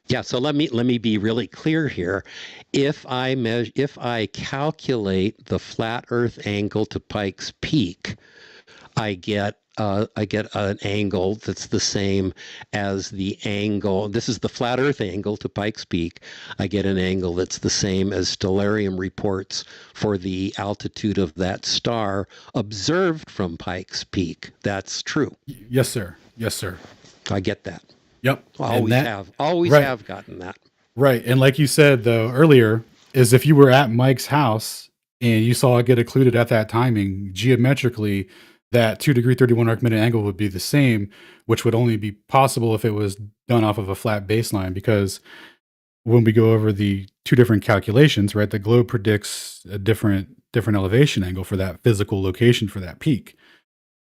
Yeah. So let me be really clear here. If I calculate the flat Earth angle to Pike's Peak, I get an angle that's the same as the angle. This is the flat Earth angle to Pike's Peak. I get an angle that's the same as Stellarium reports for the altitude of that star observed from Pike's Peak. That's true. Yes, sir. Yes, sir. I get that. Yep. Always have gotten that. Right. And like you said, though, earlier, is if you were at Mike's house and you saw it get occluded at that timing, geometrically, that 2 degree 31 arc minute angle would be the same, which would only be possible if it was done off of a flat baseline, because when we go over the two different calculations, right, the globe predicts a different elevation angle for that physical location for that peak.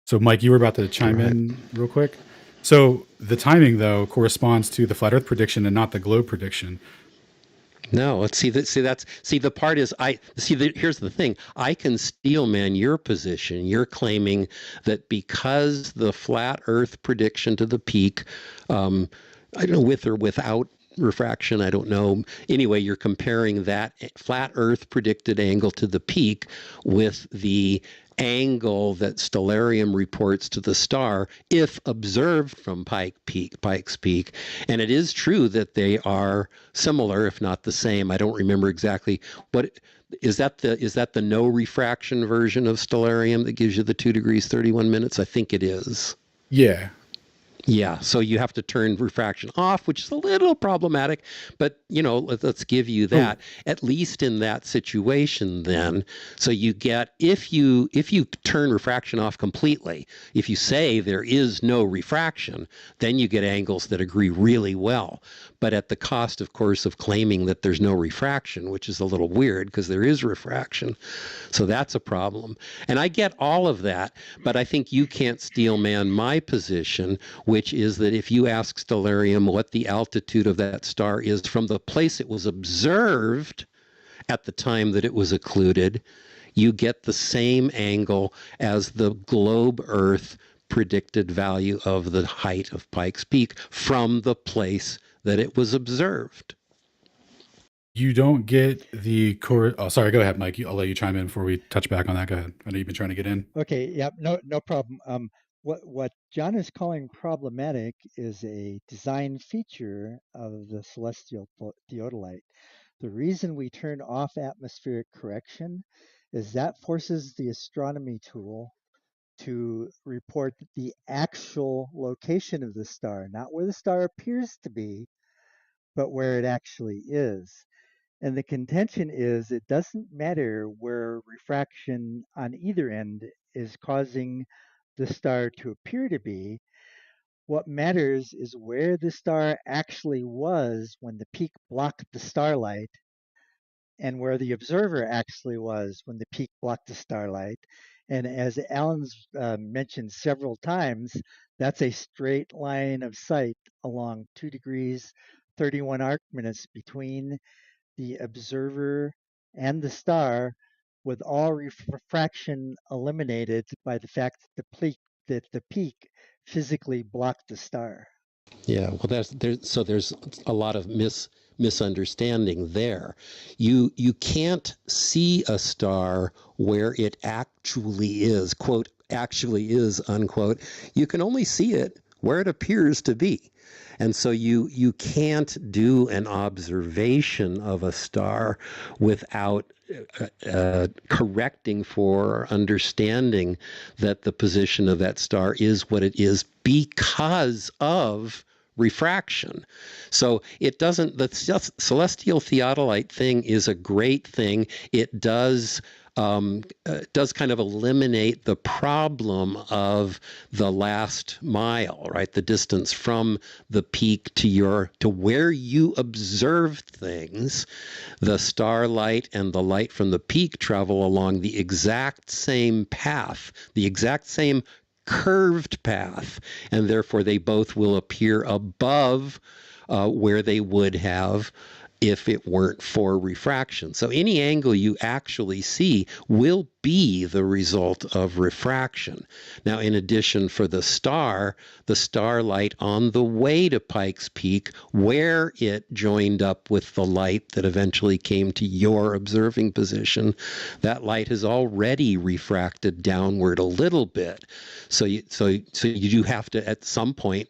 So Mike, you were about to chime in real quick. So the timing, though, corresponds to the flat Earth prediction and not the globe prediction. No, let's see that. See the part is here's the thing. I can steelman your position. You're claiming that because the flat Earth prediction to the peak, I don't know, with or without refraction, I don't know. Anyway, you're comparing that flat Earth predicted angle to the peak with the angle that stellarium reports to the star if observed from Pike's Peak. And it is true that they are similar, if not the same. I don't remember exactly what is that the no refraction version of stellarium that gives you the 2 degrees 31 minutes? I think it is. Yeah. Yeah, so you have to turn refraction off, which is a little problematic, but let's give you that, at least in that situation then. So you get, if you turn refraction off completely, if you say there is no refraction, then you get angles that agree really well, but at the cost, of course, of claiming that there's no refraction, which is a little weird because there is refraction. So that's a problem. And I get all of that, but I think you can't steelman my position, which is that if you ask stellarium what the altitude of that star is from the place it was observed at the time that it was occluded, you get the same angle as the globe Earth predicted value of the height of Pike's Peak from the place that it was observed. You don't get the sorry, go ahead, Mike. I'll let you chime in before we touch back on that. Go ahead. I know you've been trying to get in. Okay, yeah, no problem. What John is calling problematic is a design feature of the celestial theodolite. The reason we turn off atmospheric correction is that forces the astronomy tool to report the actual location of the star, not where the star appears to be, but where it actually is. And the contention is it doesn't matter where refraction on either end is causing the star to appear to be. What matters is where the star actually was when the peak blocked the starlight, and where the observer actually was when the peak blocked the starlight. And as Alan's mentioned several times, that's a straight line of sight along 2 degrees 31 arc minutes between the observer and the star, with all refraction eliminated by the fact that the peak physically blocked the star. Yeah, well, there's a lot of misunderstanding there. You can't see a star where it actually is, quote, actually is, unquote. You can only see it where it appears to be. And so you can't do an observation of a star without correcting for understanding that the position of that star is what it is because of refraction. So it doesn't, the celestial theodolite thing is a great thing. It does kind of eliminate the problem of the last mile, right? The distance from the peak to where you observe things. The starlight and the light from the peak travel along the exact same path, the exact same curved path, and therefore they both will appear above where they would have if it weren't for refraction. So any angle you actually see will be the result of refraction. Now, in addition, for the starlight on the way to Pike's Peak, where it joined up with the light that eventually came to your observing position, that light has already refracted downward a little bit. So you do have to, at some point,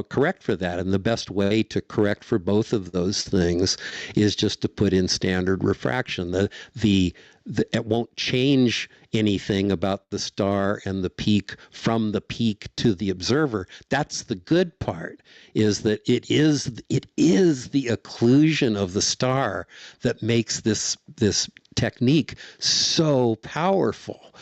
correct for that. And the best way to correct for both of those things is just to put in standard refraction. It won't change anything about the star and the peak from the peak to the observer. That's the good part, is that it is the occlusion of the star that makes this technique so powerful.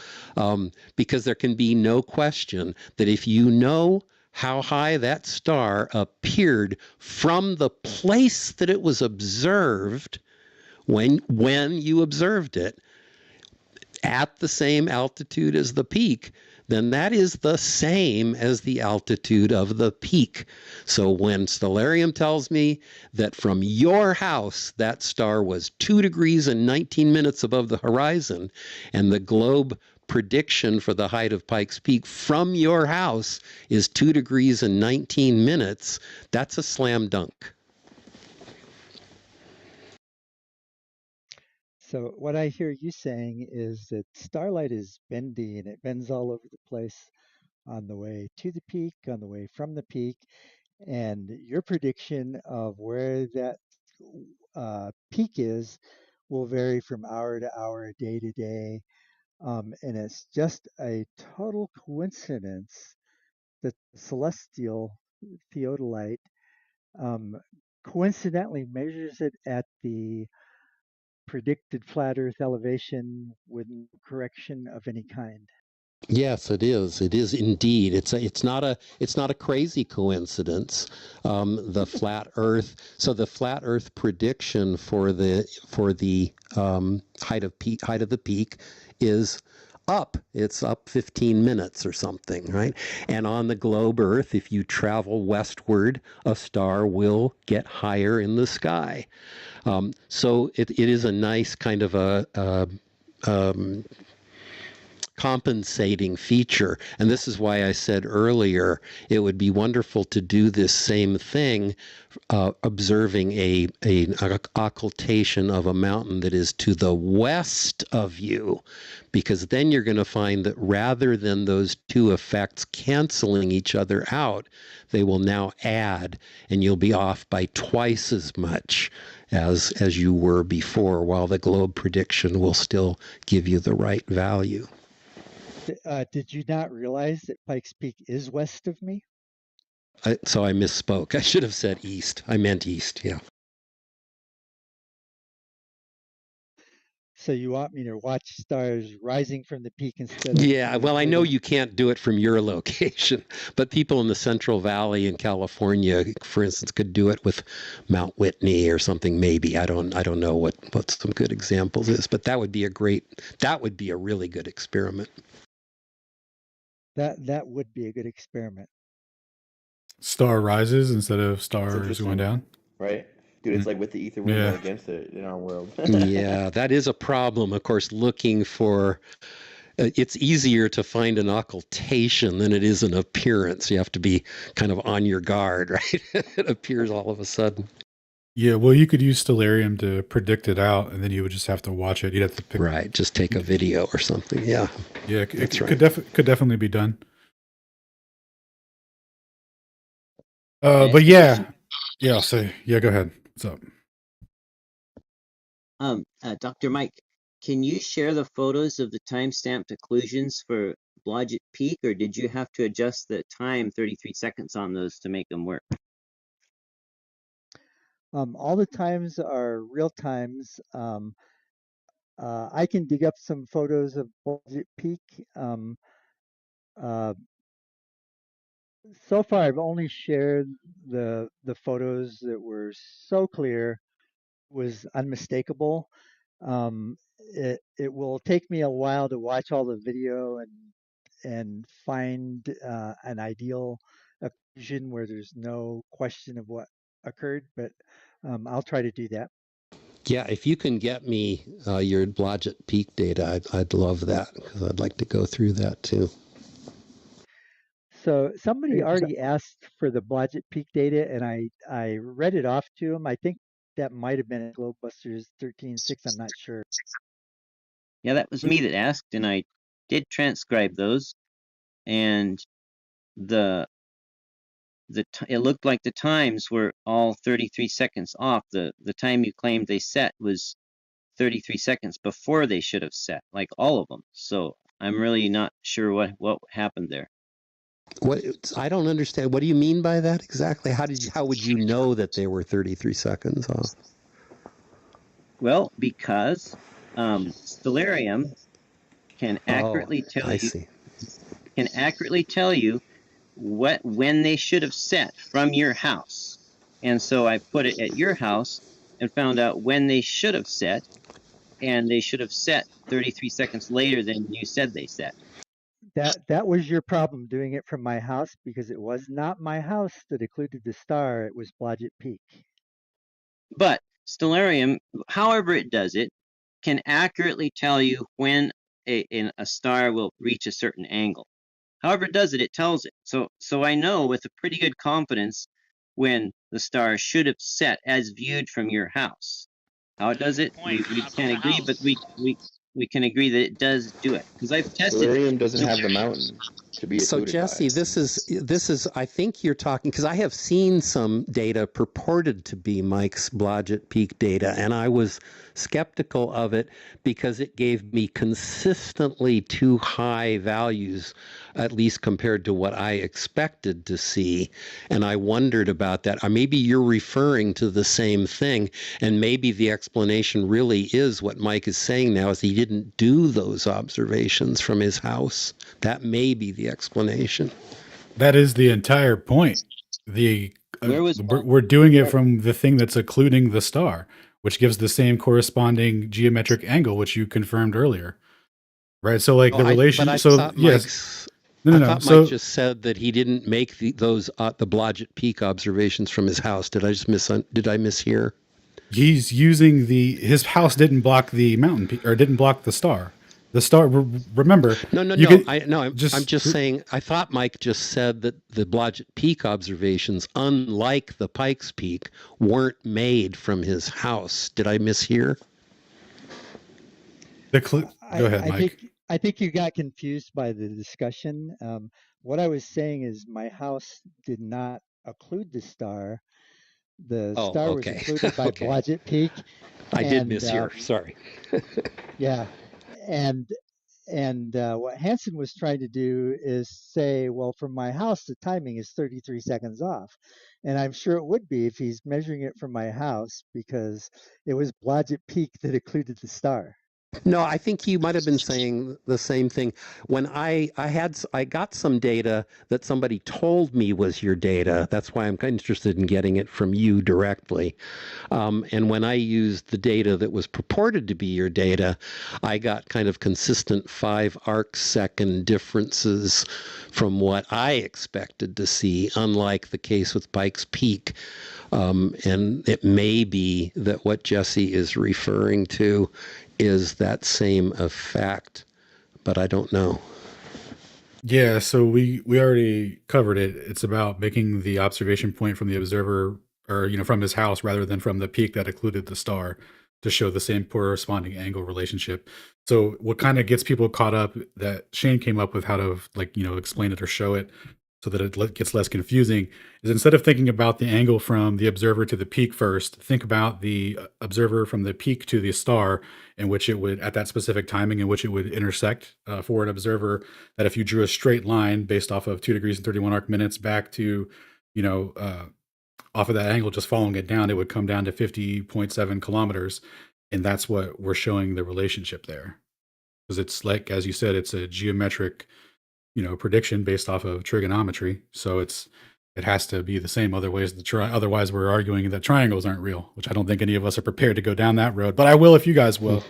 because there can be no question that if you know how high that star appeared from the place that it was observed when you observed it at the same altitude as the peak, then that is the same as the altitude of the peak. So when Stellarium tells me that from your house that star was 2 degrees and 19 minutes above the horizon, and the globe prediction for the height of Pikes Peak from your house is 2 degrees and 19 minutes, that's a slam dunk. So what I hear you saying is that starlight is bendy and it bends all over the place on the way to the peak, on the way from the peak, and your prediction of where that peak is will vary from hour to hour, day to day, and it's just a total coincidence that the celestial theodolite coincidentally measures it at the predicted flat Earth elevation with no correction of any kind. Yes, it is. It is indeed. It's not a crazy coincidence. The flat Earth. So the flat Earth prediction for the height of the peak is up. It's up 15 minutes or something, right? And on the globe Earth, if you travel westward, a star will get higher in the sky. So it is a nice kind of a compensating feature. And this is why I said earlier it would be wonderful to do this same thing, observing an occultation of a mountain that is to the west of you, because then you're going to find that rather than those two effects canceling each other out, they will now add, and you'll be off by twice as much as you were before, while the globe prediction will still give you the right value. Did you not realize that Pikes Peak is west of me? So I misspoke. I should have said east. I meant east, yeah. So you want me to watch stars rising from the peak instead of... Yeah, well, I know you can't do it from your location, but people in the Central Valley in California, for instance, could do it with Mount Whitney or something, maybe. I don't know what some good examples is, but that would be a really good experiment. That would be a good experiment. Star rises instead of stars going down. Right? Dude, it's like with the ether window against it in our world. Yeah, that is a problem. Of course, looking for... it's easier to find an occultation than it is an appearance. You have to be kind of on your guard, right? It appears all of a sudden. Yeah, well, you could use Stellarium to predict it out, and then you would just have to watch it. You'd have to pick... Right, just take a video or something. Yeah. Yeah, it could definitely be done. But yeah, I'll say, yeah, go ahead. What's up? Dr. Mike, can you share the photos of the time-stamped occlusions for Blodgett Peak, or did you have to adjust the time 33 seconds on those to make them work? All the times are real times. I can dig up some photos of Blodgett Peak. So far, I've only shared the photos that were so clear, was unmistakable. It will take me a while to watch all the video and find an ideal occlusion where there's no question of what occurred, but I'll try to do that. Yeah, if you can get me your Blodgett Peak data, I'd love that, because I'd like to go through that too. So somebody already asked for the Blodgett Peak data, and I read it off to him. I think that might have been at Globebusters 13.6. I'm not sure. Yeah, that was me that asked, and I did transcribe those. And it looked like the times were all 33 seconds off. The time you claimed they set was 33 seconds before they should have set, like all of them. So I'm really not sure what happened there. I don't understand. What do you mean by that exactly? How would you know that they were 33 seconds off? Well, because Stellarium can Oh, accurately tell I you see. when they should have set from your house. And so I put it at your house and found out when they should have set, and they should have set 33 seconds later than you said they set. That was your problem doing it from my house because it was not my house that occluded the star. It was Blodgett Peak. But Stellarium, however it does it, can accurately tell you when a star will reach a certain angle. However it does it, it tells it. So I know with a pretty good confidence when the star should have set as viewed from your house. How it does it, we can't agree, but we can agree that it does do it because I've tested. Stellarium doesn't have the mountain to be So occluded by. Jesse, this is I think you're talking because I have seen some data purported to be Mike's Blodgett Peak data, and I was skeptical of it because it gave me consistently too high values, at least compared to what I expected to see, and I wondered about that. Or maybe you're referring to the same thing, and maybe the explanation really is what Mike is saying now, is he didn't do those observations from his house. That may be the explanation. That is the entire point. We're doing it from the thing that's occluding the star, which gives the same corresponding geometric angle, which you confirmed earlier, right? So, like the relation. I So thought yes, Mike just said that he didn't make those the Blodgett Peak observations from his house. Did I mishear? He's using his house didn't block the mountain peak, or didn't block the star. The star. Remember? I'm just saying. I thought Mike just said that the Blodgett Peak observations, unlike the Pikes Peak, weren't made from his house. Did I mishear? Go ahead, Mike. I think you got confused by the discussion. What I was saying is my house did not occlude the star. The star was occluded by Blodgett Peak. I did mishear. Sorry. Yeah, and what Hansen was trying to do is say, well, from my house, the timing is 33 seconds off. And I'm sure it would be if he's measuring it from my house because it was Blodgett Peak that occluded the star. No, I think you might have been saying the same thing. When I got some data that somebody told me was your data. That's why I'm kind of interested in getting it from you directly. And when I used the data that was purported to be your data, I got kind of consistent 5 arc-second differences from what I expected to see, unlike the case with Pikes Peak. And it may be that what Jesse is referring to is that same effect, but I don't know. Yeah, so we already covered it. It's about making the observation point from the observer, or from his house, rather than from the peak that occluded the star, to show the same corresponding angle relationship. So what kind of gets people caught up, that Shane came up with how to explain it or show it so that it gets less confusing, is instead of thinking about the angle from the observer to the peak first, think about the observer from the peak to the star, in which it would, at that specific timing in which it would intersect, for an observer, that if you drew a straight line based off of 2 degrees and 31 arc minutes back to, off of that angle, just following it down, it would come down to 50.7 kilometers. And that's what we're showing the relationship there. Because it's like, as you said, it's a geometric prediction based off of trigonometry. So it has to be the same. Otherwise, we're arguing that triangles aren't real, which I don't think any of us are prepared to go down that road. But I will if you guys will.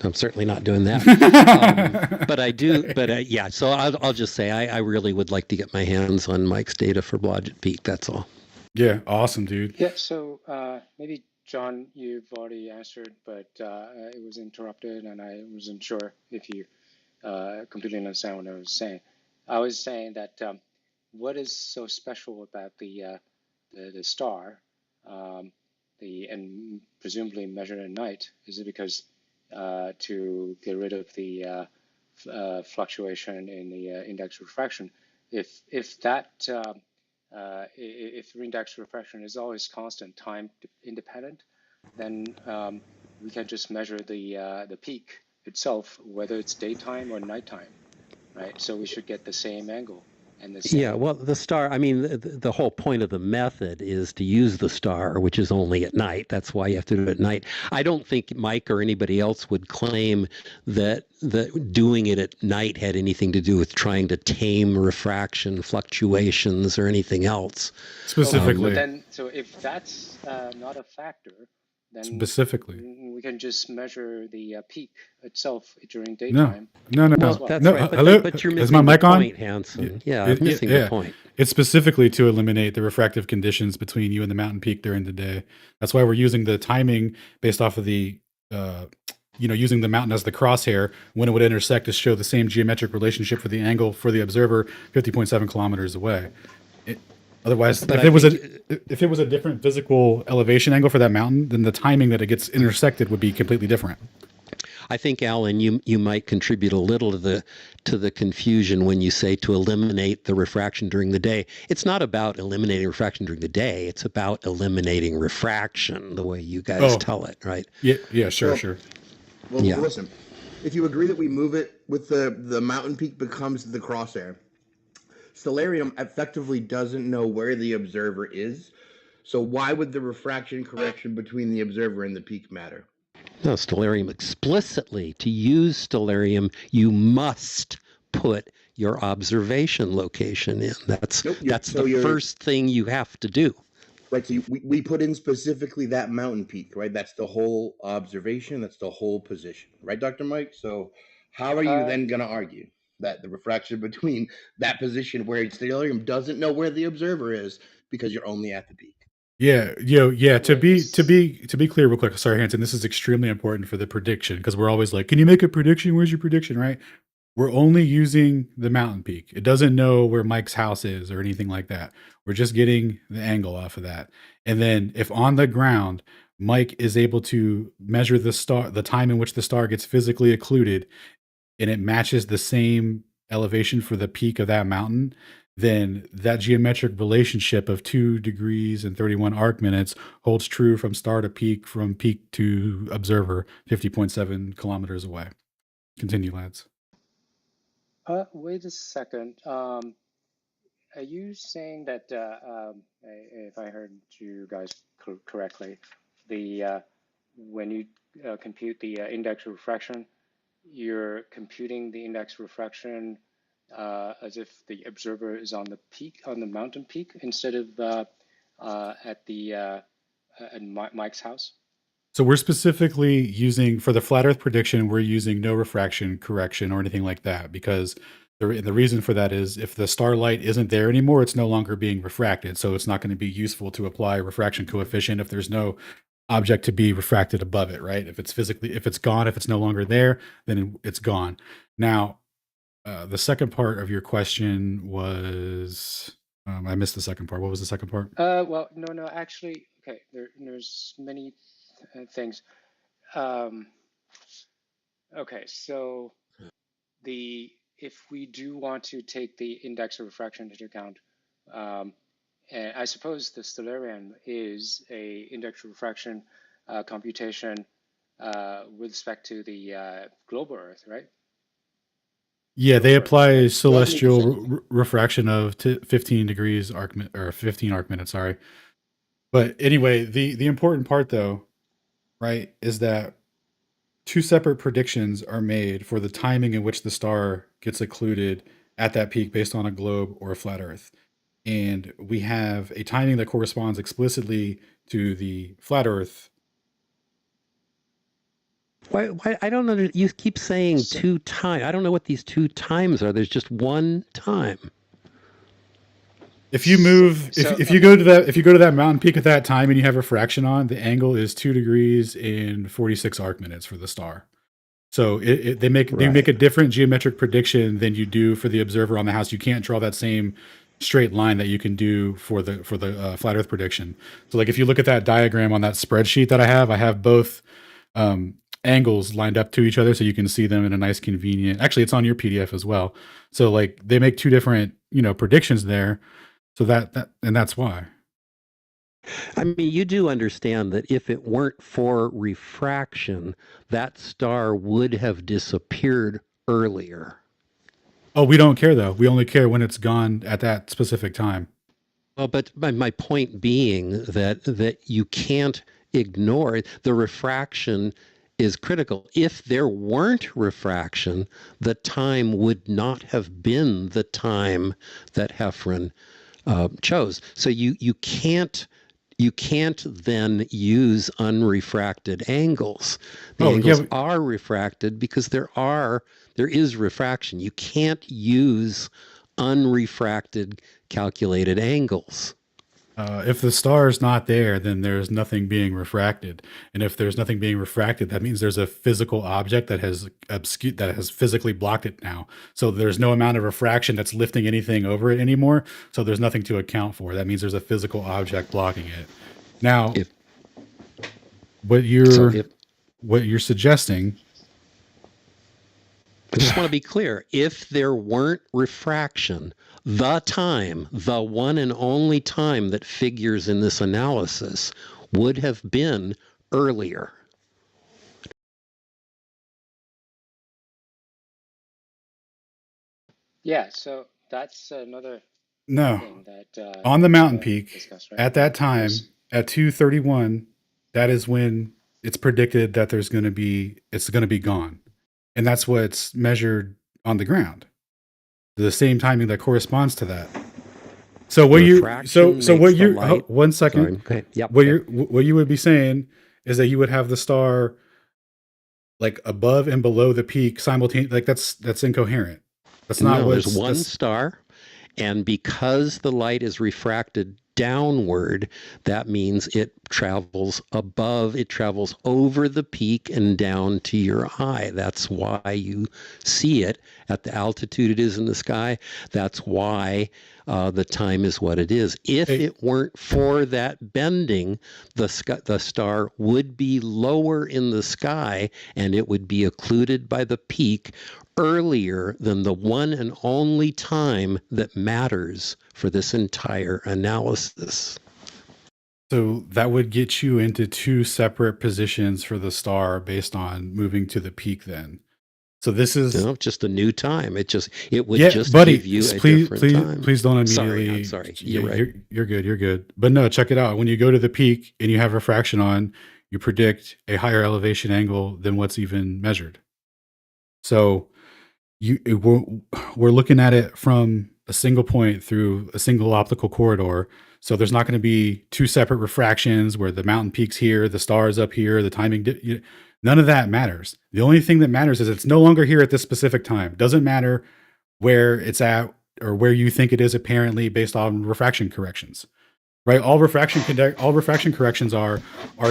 I'm certainly not doing that. But I do. But yeah, so I'll just say I really would like to get my hands on Mike's data for Blodgett Peak. That's all. Yeah, awesome, dude. Yeah, so maybe, John, you've already answered, but it was interrupted and I wasn't sure if you completely understand what I was saying. I was saying that what is so special about the star, and presumably measured at night? Is it because to get rid of the fluctuation in the index refraction, if index refraction is always constant, time independent, then we can just measure the peak itself, whether it's daytime or nighttime, right? So we should get the same angle. and the same. Yeah, well, the star, I mean, the whole point of the method is to use the star, which is only at night. That's why you have to do it at night. I don't think Mike or anybody else would claim that doing it at night had anything to do with trying to tame refraction fluctuations or anything else. Specifically. But then, so if that's not a factor, then specifically we can just measure the peak itself during no daytime. Well, that's no, right. hello? But you're Is my missing mic the on? point, Hanson. Yeah, missing the point. It's specifically to eliminate the refractive conditions between you and the mountain peak during the day. That's why we're using the timing based off of the, using the mountain as the crosshair when it would intersect to show the same geometric relationship for the angle for the observer 50.7 kilometers away. Otherwise, if it was a different physical elevation angle for that mountain, then the timing that it gets intersected would be completely different. I think, Alan, you might contribute a little to the confusion when you say to eliminate the refraction during the day. It's not about eliminating refraction during the day. It's about eliminating refraction, the way you guys tell it, right? Yeah, sure. Well, listen, if you agree that we move it with the mountain peak becomes the crosshair, Stellarium effectively doesn't know where the observer is. So why would the refraction correction between the observer and the peak matter? No, Stellarium explicitly, to use Stellarium, you must put your observation location in. That's the first thing you have to do. Right, so we put in specifically that mountain peak, right? That's the whole observation, that's the whole position, right, Dr. Mike? So how are you then going to argue that the refraction between that position where Stellarium doesn't know where the observer is because you're only at the peak? Yeah. To be clear, real quick. Sorry, Hanson. This is extremely important for the prediction because we're always like, "Can you make a prediction? Where's your prediction?" Right? We're only using the mountain peak. It doesn't know where Mike's house is or anything like that. We're just getting the angle off of that. And then, if on the ground, Mike is able to measure the time in which the star gets physically occluded, and it matches the same elevation for the peak of that mountain, then that geometric relationship of 2 degrees and 31 arc minutes holds true from star to peak, from peak to observer, 50.7 kilometers away. Continue, lads. Wait a second. Are you saying that, if I heard you guys correctly, when you compute the index refraction, you're computing the index refraction as if the observer is on the peak, on the mountain peak, instead of at Mike's house? So we're specifically using, for the flat Earth prediction, we're using no refraction correction or anything like that, because the reason for that is if the starlight isn't there anymore, it's no longer being refracted. So it's not going to be useful to apply refraction coefficient if there's no object to be refracted above it, right? If it's gone, if it's no longer there, then it's gone. Now, the second part of your question was, I missed the second part. What was the second part? Well, no, actually, okay, there's many things. Okay, so if we do want to take the index of refraction into account, and I suppose the Stellarium is a index of refraction computation with respect to the global Earth, right? Yeah, they apply celestial refraction of 15 degrees arc or 15 arc minutes. Sorry, but anyway, the important part though, right, is that 2 separate predictions are made for the timing in which the star gets occluded at that peak based on a globe or a flat Earth. And we have a timing that corresponds explicitly to the flat Earth. Why I don't know. You keep saying 2 times. I don't know what these 2 times are. There's just one time. If you move, if you go to that mountain peak at that time and you have refraction on, the angle is 2 degrees and 46 arc minutes for the star. So they make a different geometric prediction than you do for the observer on the house. You can't draw that same straight line that you can do for the flat Earth prediction. So like if you look at that diagram on that spreadsheet that I have both angles lined up to each other so you can see them in a nice convenient. Actually, it's on your PDF as well. So like they make 2 different predictions there. So that's why. I mean, you do understand that if it weren't for refraction, that star would have disappeared earlier. Oh, we don't care though. We only care when it's gone at that specific time. Well, but my point being that you can't ignore it. The refraction is critical. If there weren't refraction, the time would not have been the time that Heffron chose. So you can't then use unrefracted angles. The angles are refracted because there is refraction. You can't use unrefracted calculated angles. If the star is not there, then there's nothing being refracted, and if there's nothing being refracted, that means there's a physical object that has physically blocked it now. So there's no amount of refraction that's lifting anything over it anymore. So there's nothing to account for. That means there's a physical object blocking it. Now, what you're suggesting. I just want to be clear. If there weren't refraction, the one and only time that figures in this analysis would have been earlier. Yeah, so that's another thing that on the mountain peak discuss, right? at that time at 2:31, that is when it's predicted that it's going to be gone, and that's what's measured on the ground. The same timing that corresponds to that. So what one second. Okay. Yep. What you would be saying is that you would have the star like above and below the peak simultaneously. Like that's incoherent. That's not there's one star, and because the light is refracted downward, that means it travels over the peak and down to your eye. That's why you see it at the altitude it is in the sky. That's why the time is what it is. If it weren't for that bending, the star would be lower in the sky and it would be occluded by the peak earlier than the one and only time that matters for this entire analysis. So that would get you into two separate positions for the star based on moving to the peak then. So this is just a new time. It would give you a different time. Please don't immediately. I'm sorry. You're right. You're good. You're good. But no, check it out. When you go to the peak and you have refraction on, you predict a higher elevation angle than what's even measured. So we're looking at it from a single point through a single optical corridor. So there's not going to be two separate refractions where the mountain peak's here, the star is up here, the timing. None of that matters. The only thing that matters is it's no longer here at this specific time. Doesn't matter where it's at or where you think it is apparently based on refraction corrections, right? All refraction corrections are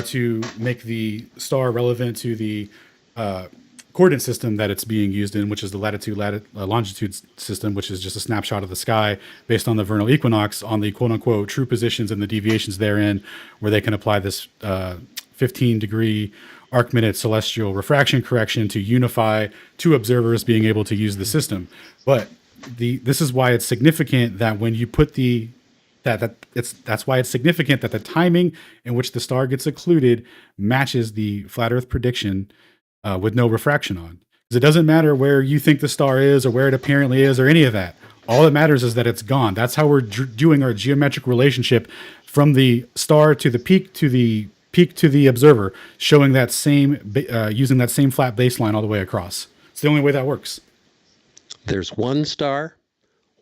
to make the star relevant to the coordinate system that it's being used in, which is the longitude system, which is just a snapshot of the sky based on the vernal equinox on the quote unquote true positions and the deviations therein, where they can apply this 15-degree arc-minute celestial refraction correction to unify two observers being able to use the system. But this is why it's significant that when you put that's why it's significant that the timing in which the star gets occluded matches the flat Earth prediction with no refraction on. Because it doesn't matter where you think the star is or where it apparently is or any of that. All that matters is that it's gone. That's how we're doing our geometric relationship from the star to the peak to the observer, showing that using that same flat baseline all the way across. It's the only way that works. There's one star,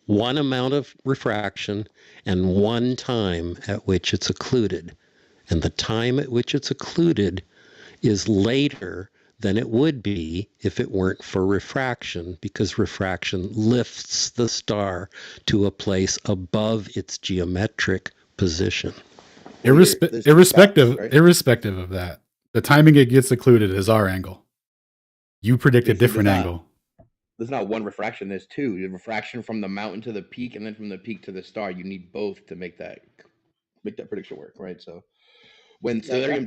one amount of refraction, and one time at which it's occluded. And the time at which it's occluded is later than it would be if it weren't for refraction, because refraction lifts the star to a place above its geometric position. Irrespective of that, the timing it gets occluded is our angle. You predict a different angle. There's not one refraction. There's two. You have refraction from the mountain to the peak, and then from the peak to the star. You need both to make that prediction work, right? So when Stellarium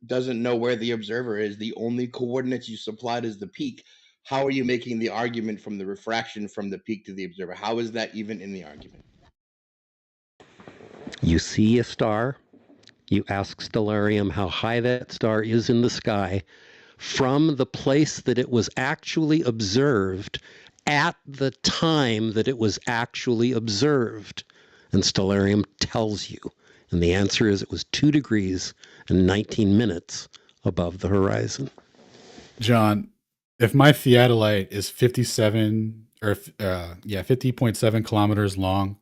doesn't know where the observer is, the only coordinates you supplied is the peak. How are you making the argument from the refraction from the peak to the observer? How is that even in the argument? You see a star, you ask Stellarium how high that star is in the sky. From the place that it was actually observed at the time that it was actually observed? And Stellarium tells you. And the answer is it was 2 degrees and 19 minutes above the horizon. John, if my theodolite is 50.7 kilometers long,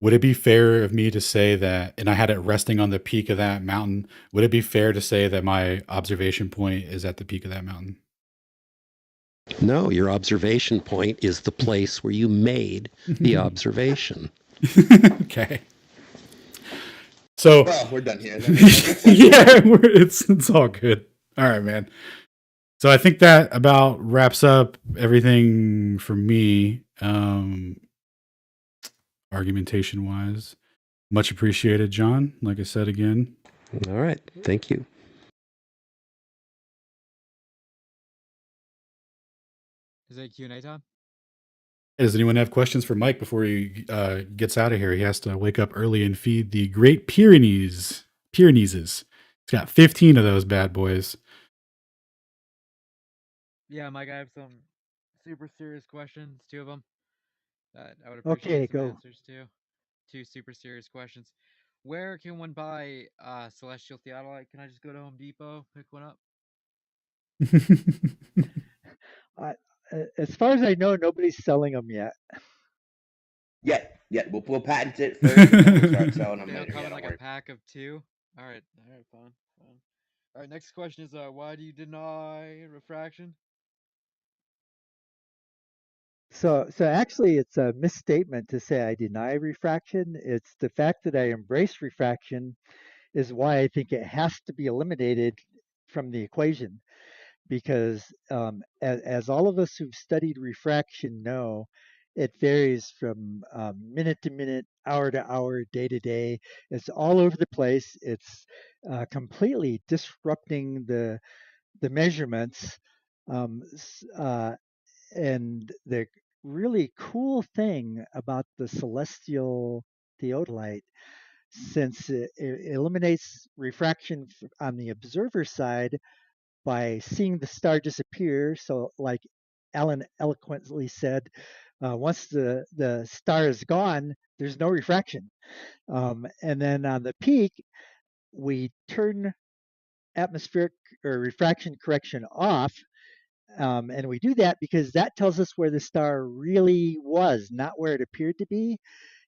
would it be fair of me to say that, and I had it resting on the peak of that mountain, would it be fair to say that my observation point is at the peak of that mountain? No, your observation point is the place where you made the observation. Okay. So, well, we're done here. Yeah, it's all good. All right, man. So I think that about wraps up everything for me, argumentation wise. Much appreciated, John. Like I said again. All right. Thank you. Is it Q&A time? Does anyone have questions for Mike before he gets out of here? He has to wake up early and feed the Great Pyrenees. He's got 15 of those bad boys. Yeah, Mike, I have some super serious questions, 2 of them, that I would Okay, appreciate some go. answers to. 2 super serious questions. Where can one buy celestial theodolite? Can I just go to Home Depot, pick one up? As far as I know, nobody's selling them yet. Yeah. We'll patent it first, and then we'll start selling them They'll later. come Yeah, in don't like worry. a pack of 2. All right, fine. All right, next question is why do you deny refraction? So actually, it's a misstatement to say I deny refraction. It's the fact that I embrace refraction is why I think it has to be eliminated from the equation. Because as all of us who've studied refraction know, it varies from minute to minute, hour to hour, day to day. It's all over the place. It's completely disrupting the measurements. And the really cool thing about the celestial theodolite, since it eliminates refraction on the observer side by seeing the star disappear. So, like Alan eloquently said, once the star is gone, there's no refraction. And then on the peak, we turn atmospheric or refraction correction off. And we do that because that tells us where the star really was, not where it appeared to be.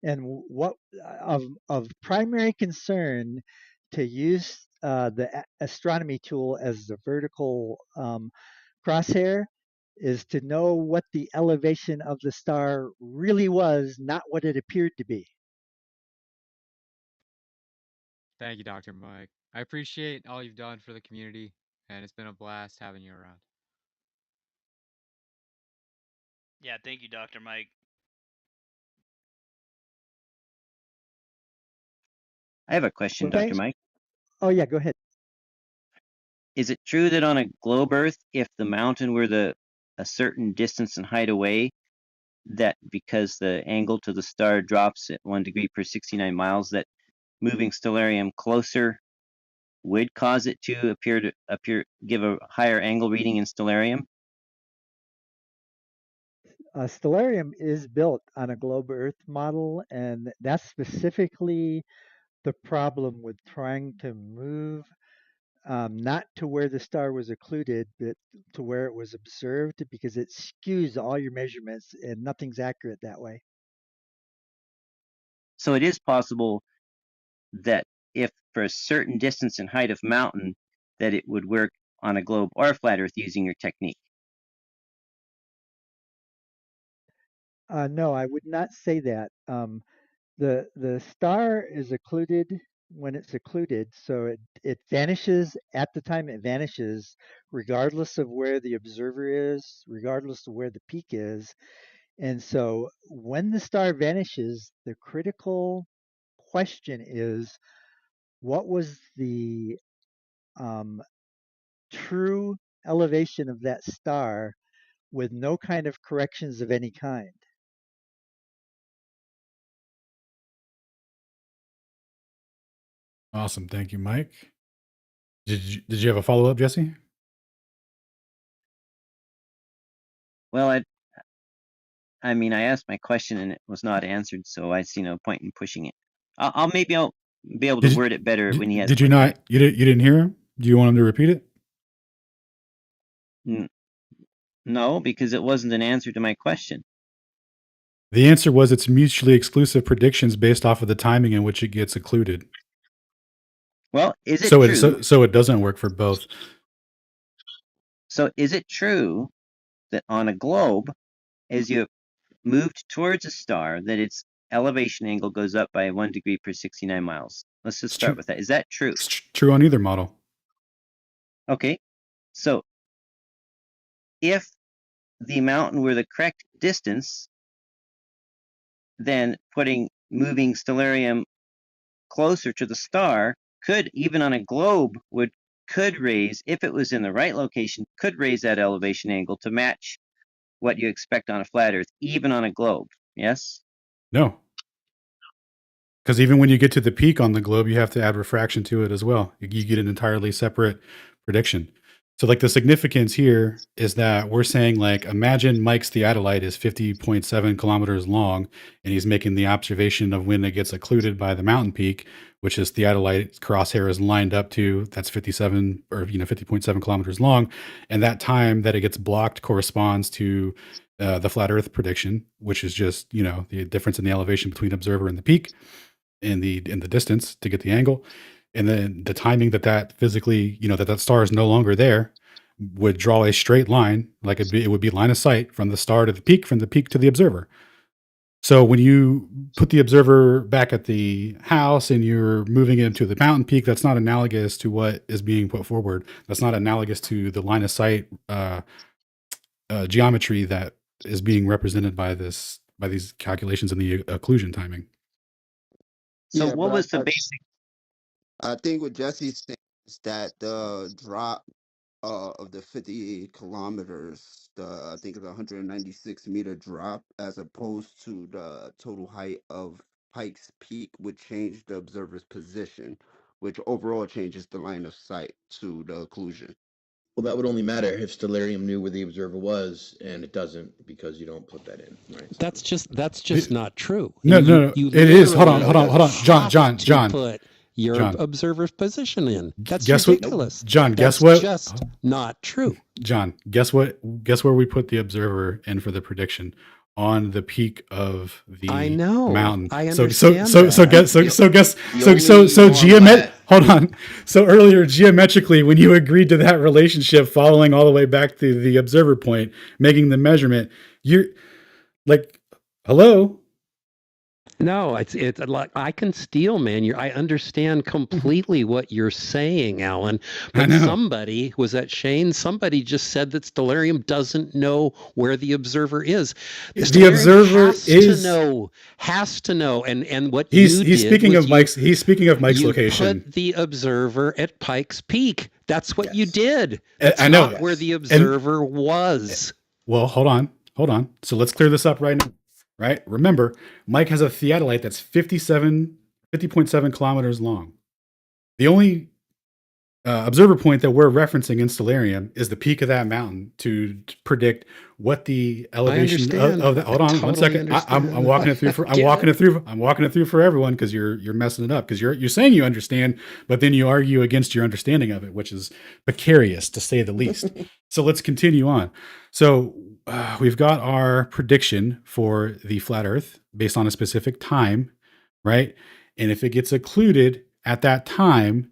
And what of primary concern to use the astronomy tool as the vertical crosshair is to know what the elevation of the star really was, not what it appeared to be. Thank you, Dr. Mike. I appreciate all you've done for the community, and it's been a blast having you around. Yeah, thank you, Dr. Mike. I have a question, Well, Dr. thanks. Mike. Oh yeah, go ahead. Is it true that on a globe Earth, if the mountain were a certain distance and height away, that because the angle to the star drops at 1 degree per 69 miles, that moving stellarium closer would cause it to give a higher angle reading in stellarium? Stellarium is built on a globe Earth model, and that's specifically the problem with trying to move not to where the star was occluded, but to where it was observed, because it skews all your measurements and nothing's accurate that way. So it is possible that if for a certain distance and height of mountain, that it would work on a globe or flat Earth using your technique. No, I would not say that. The star is occluded when it's occluded, so it vanishes at the time it vanishes, regardless of where the observer is, regardless of where the peak is. And so when the star vanishes, the critical question is, what was the true elevation of that star with no kind of corrections of any kind? Awesome. Thank you, Mike. Did you have a follow up, Jesse? Well, I mean, I asked my question and it was not answered, so I see no point in pushing it. I'll be able to word it better when he has. Did you not? You didn't hear him? Do you want him to repeat it? No, because it wasn't an answer to my question. The answer was it's mutually exclusive predictions based off of the timing in which it gets occluded. Well, is it true? So it doesn't work for both. So is it true that on a globe, as you moved towards a star, that its elevation angle goes up by 1 degree per 69 miles? Let's just start with that. Is that true? It's true on either model. Okay. So if the mountain were the correct distance, then moving stellarium closer to the star could, even on a globe, could raise, if it was in the right location, could raise that elevation angle to match what you expect on a flat Earth, even on a globe. Yes? No. Because even when you get to the peak on the globe, you have to add refraction to it as well. You get an entirely separate prediction. So like the significance here is that we're saying, like, imagine Mike's theodolite is 50.7 kilometers long, and he's making the observation of when it gets occluded by the mountain peak, which is theodolite crosshair is lined up to, that's 50.7 kilometers long. And that time that it gets blocked corresponds to the flat Earth prediction, which is just, the difference in the elevation between observer and the peak in the distance to get the angle. And then the timing that physically, that star is no longer there, would draw a straight line, like it would be line of sight from the star to the peak, from the peak to the observer. So when you put the observer back at the house and you're moving it to the mountain peak, that's not analogous to what is being put forward. That's not analogous to the line of sight geometry that is being represented by these calculations in the occlusion timing. So what was the basic? I think what Jesse's saying is that the drop of the 50 kilometers, I think it's 196 meter drop, as opposed to the total height of Pike's Peak, would change the observer's position, which overall changes the line of sight to the occlusion. Well, that would only matter if Stellarium knew where the observer was, and it doesn't because you don't put that in, right? That's just not true. No, it is. Hold on, John. Put your observer's position in. That's What? ridiculous. John, guess what? Just not true. John, guess what? Guess where we put the observer in for the prediction? On the peak of the mountain. I understand. Hold on. So earlier, geometrically, when you agreed to that relationship, following all the way back to the observer point, making the measurement, you're like, hello. No, it's like I can steal, man. I understand completely what you're saying, Alan. But somebody was at Shane. Somebody just said that Stellarium doesn't know where the observer is. The observer has to know. And what he's speaking of Mike's. He's speaking of Mike's location. Put the observer at Pike's Peak. That's what you did. I know not where the observer was. Well, hold on. So let's clear this up right now. Right? Remember, Mike has a theodolite that's 50.7 kilometers long. The only observer point that we're referencing in Stellarium is the peak of that mountain to predict what the elevation of that. Hold on, 1 second. I'm walking it through. I'm walking it through for everyone because you're messing it up because you're saying you understand, but then you argue against your understanding of it, which is precarious to say the least. So let's continue on. So we've got our prediction for the flat Earth based on a specific time, right? And if it gets occluded at that time,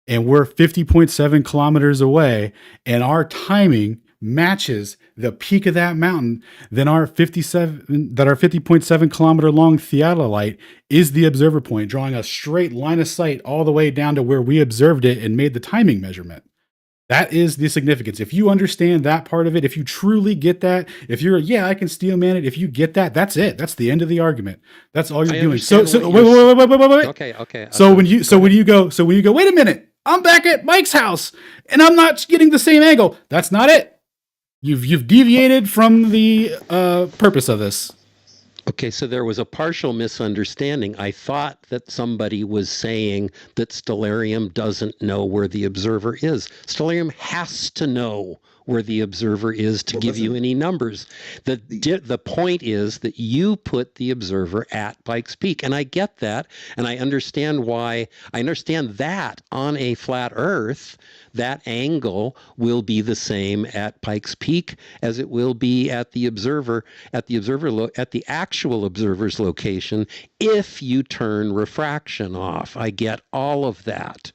and we're 50.7 kilometers away, and our timing matches the peak of that mountain, then our 50.7 kilometer long theodolite is the observer point, drawing a straight line of sight all the way down to where we observed it and made the timing measurement. That is the significance. If you understand that part of it, if you truly get that, if you're, I can Steelman it. If you get that, that's it. That's the end of the argument. That's all you're doing. So wait. Okay. So when you go, wait a minute, I'm back at Mike's house and I'm not getting the same angle. That's not it. You've deviated from the purpose of this. Okay, so there was a partial misunderstanding. I thought that somebody was saying that Stellarium doesn't know where the observer is. Stellarium has to know where the observer is to give you any numbers. The point is that you put the observer at Pikes Peak, and I get that, and I understand why. I understand that on a flat Earth, that angle will be the same at Pikes Peak as it will be at the actual observer's location if you turn refraction off. I get all of that.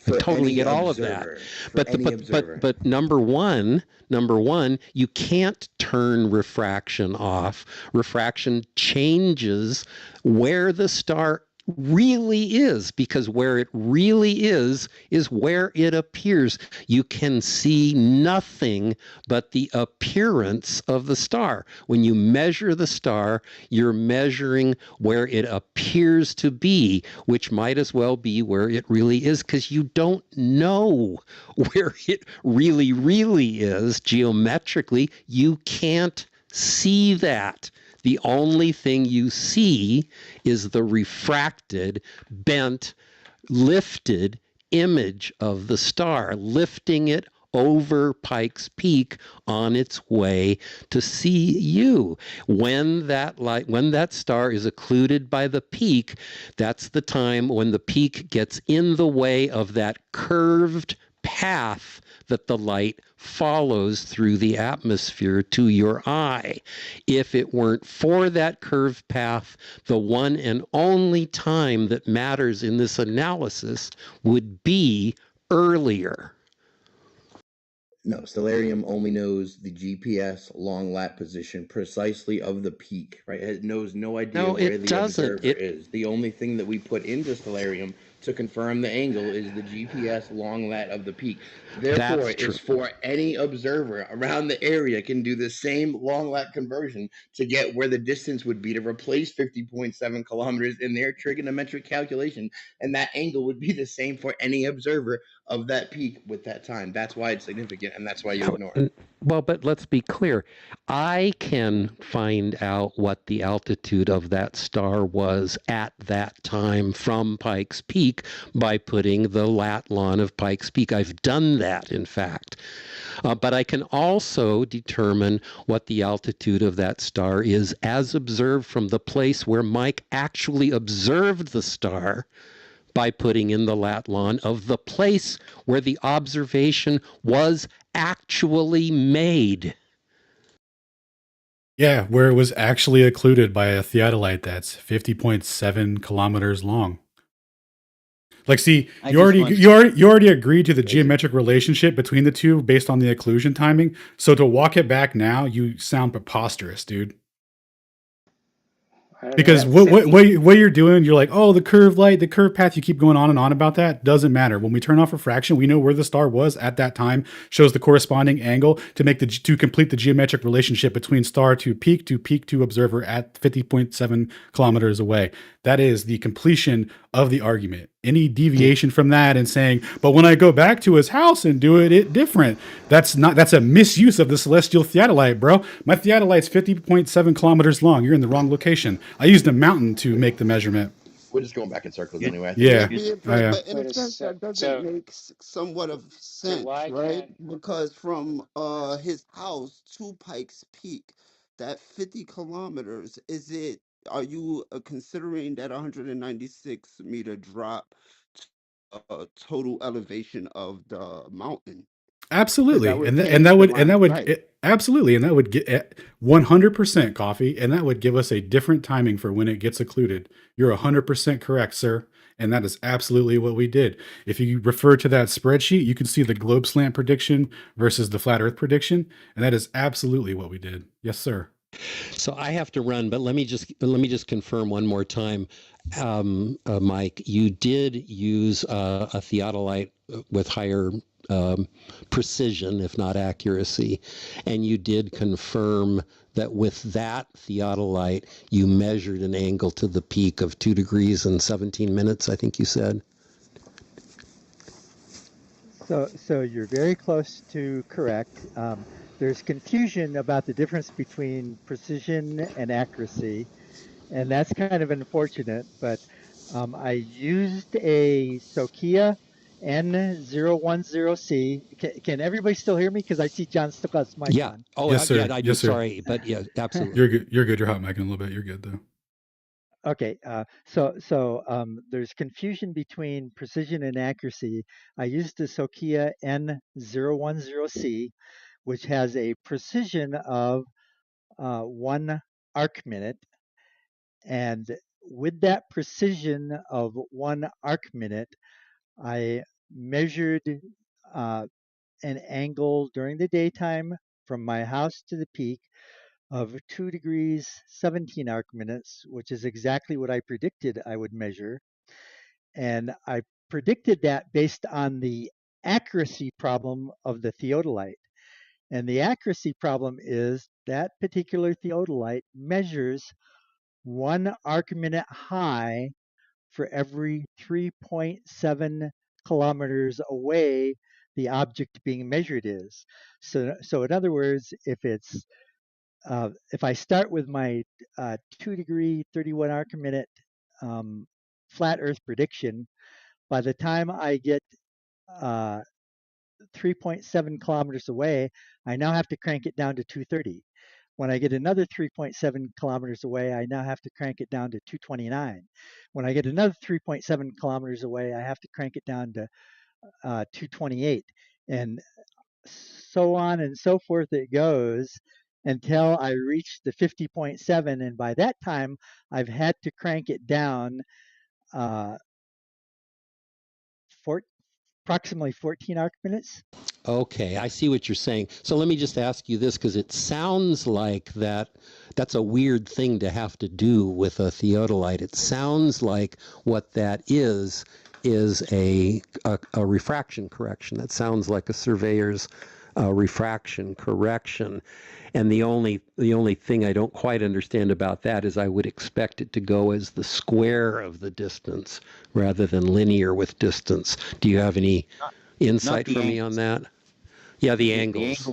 I totally get all of that. But number one, you can't turn refraction off. Refraction changes where the star really is, because where it really is where it appears. You can see nothing but the appearance of the star. When you measure the star, you're measuring where it appears to be, which might as well be where it really is, because you don't know where it really is geometrically. You can't see that. The only thing you see is the refracted, bent, lifted image of the star, lifting it over Pikes Peak on its way to see you. When that star is occluded by the peak, that's the time when the peak gets in the way of that curved path that the light follows through the atmosphere to your eye. If it weren't for that curved path, the one and only time that matters in this analysis would be earlier. No, Stellarium only knows the GPS long lat position precisely of the peak, right? It knows no idea where the observer is. The only thing that we put into Stellarium to confirm the angle is the GPS long lat of the peak. Therefore, it's for any observer around the area can do the same long lat conversion to get where the distance would be to replace 50.7 kilometers in their trigonometric calculation, and that angle would be the same for any observer of that peak with that time. That's why it's significant, and that's why you ignore it. Well, but let's be clear. I can find out what the altitude of that star was at that time from Pikes Peak by putting the lat lon of Pikes Peak. I've done that, in fact. But I can also determine what the altitude of that star is as observed from the place where Mike actually observed the star by putting in the lat lon of the place where the observation was actually made. Yeah, where it was actually occluded by a theodolite that's 50.7 kilometers long. Like, see, you already agreed to the geometric relationship between the two based on the occlusion timing. So to walk it back now, you sound preposterous, dude. Because what you're doing, you're like, oh, the curved light, the curved path, you keep going on and on about that. Doesn't matter. When we turn off refraction, we know where the star was at that time, shows the corresponding angle to complete the geometric relationship between star to peak to observer at 50.7 kilometers away. That is the completion of the argument. Any deviation from that and saying, but when I go back to his house and do it different, that's a misuse of the celestial theodolite, bro. My theodolite's 50.7 kilometers long. You're in the wrong location. I used a mountain to make the measurement. We're just going back in circles anyway. Yeah. But in a sense, that doesn't make somewhat of sense, right? Because from his house to Pikes Peak, that 50 kilometers, are you considering that 196 meter drop total elevation of the mountain? Absolutely, and that would get 100% coffee, and that would give us a different timing for when it gets occluded. You're 100% correct, sir, and that is absolutely what we did. If you refer to that spreadsheet, you can see the globe slant prediction versus the flat Earth prediction, and that is absolutely what we did. Yes, sir. So I have to run, but let me just confirm one more time, Mike. You did use a theodolite with higher precision, if not accuracy, and you did confirm that with that theodolite, you measured an angle to the peak of 2 degrees and 17 minutes, I think you said. So you're very close to correct. There's confusion about the difference between precision and accuracy, and that's kind of unfortunate, but I used a Sokia N010C. Can everybody still hear me? Because I see John still got his mic Yeah. on. Oh, Yes, yeah, sir. I do. Yes, sir. Sorry. But yeah, absolutely. You're good. You're good. You're hot micing a little bit. You're good though. Okay, there's confusion between precision and accuracy. I used the Sokia N010C, which has a precision of 1 arc minute, and with that precision of 1 arc minute, I measured an angle during the daytime from my house to the peak of 2 degrees 17 arc minutes, which is exactly what I predicted I would measure. And I predicted that based on the accuracy problem of the theodolite. And the accuracy problem is that particular theodolite measures 1 arc minute high for every 3.7 kilometers away the object being measured is. So in other words, if I start with my 2 degree 31 arc minute flat Earth prediction, by the time I get 3.7 kilometers away, I now have to crank it down to 230. When I get another 3.7 kilometers away, I now have to crank it down to 229. When I get another 3.7 kilometers away, I have to crank it down to 228. And so on and so forth it goes until I reach the 50.7. And by that time, I've had to crank it down for approximately 14 arc minutes. Okay, I see what you're saying. So let me just ask you this, because it sounds like that's a weird thing to have to do with a theodolite. It sounds like what that is a refraction correction. That sounds like a surveyor's refraction correction. And the only thing I don't quite understand about that is I would expect it to go as the square of the distance rather than linear with distance. Do you have any insight for me on that? Yeah, the angles.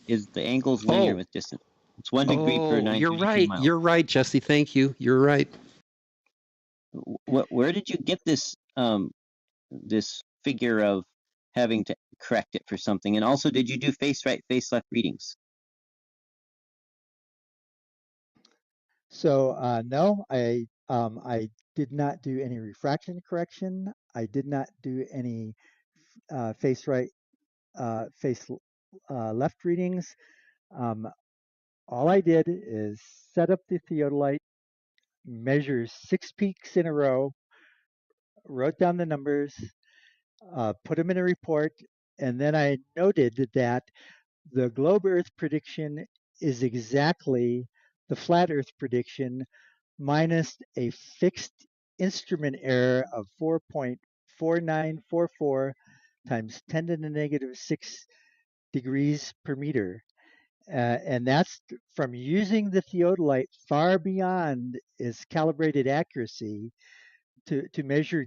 The angle's linear with distance. It's 1 degree per 932 miles. You're right, Jesse. Thank you. You're right. Where did you get this this figure of having to correct it for something? And also, did you do face right, face left readings? So no, I did not do any refraction correction. I did not do any face right, face left readings. All I did is set up the theodolite, measure 6 peaks in a row, wrote down the numbers, put them in a report, and then I noted that the globe Earth prediction is exactly the flat Earth prediction minus a fixed instrument error of 4.4944 times 10 to the negative 6 degrees per meter. And that's from using the theodolite far beyond its calibrated accuracy to measure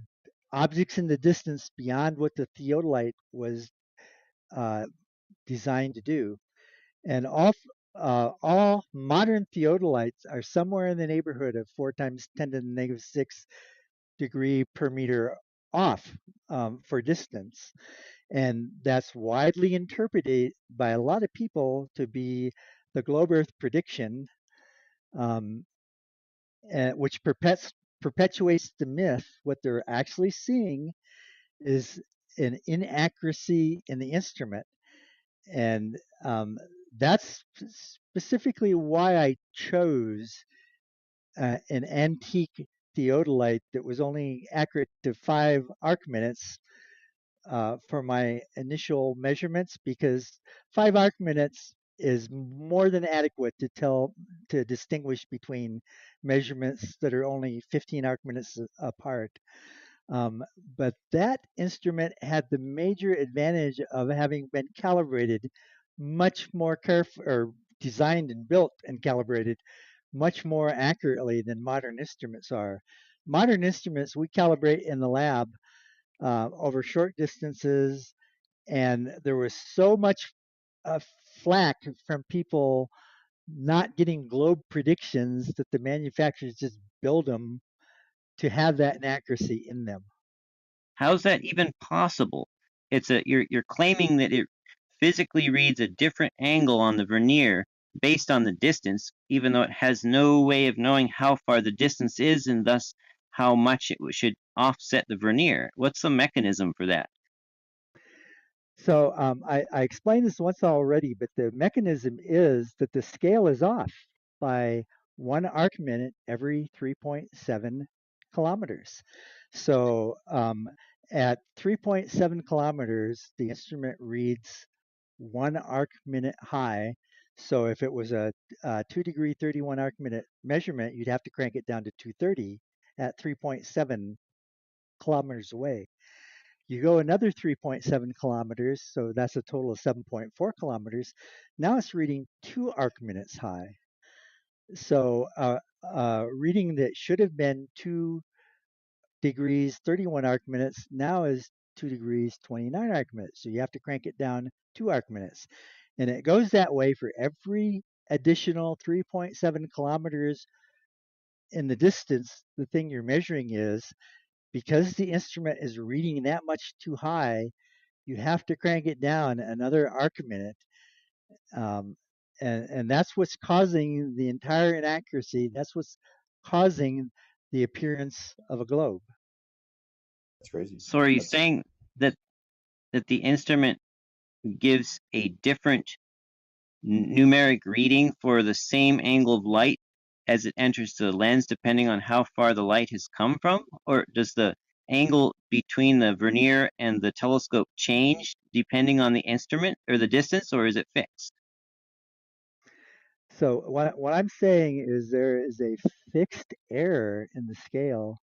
objects in the distance beyond what the theodolite was designed to do. And all modern theodolites are somewhere in the neighborhood of 4 times 10 to the negative 6 degree per meter off for distance. And that's widely interpreted by a lot of people to be the globe Earth prediction, which perpetuates the myth. What they're actually seeing is an inaccuracy in the instrument. And that's specifically why I chose an antique theodolite that was only accurate to 5 arc minutes for my initial measurements, because 5 arc minutes is more than adequate to distinguish between measurements that are only 15 arc minutes apart. But that instrument had the major advantage of having been calibrated much more careful, or designed and built and calibrated much more accurately than modern instruments are. Modern instruments we calibrate in the lab over short distances, and there was so much flack from people not getting globe predictions that the manufacturers just build them to have that inaccuracy in them. How's that even possible? You're claiming that it physically reads a different angle on the vernier based on the distance, even though it has no way of knowing how far the distance is and thus how much it should offset the vernier. What's the mechanism for that? So I explained this once already, but the mechanism is that the scale is off by 1 arc minute every 3.7 kilometers. So at 3.7 kilometers, the instrument reads 1 arc minute high. So if it was a 2 degree 31 arc minute measurement, you'd have to crank it down to 230 at 3.7 kilometers away. You go another 3.7 kilometers, so that's a total of 7.4 kilometers. Now it's reading 2 arc minutes high. So reading that should have been 2 degrees 31 arc minutes now is 2 degrees 29 arc minutes. So you have to crank it down 2 arc minutes. And it goes that way for every additional 3.7 kilometers in the distance the thing you're measuring is. Because the instrument is reading that much too high, you have to crank it down another arc minute. And that's what's causing the entire inaccuracy. That's what's causing the appearance of a globe. That's crazy. So are you saying that the instrument gives a different numeric reading for the same angle of light as it enters the lens depending on how far the light has come from? Or does the angle between the vernier and the telescope change depending on the instrument or the distance, or is it fixed? So what I'm saying is there is a fixed error in the scale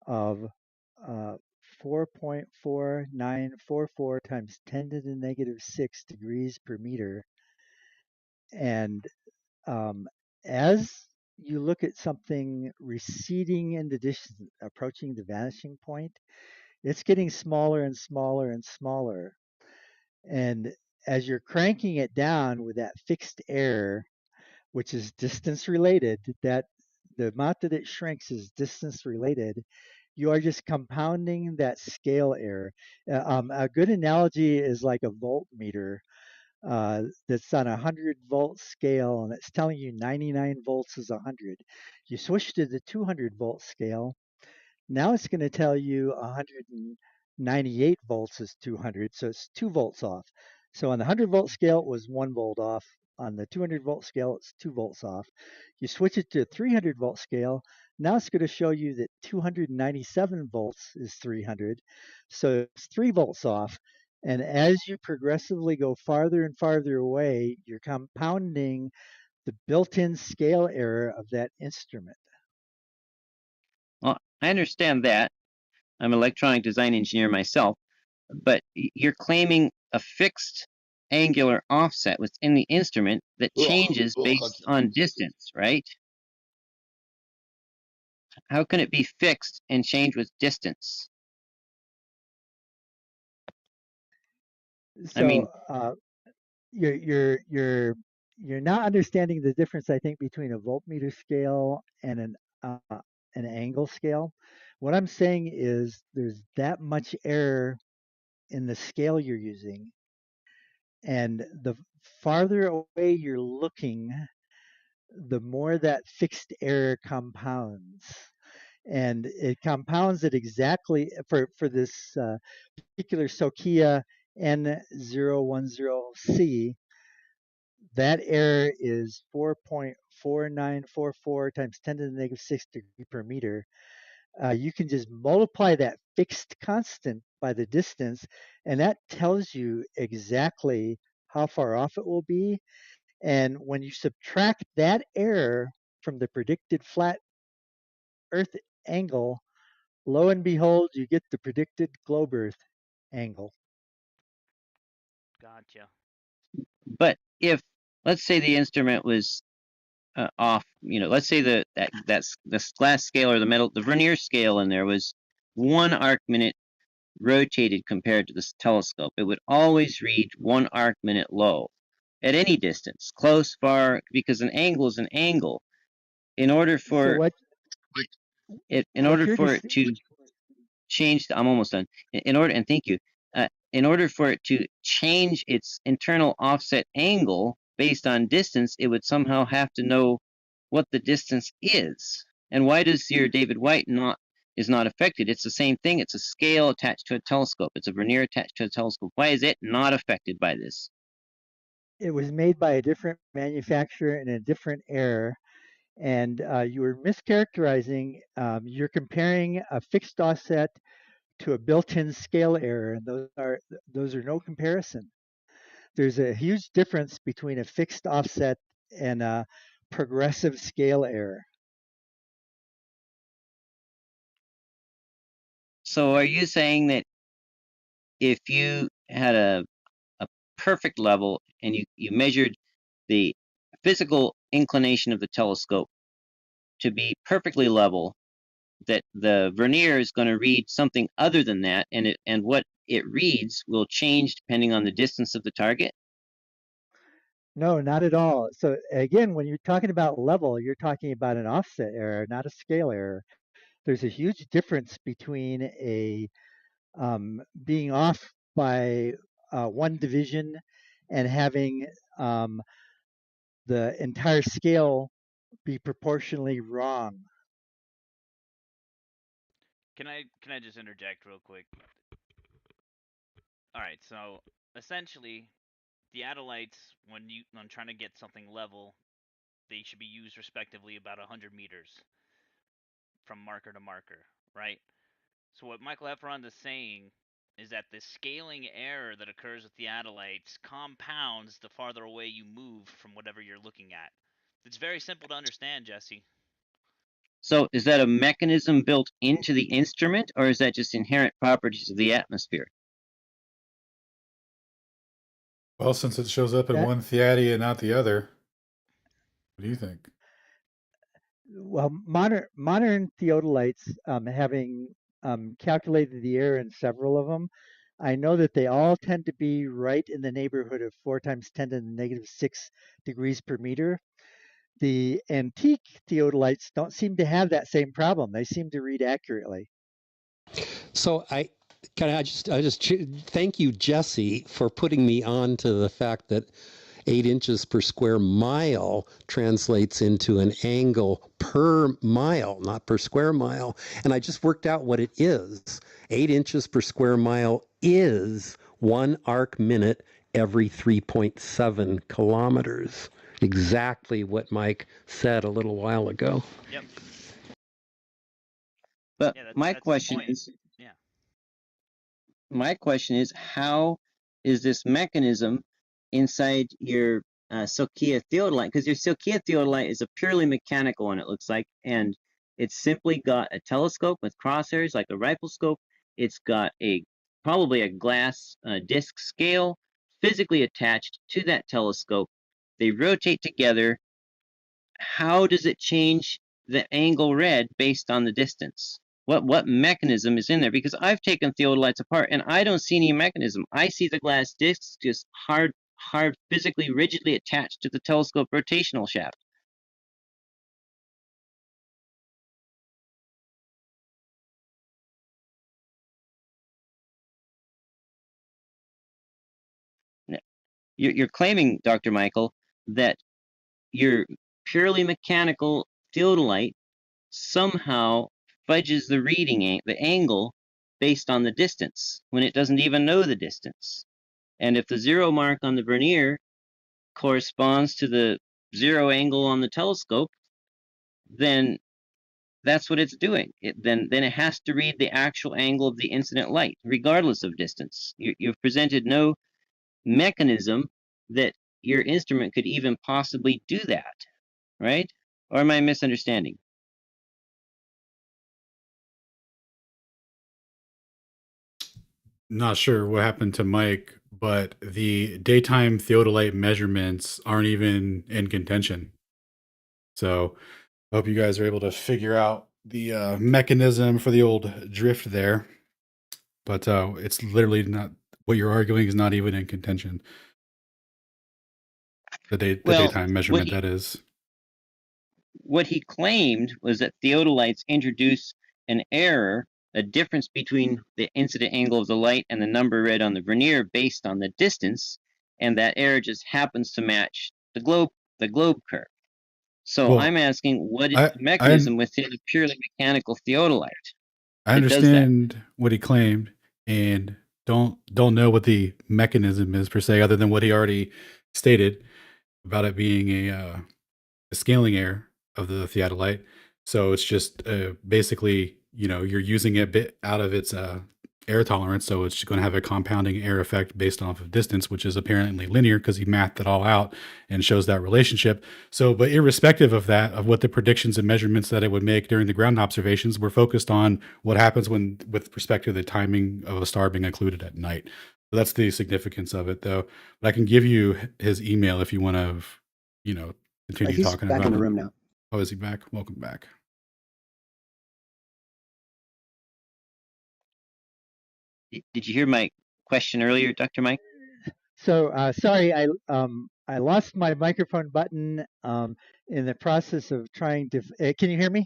of 4.4944 times 10 to the negative 6 degrees per meter. And as you look at something receding in the distance, approaching the vanishing point, it's getting smaller and smaller and smaller. And as you're cranking it down with that fixed error, which is distance related, that the amount that it shrinks is distance related, you are just compounding that scale error. A good analogy is like a voltmeter that's on a 100-volt scale, and it's telling you 99 volts is 100. You switch to the 200-volt scale. Now it's going to tell you 198 volts is 200, so it's 2 volts off. So on the 100-volt scale, it was 1 volt off. On the 200-volt scale, it's 2 volts off. You switch it to a 300-volt scale. Now it's going to show you that 297 volts is 300. So it's 3 volts off. And as you progressively go farther and farther away, you're compounding the built-in scale error of that instrument. Well, I understand that. I'm an electronic design engineer myself, but you're claiming a fixed angular offset within the instrument that changes based on distance, right? How can it be fixed and change with distance? So, I mean, you're not understanding the difference, I think, between a voltmeter scale and an angle scale. What I'm saying is there's that much error in the scale you're using, and the farther away you're looking, the more that fixed error compounds. And it compounds it exactly for this particular Sokia N010C. That error is 4.4944 times 10 to the negative 6 degree per meter. You can just multiply that fixed constant by the distance, and that tells you exactly how far off it will be. And when you subtract that error from the predicted flat Earth angle, lo and behold, you get the predicted globe Earth angle. Gotcha. but if, let's say the instrument was off, let's say that's the glass scale or the vernier scale in there was 1 arc minute rotated compared to this telescope, it would always read 1 arc minute low at any distance, close, far, because an angle is an angle. In order So for what it you're to change, I'm almost done. In order, and thank you, in order for it to change its internal offset angle based on distance, it would somehow have to know what the distance is. And why does your David White is not affected? It's the same thing. It's a scale attached to a telescope. It's a vernier attached to a telescope. Why is it not affected by this? It was made by a different manufacturer in a different era, and you were mischaracterizing. You're comparing a fixed offset to a built-in scale error, and those are no comparison. There's a huge difference between a fixed offset and a progressive scale error. So are you saying that if you had a perfect level and you measured the physical inclination of the telescope to be perfectly level, that the vernier is going to read something other than that, and what it reads will change depending on the distance of the target? No, not at all. So again, when you're talking about level, you're talking about an offset error, not a scale error. There's a huge difference between a being off by one division and having the entire scale be proportionally wrong. Can I just interject real quick? All right, so essentially, theodolites, when I'm trying to get something level, they should be used respectively about 100 meters from marker to marker, right? So what Michael Efron is saying is that the scaling error that occurs with theodolites compounds the farther away you move from whatever you're looking at. It's very simple to understand, Jesse. So is that a mechanism built into the instrument, or is that just inherent properties of the atmosphere? Well, since it shows up in That, one theody and not the other, what do you think? well, modern theodolites, having calculated the error in several of them, I know that they all tend to be right in the neighborhood of 4 times 10 to the negative 6 degrees per meter. The antique theodolites don't seem to have that same problem. They seem to read accurately. So I just thank you, Jesse, for putting me on to the fact that 8 inches per square mile translates into an angle per mile, not per square mile. And I just worked out what it is. 8 inches per square mile is 1 arc minute every 3.7 kilometers. Exactly what Mike said a little while ago. Yep. But yeah, my question is, how is this mechanism inside your Silkia theodolite? Because your Silkia theodolite is a purely mechanical one, it looks like, and it's simply got a telescope with crosshairs like a rifle scope. It's got probably a glass disc scale physically attached to that telescope. They rotate together. How does it change the angle read based on the distance? What mechanism is in there? Because I've taken theodolites apart and I don't see any mechanism. I see the glass discs just hard, physically, rigidly attached to the telescope rotational shaft. You're claiming, Dr. Michael, that your purely mechanical theodolite somehow fudges the the angle based on the distance when it doesn't even know the distance. And if the 0 mark on the vernier corresponds to the 0 angle on the telescope, then that's what it's doing. Then it has to read the actual angle of the incident light, regardless of distance. You've presented no mechanism that your instrument could even possibly do that, right? Or am I misunderstanding? Not sure what happened to Mike, but the daytime theodolite measurements aren't even in contention. So I hope you guys are able to figure out the mechanism for the old drift there. But it's literally not, what you're arguing is not even in contention. The daytime measurement, that is. What he claimed was that theodolites introduce an error a difference between the incident angle of the light and the number read on the vernier based on the distance, and that error just happens to match the globe curve. So Well, I'm asking, what is I the I mechanism within a purely mechanical theodolite I that does that? understand what he claimed, and don't know what the mechanism is per se, other than what he already stated about it being a scaling error of the theodolite. So it's just basically, you're using a bit out of its air tolerance, so it's going to have a compounding error effect based off of distance, which is apparently linear because he mathed it all out and shows that relationship. So, but irrespective of that, of what the predictions and measurements that it would make during the ground observations, we're focused on what happens with respect to the timing of a star being occluded at night. So that's the significance of it, though. But I can give you his email if you want to, continue He's talking back in about the it. room now. Oh, is he back? Welcome back. Did you hear my question earlier, Dr. Mike? So sorry, I lost my microphone button in the process of trying to. Can you hear me?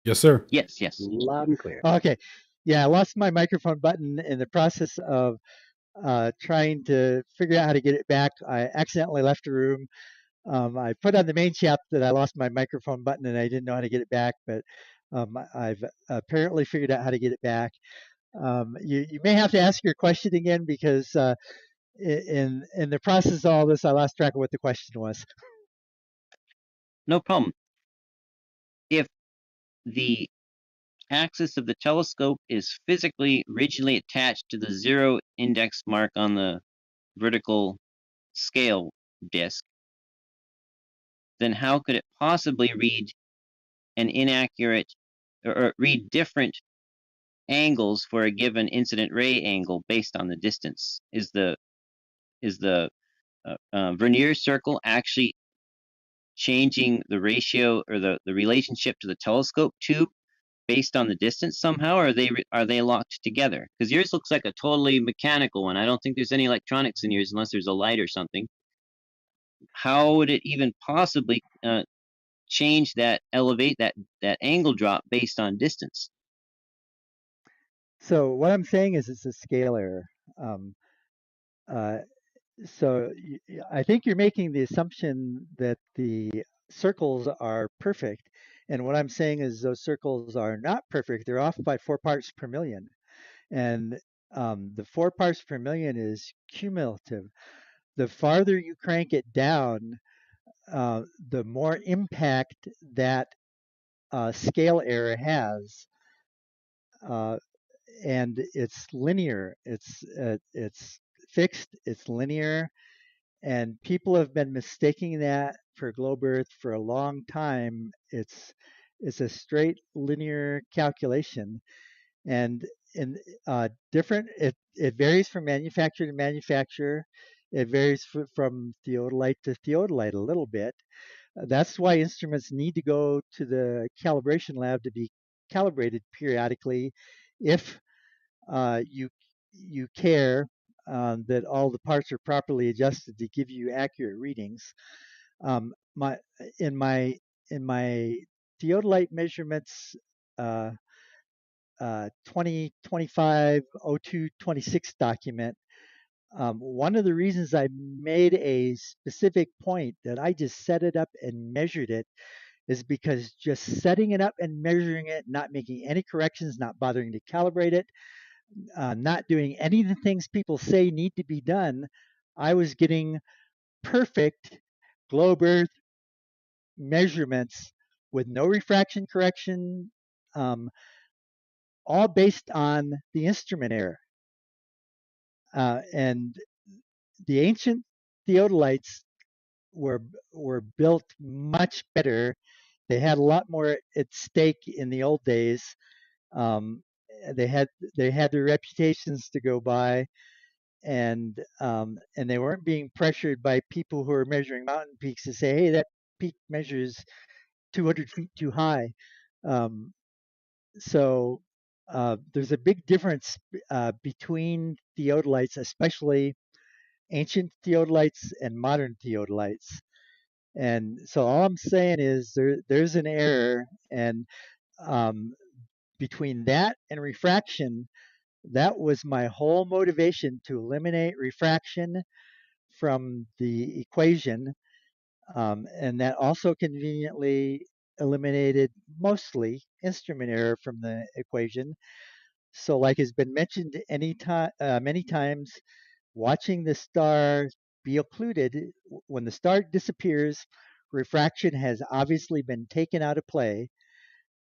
Yes, sir. Yes, yes. Loud and clear. Okay. Yeah, I lost my microphone button in the process of trying to figure out how to get it back. I accidentally left the room. I put on the main chat that I lost my microphone button and I didn't know how to get it back, but I've apparently figured out how to get it back. You may have to ask your question again because in the process of all this, I lost track of what the question was. No problem. If the axis of the telescope is physically rigidly attached to the 0 index mark on the vertical scale disk, then how could it possibly read an inaccurate or read different angles for a given incident ray angle based on the distance? Is the vernier circle actually changing the ratio or the relationship to the telescope tube based on the distance somehow, or are they locked together? Because yours looks like a totally mechanical one. I don't think there's any electronics in yours unless there's a light or something. How would it even possibly change that, elevate that angle drop based on distance? So what I'm saying is it's a scale error. So I think you're making the assumption that the circles are perfect. And what I'm saying is those circles are not perfect. They're off by 4 parts per million. And the 4 parts per million is cumulative. The farther you crank it down, the more impact that scale error has. And it's linear. It's fixed. It's linear. And people have been mistaking that for globe Earth for a long time. It's a straight linear calculation, and in different. It varies from manufacturer to manufacturer. It varies from theodolite to theodolite a little bit. That's why instruments need to go to the calibration lab to be calibrated periodically, if you care that all the parts are properly adjusted to give you accurate readings. My in my theodolite measurements, 2025 02 26 document. One of the reasons I made a specific point that I just set it up and measured it is because just setting it up and measuring it, not making any corrections, not bothering to calibrate it, not doing any of the things people say need to be done, I was getting perfect globe Earth measurements with no refraction correction, all based on the instrument error. And the ancient theodolites were built much better. They had a lot more at stake in the old days. They had their reputations to go by, and they weren't being pressured by people who are measuring mountain peaks to say, hey, that peak measures 200 feet too high. So there's a big difference between theodolites, especially ancient theodolites and modern theodolites. And so all I'm saying is there's an error, and between that and refraction, that was my whole motivation to eliminate refraction from the equation. And that also conveniently eliminated mostly instrument error from the equation. So, like has been mentioned many times, watching the star be occluded, when the star disappears, refraction has obviously been taken out of play.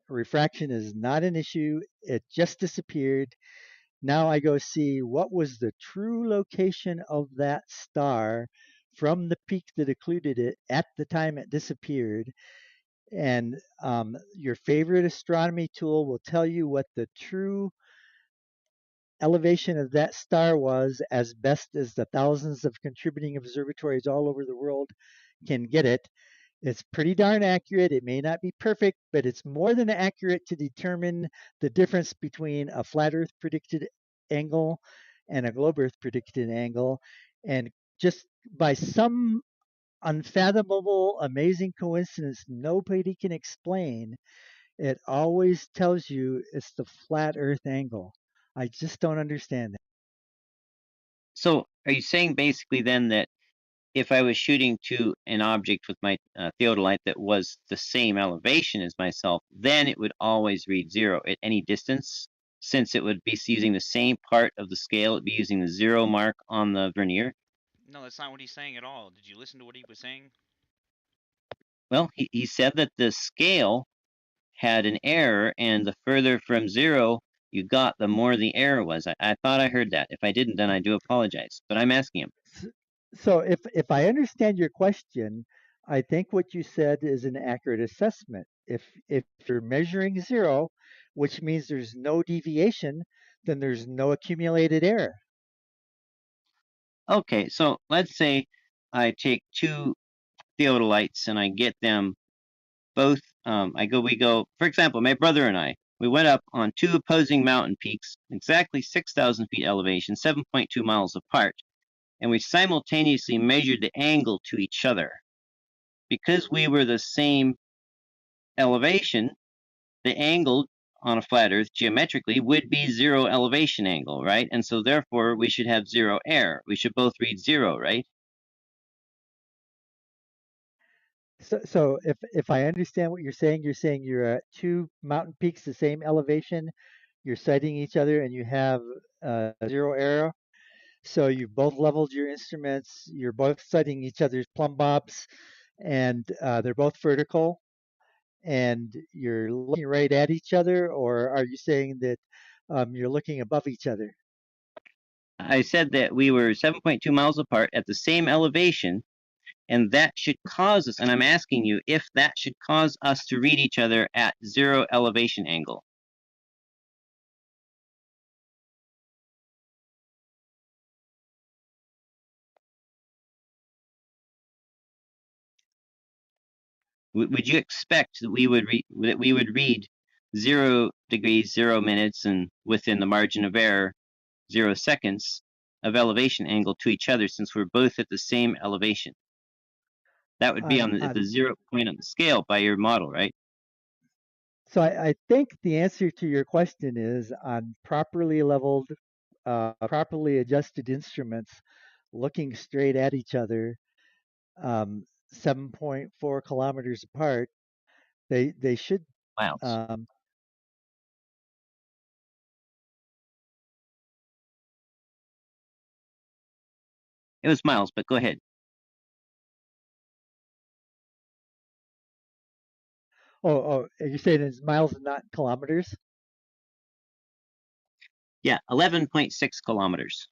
Refraction is not an issue, it just disappeared. Now I go see what was the true location of that star from the peak that occluded it at the time it disappeared. And your favorite astronomy tool will tell you what the true elevation of that star was, as best as the thousands of contributing observatories all over the world can get it. It's pretty darn accurate. It may not be perfect, but it's more than accurate to determine the difference between a flat Earth predicted angle and a globe Earth predicted angle. And just by some unfathomable, amazing coincidence nobody can explain, it always tells you it's the flat Earth angle. I just don't understand it. So are you saying basically then that if I was shooting to an object with my theodolite that was the same elevation as myself, then it would always read 0 at any distance, since it would be using the same part of the scale, it'd be using the 0 mark on the vernier? No, that's not what he's saying at all. Did you listen to what he was saying? Well, he said that the scale had an error, and the further from 0 you got, the more the error was. I thought I heard that. If I didn't, then I do apologize. But I'm asking him. So if I understand your question, I think what you said is an accurate assessment. If you're measuring 0, which means there's no deviation, then there's no accumulated error. Okay, so let's say I take 2 theodolites and I get them both. We go, for example, my brother and I, we went up on 2 opposing mountain peaks, exactly 6,000 feet elevation, 7.2 miles apart, and we simultaneously measured the angle to each other. Because we were the same elevation, the angle on a flat Earth geometrically would be 0 elevation angle, right? And so therefore we should have 0 error. We should both read 0, right? So if I understand what you're saying you're at 2 mountain peaks, the same elevation, you're sighting each other, and you have 0 error. So you've both leveled your instruments, you're both sighting each other's plumb bobs, and they're both vertical, and you're looking right at each other, or are you saying that you're looking above each other? I said that we were 7.2 miles apart at the same elevation, and that should cause us, and I'm asking you if that should cause us to read each other at 0 elevation angle. Would you expect that we would read 0 degrees, 0 minutes, and within the margin of error, 0 seconds of elevation angle to each other, since we're both at the same elevation? That would be at the 0 point on the scale by your model, right? So I think the answer to your question is on properly leveled, properly adjusted instruments looking straight at each other, 7.4 kilometers apart, they should. Miles. It was miles, but go ahead. Oh, you're saying it's miles and not kilometers? Yeah, 11.6 kilometers.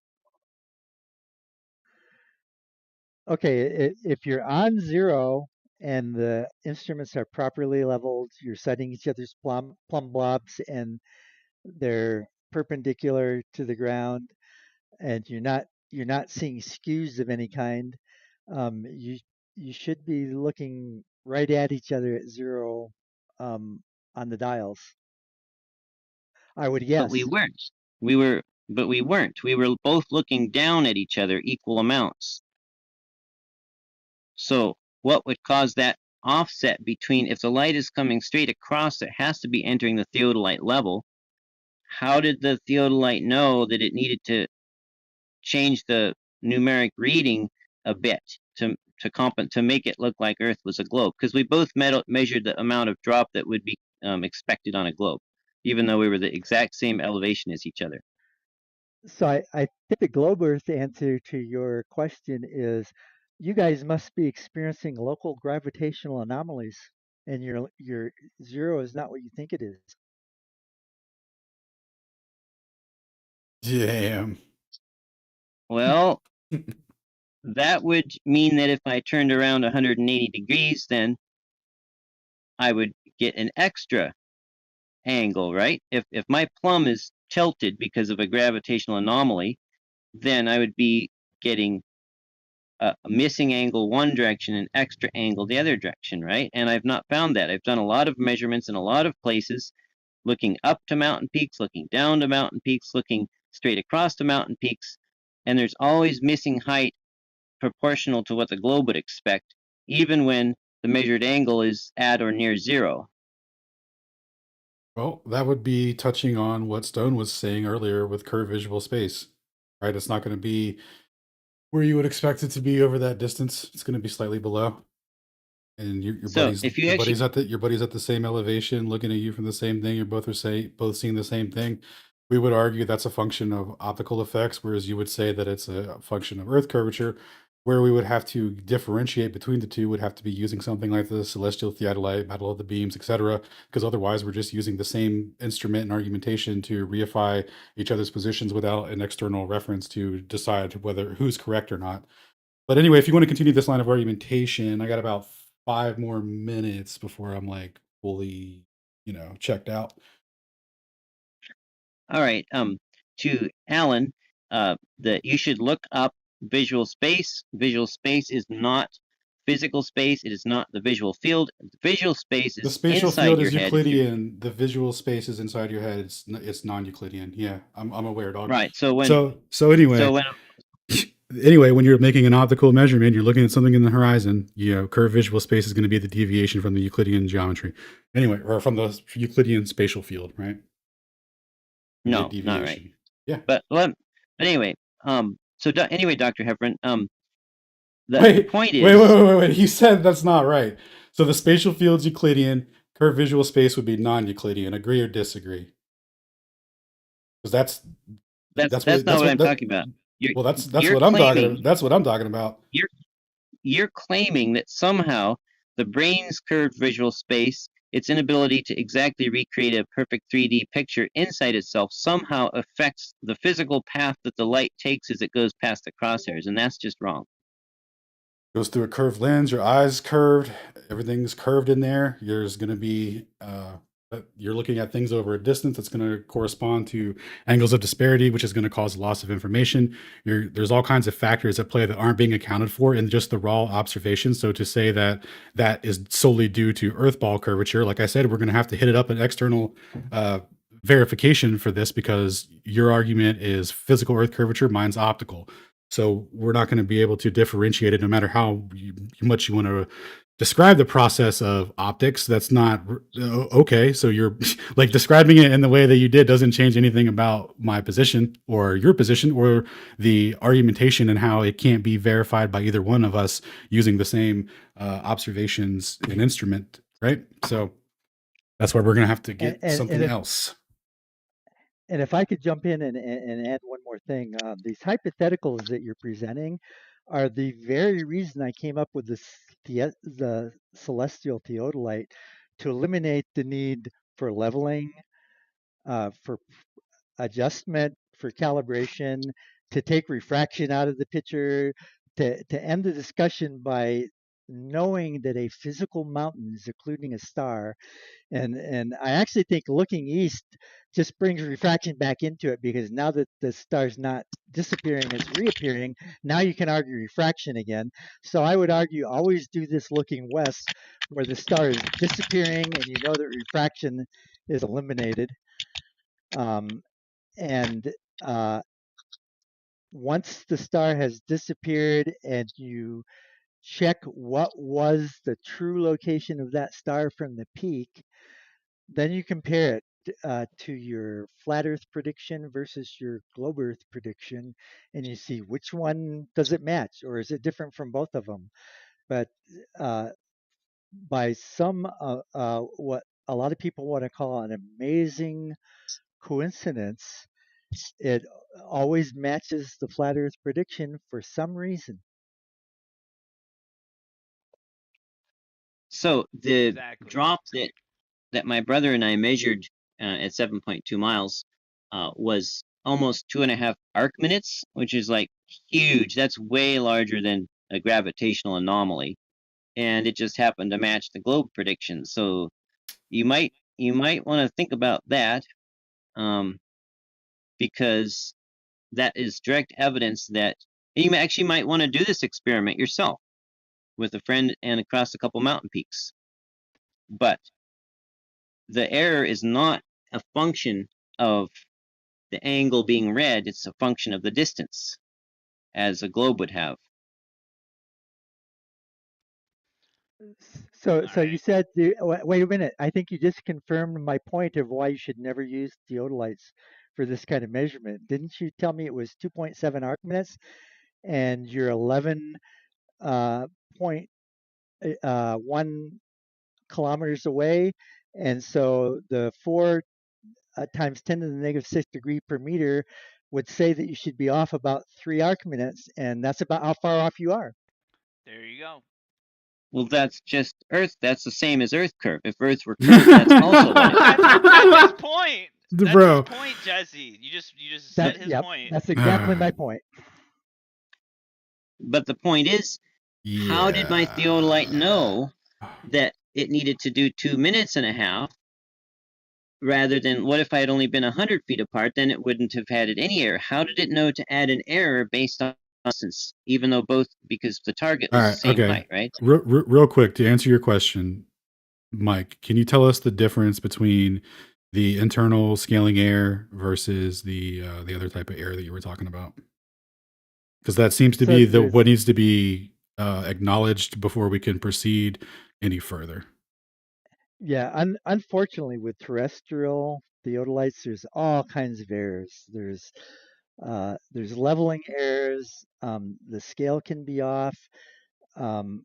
Okay, if you're on 0 and the instruments are properly leveled, you're setting each other's plumb blobs, and they're perpendicular to the ground, and you're not seeing skews of any kind, you should be looking right at each other at 0 on the dials, I would guess. But we weren't. We weren't. We were both looking down at each other equal amounts. So what would cause that offset between, if the light is coming straight across, it has to be entering the theodolite level, how did the theodolite know that it needed to change the numeric reading a bit to make it look like Earth was a globe? Because we both measured the amount of drop that would be expected on a globe, even though we were the exact same elevation as each other. So I think the globe Earth answer to your question is you guys must be experiencing local gravitational anomalies, and your zero is not what you think it is. Damn. Well, that would mean that if I turned around 180 degrees, then I would get an extra angle, right? If my plumb is tilted because of a gravitational anomaly, then I would be getting a missing angle one direction and extra angle the other direction, right? And I've not found that. I've done a lot of measurements in a lot of places, looking up to mountain peaks, looking down to mountain peaks, looking straight across to mountain peaks, and there's always missing height proportional to what the globe would expect, even when the measured angle is at or near zero. Well, that would be touching on what Stone was saying earlier with curved visual space, right? It's not going to be where you would expect it to be over that distance. It's going to be slightly below. And your So buddy's if you actually, your buddy's at the same elevation, looking at you from the same thing. You're both seeing the same thing. We would argue that's a function of optical effects, whereas you would say that it's a function of Earth curvature. Where we would have to differentiate between the two would have to be using something like the celestial theodolite, battle of the beams, etc. Because otherwise, we're just using the same instrument and argumentation to reify each other's positions without an external reference to decide whether who's correct or not. But anyway, if you want to continue this line of argumentation, I got about 5 more minutes before I'm like fully, checked out. all right, to Alan, that you should look up visual space. Visual space is not physical space. It is not the visual field. Visual space The is spatial inside field your is head. Euclidean. The visual space is inside your head. It's non-Euclidean. Yeah, I'm aware, dog. Right. So when So anyway, so when anyway, when you're making an optical measurement, you're looking at something in the horizon. Curved visual space is going to be the deviation from the Euclidean geometry. Anyway, or from the Euclidean spatial field, right? no, not right. Yeah. But anyway, anyway, Dr. Hepburn, the point is wait. He said that's not right. So the spatial field's Euclidean. Curved visual space would be non-Euclidean. Agree or disagree? Because that's not what I'm talking about. That's what I'm talking about. That's what I'm talking about. You're claiming that somehow the brain's curved visual space, its inability to exactly recreate a perfect 3D picture inside itself, somehow affects the physical path that the light takes as it goes past the crosshairs, and that's just wrong. Goes through a curved lens, your eyes curved, everything's curved in there. There's going to be you're looking at things over a distance that's going to correspond to angles of disparity, which is going to cause loss of information. There's all kinds of factors at play that aren't being accounted for in just the raw observation. So to say that that is solely due to Earth ball curvature, like I said, we're going to have to hit it up an external verification for this, because your argument is physical Earth curvature, mine's optical. So we're not going to be able to differentiate it no matter how much you want to describe the process of optics. That's not okay. So you're like describing it in the way that you did doesn't change anything about my position or your position or the argumentation and how it can't be verified by either one of us using the same observations and instrument, right? So that's why we're going to have to get something else. And if I could jump in and add one more thing, these hypotheticals that you're presenting are the very reason I came up with the celestial theodolite, to eliminate the need for leveling, for adjustment, for calibration, to take refraction out of the picture, to end the discussion by knowing that a physical mountain is occluding a star. And I actually think looking east just brings refraction back into it, because now that the star's not disappearing, it's reappearing. Now you can argue refraction again. So I would argue always do this looking west, where the star is disappearing and you know that refraction is eliminated. Once the star has disappeared and you check what was the true location of that star from the peak, then you compare it to your flat Earth prediction versus your globe Earth prediction, and you see which one does it match, or is it different from both of them. But by some what a lot of people want to call an amazing coincidence, it always matches the flat Earth prediction for some reason. So the Exactly. drop that my brother and I measured at 7.2 miles was almost 2.5 arc minutes, which is like huge. That's way larger than a gravitational anomaly, and it just happened to match the globe prediction. So you might want to think about that, because that is direct evidence that you actually might want to do this experiment yourself with a friend and across a couple mountain peaks. But the error is not a function of the angle being read, it's a function of the distance, as a globe would have. So, All so you right. said, wait a minute, I think you just confirmed my point of why you should never use theodolites for this kind of measurement. Didn't you tell me it was 2.7 arc minutes and you're 11.1 kilometers away? And so the 4 times 10 to the negative 6 degree per meter would say that you should be off about 3 arc minutes, and that's about how far off you are. There you go. Well, that's just Earth. That's the same as Earth curve. If Earth were curved, that's also what it would be. That's his point. That's Bro. his point, Jesse. You just said his point. That's exactly my point. But the point is, how did my theodolite know that it needed to do 2.5 minutes rather than, what if I had only been 100 feet apart? Then it wouldn't have had any error. How did it know to add an error based on distance, even though because the target was the same height, right? Real quick, to answer your question, Mike, can you tell us the difference between the internal scaling error versus the other type of error that you were talking about? Because that seems to be what needs to be acknowledged before we can proceed any further. Yeah, unfortunately, with terrestrial theodolites, there's all kinds of errors. There's leveling errors. The scale can be off. The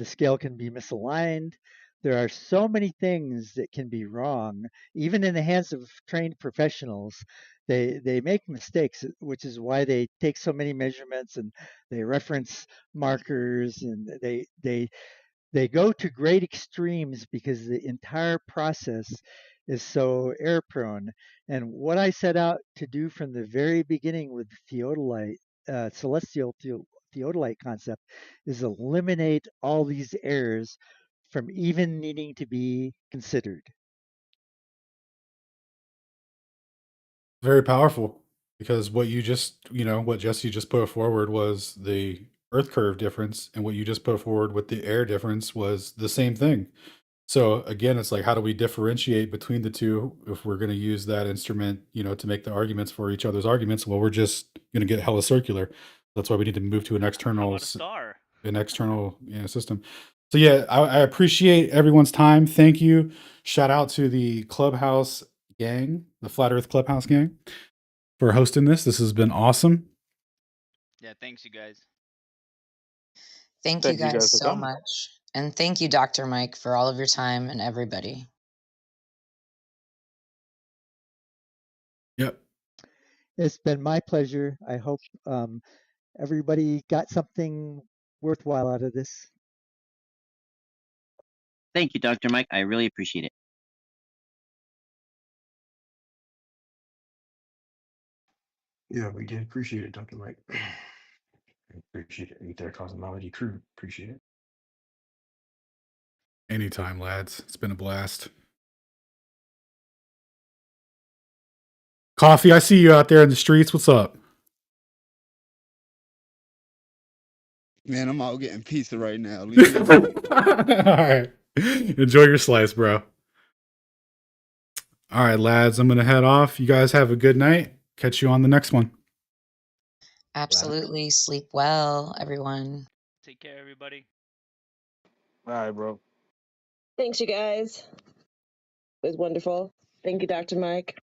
scale can be misaligned. There are so many things that can be wrong, even in the hands of trained professionals. They make mistakes, which is why they take so many measurements and they reference markers, and they go to great extremes because the entire process is so error prone. And what I set out to do from the very beginning with the theodolite, celestial theodolite concept, is eliminate all these errors from even needing to be considered. Very powerful, because what you just, what Jesse just put forward was the Earth curve difference, and what you just put forward with the air difference was the same thing. So again, it's like, how do we differentiate between the two if we're going to use that instrument, to make the arguments for each other's arguments? Well, we're just going to get hella circular. That's why we need to move to an How external about a star? system. So yeah, I appreciate everyone's time. Thank you. Shout out to the Clubhouse gang, the Flat Earth Clubhouse gang, for hosting this. This has been awesome. Yeah, thanks you guys. Thank you guys so much. And thank you, Dr. Mike, for all of your time and everybody. Yep. It's been my pleasure. I hope everybody got something worthwhile out of this. Thank you, Dr. Mike. I really appreciate it. Yeah, we did appreciate it, Dr. Mike. Appreciate it. Their cosmology crew. Appreciate it. Anytime, lads. It's been a blast. Coffee, I see you out there in the streets. What's up? Man, I'm out getting pizza right now. Leave me alone. All right. Enjoy your slice, bro. All right, lads, I'm going to head off. You guys have a good night. Catch you on the next one. Absolutely. Sleep well, everyone. Take care, everybody. All right, bro. Thanks, you guys. was wonderful. Thank you, Dr. Mike.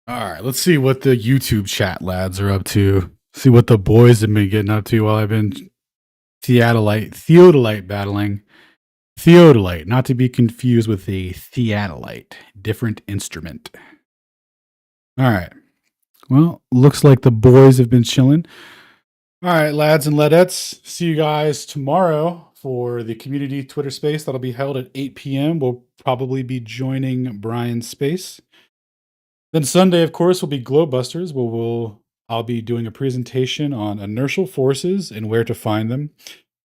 All right, let's see what the YouTube chat lads are up to. See what the boys have been getting up to while I've been Theodolite battling. Theodolite, not to be confused with a theodolite, different instrument. All right. Well, looks like the boys have been chilling. All right, lads and ladettes. See you guys tomorrow for the community Twitter space that'll be held at 8 p.m. We'll probably be joining Brian's space. Then Sunday, of course, will be Globebusters, where I'll be doing a presentation on inertial forces and where to find them.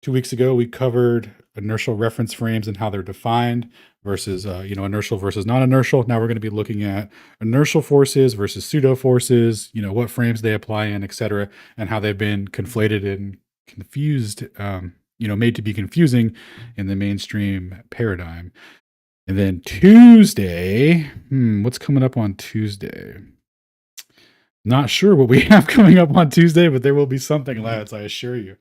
2 weeks ago, we covered inertial reference frames and how they're defined versus, inertial versus non-inertial. Now we're going to be looking at inertial forces versus pseudo forces, what frames they apply in, etc., and how they've been conflated and confused, made to be confusing in the mainstream paradigm. And then Tuesday, what's coming up on Tuesday? Not sure what we have coming up on Tuesday, but there will be something, lads, I assure you.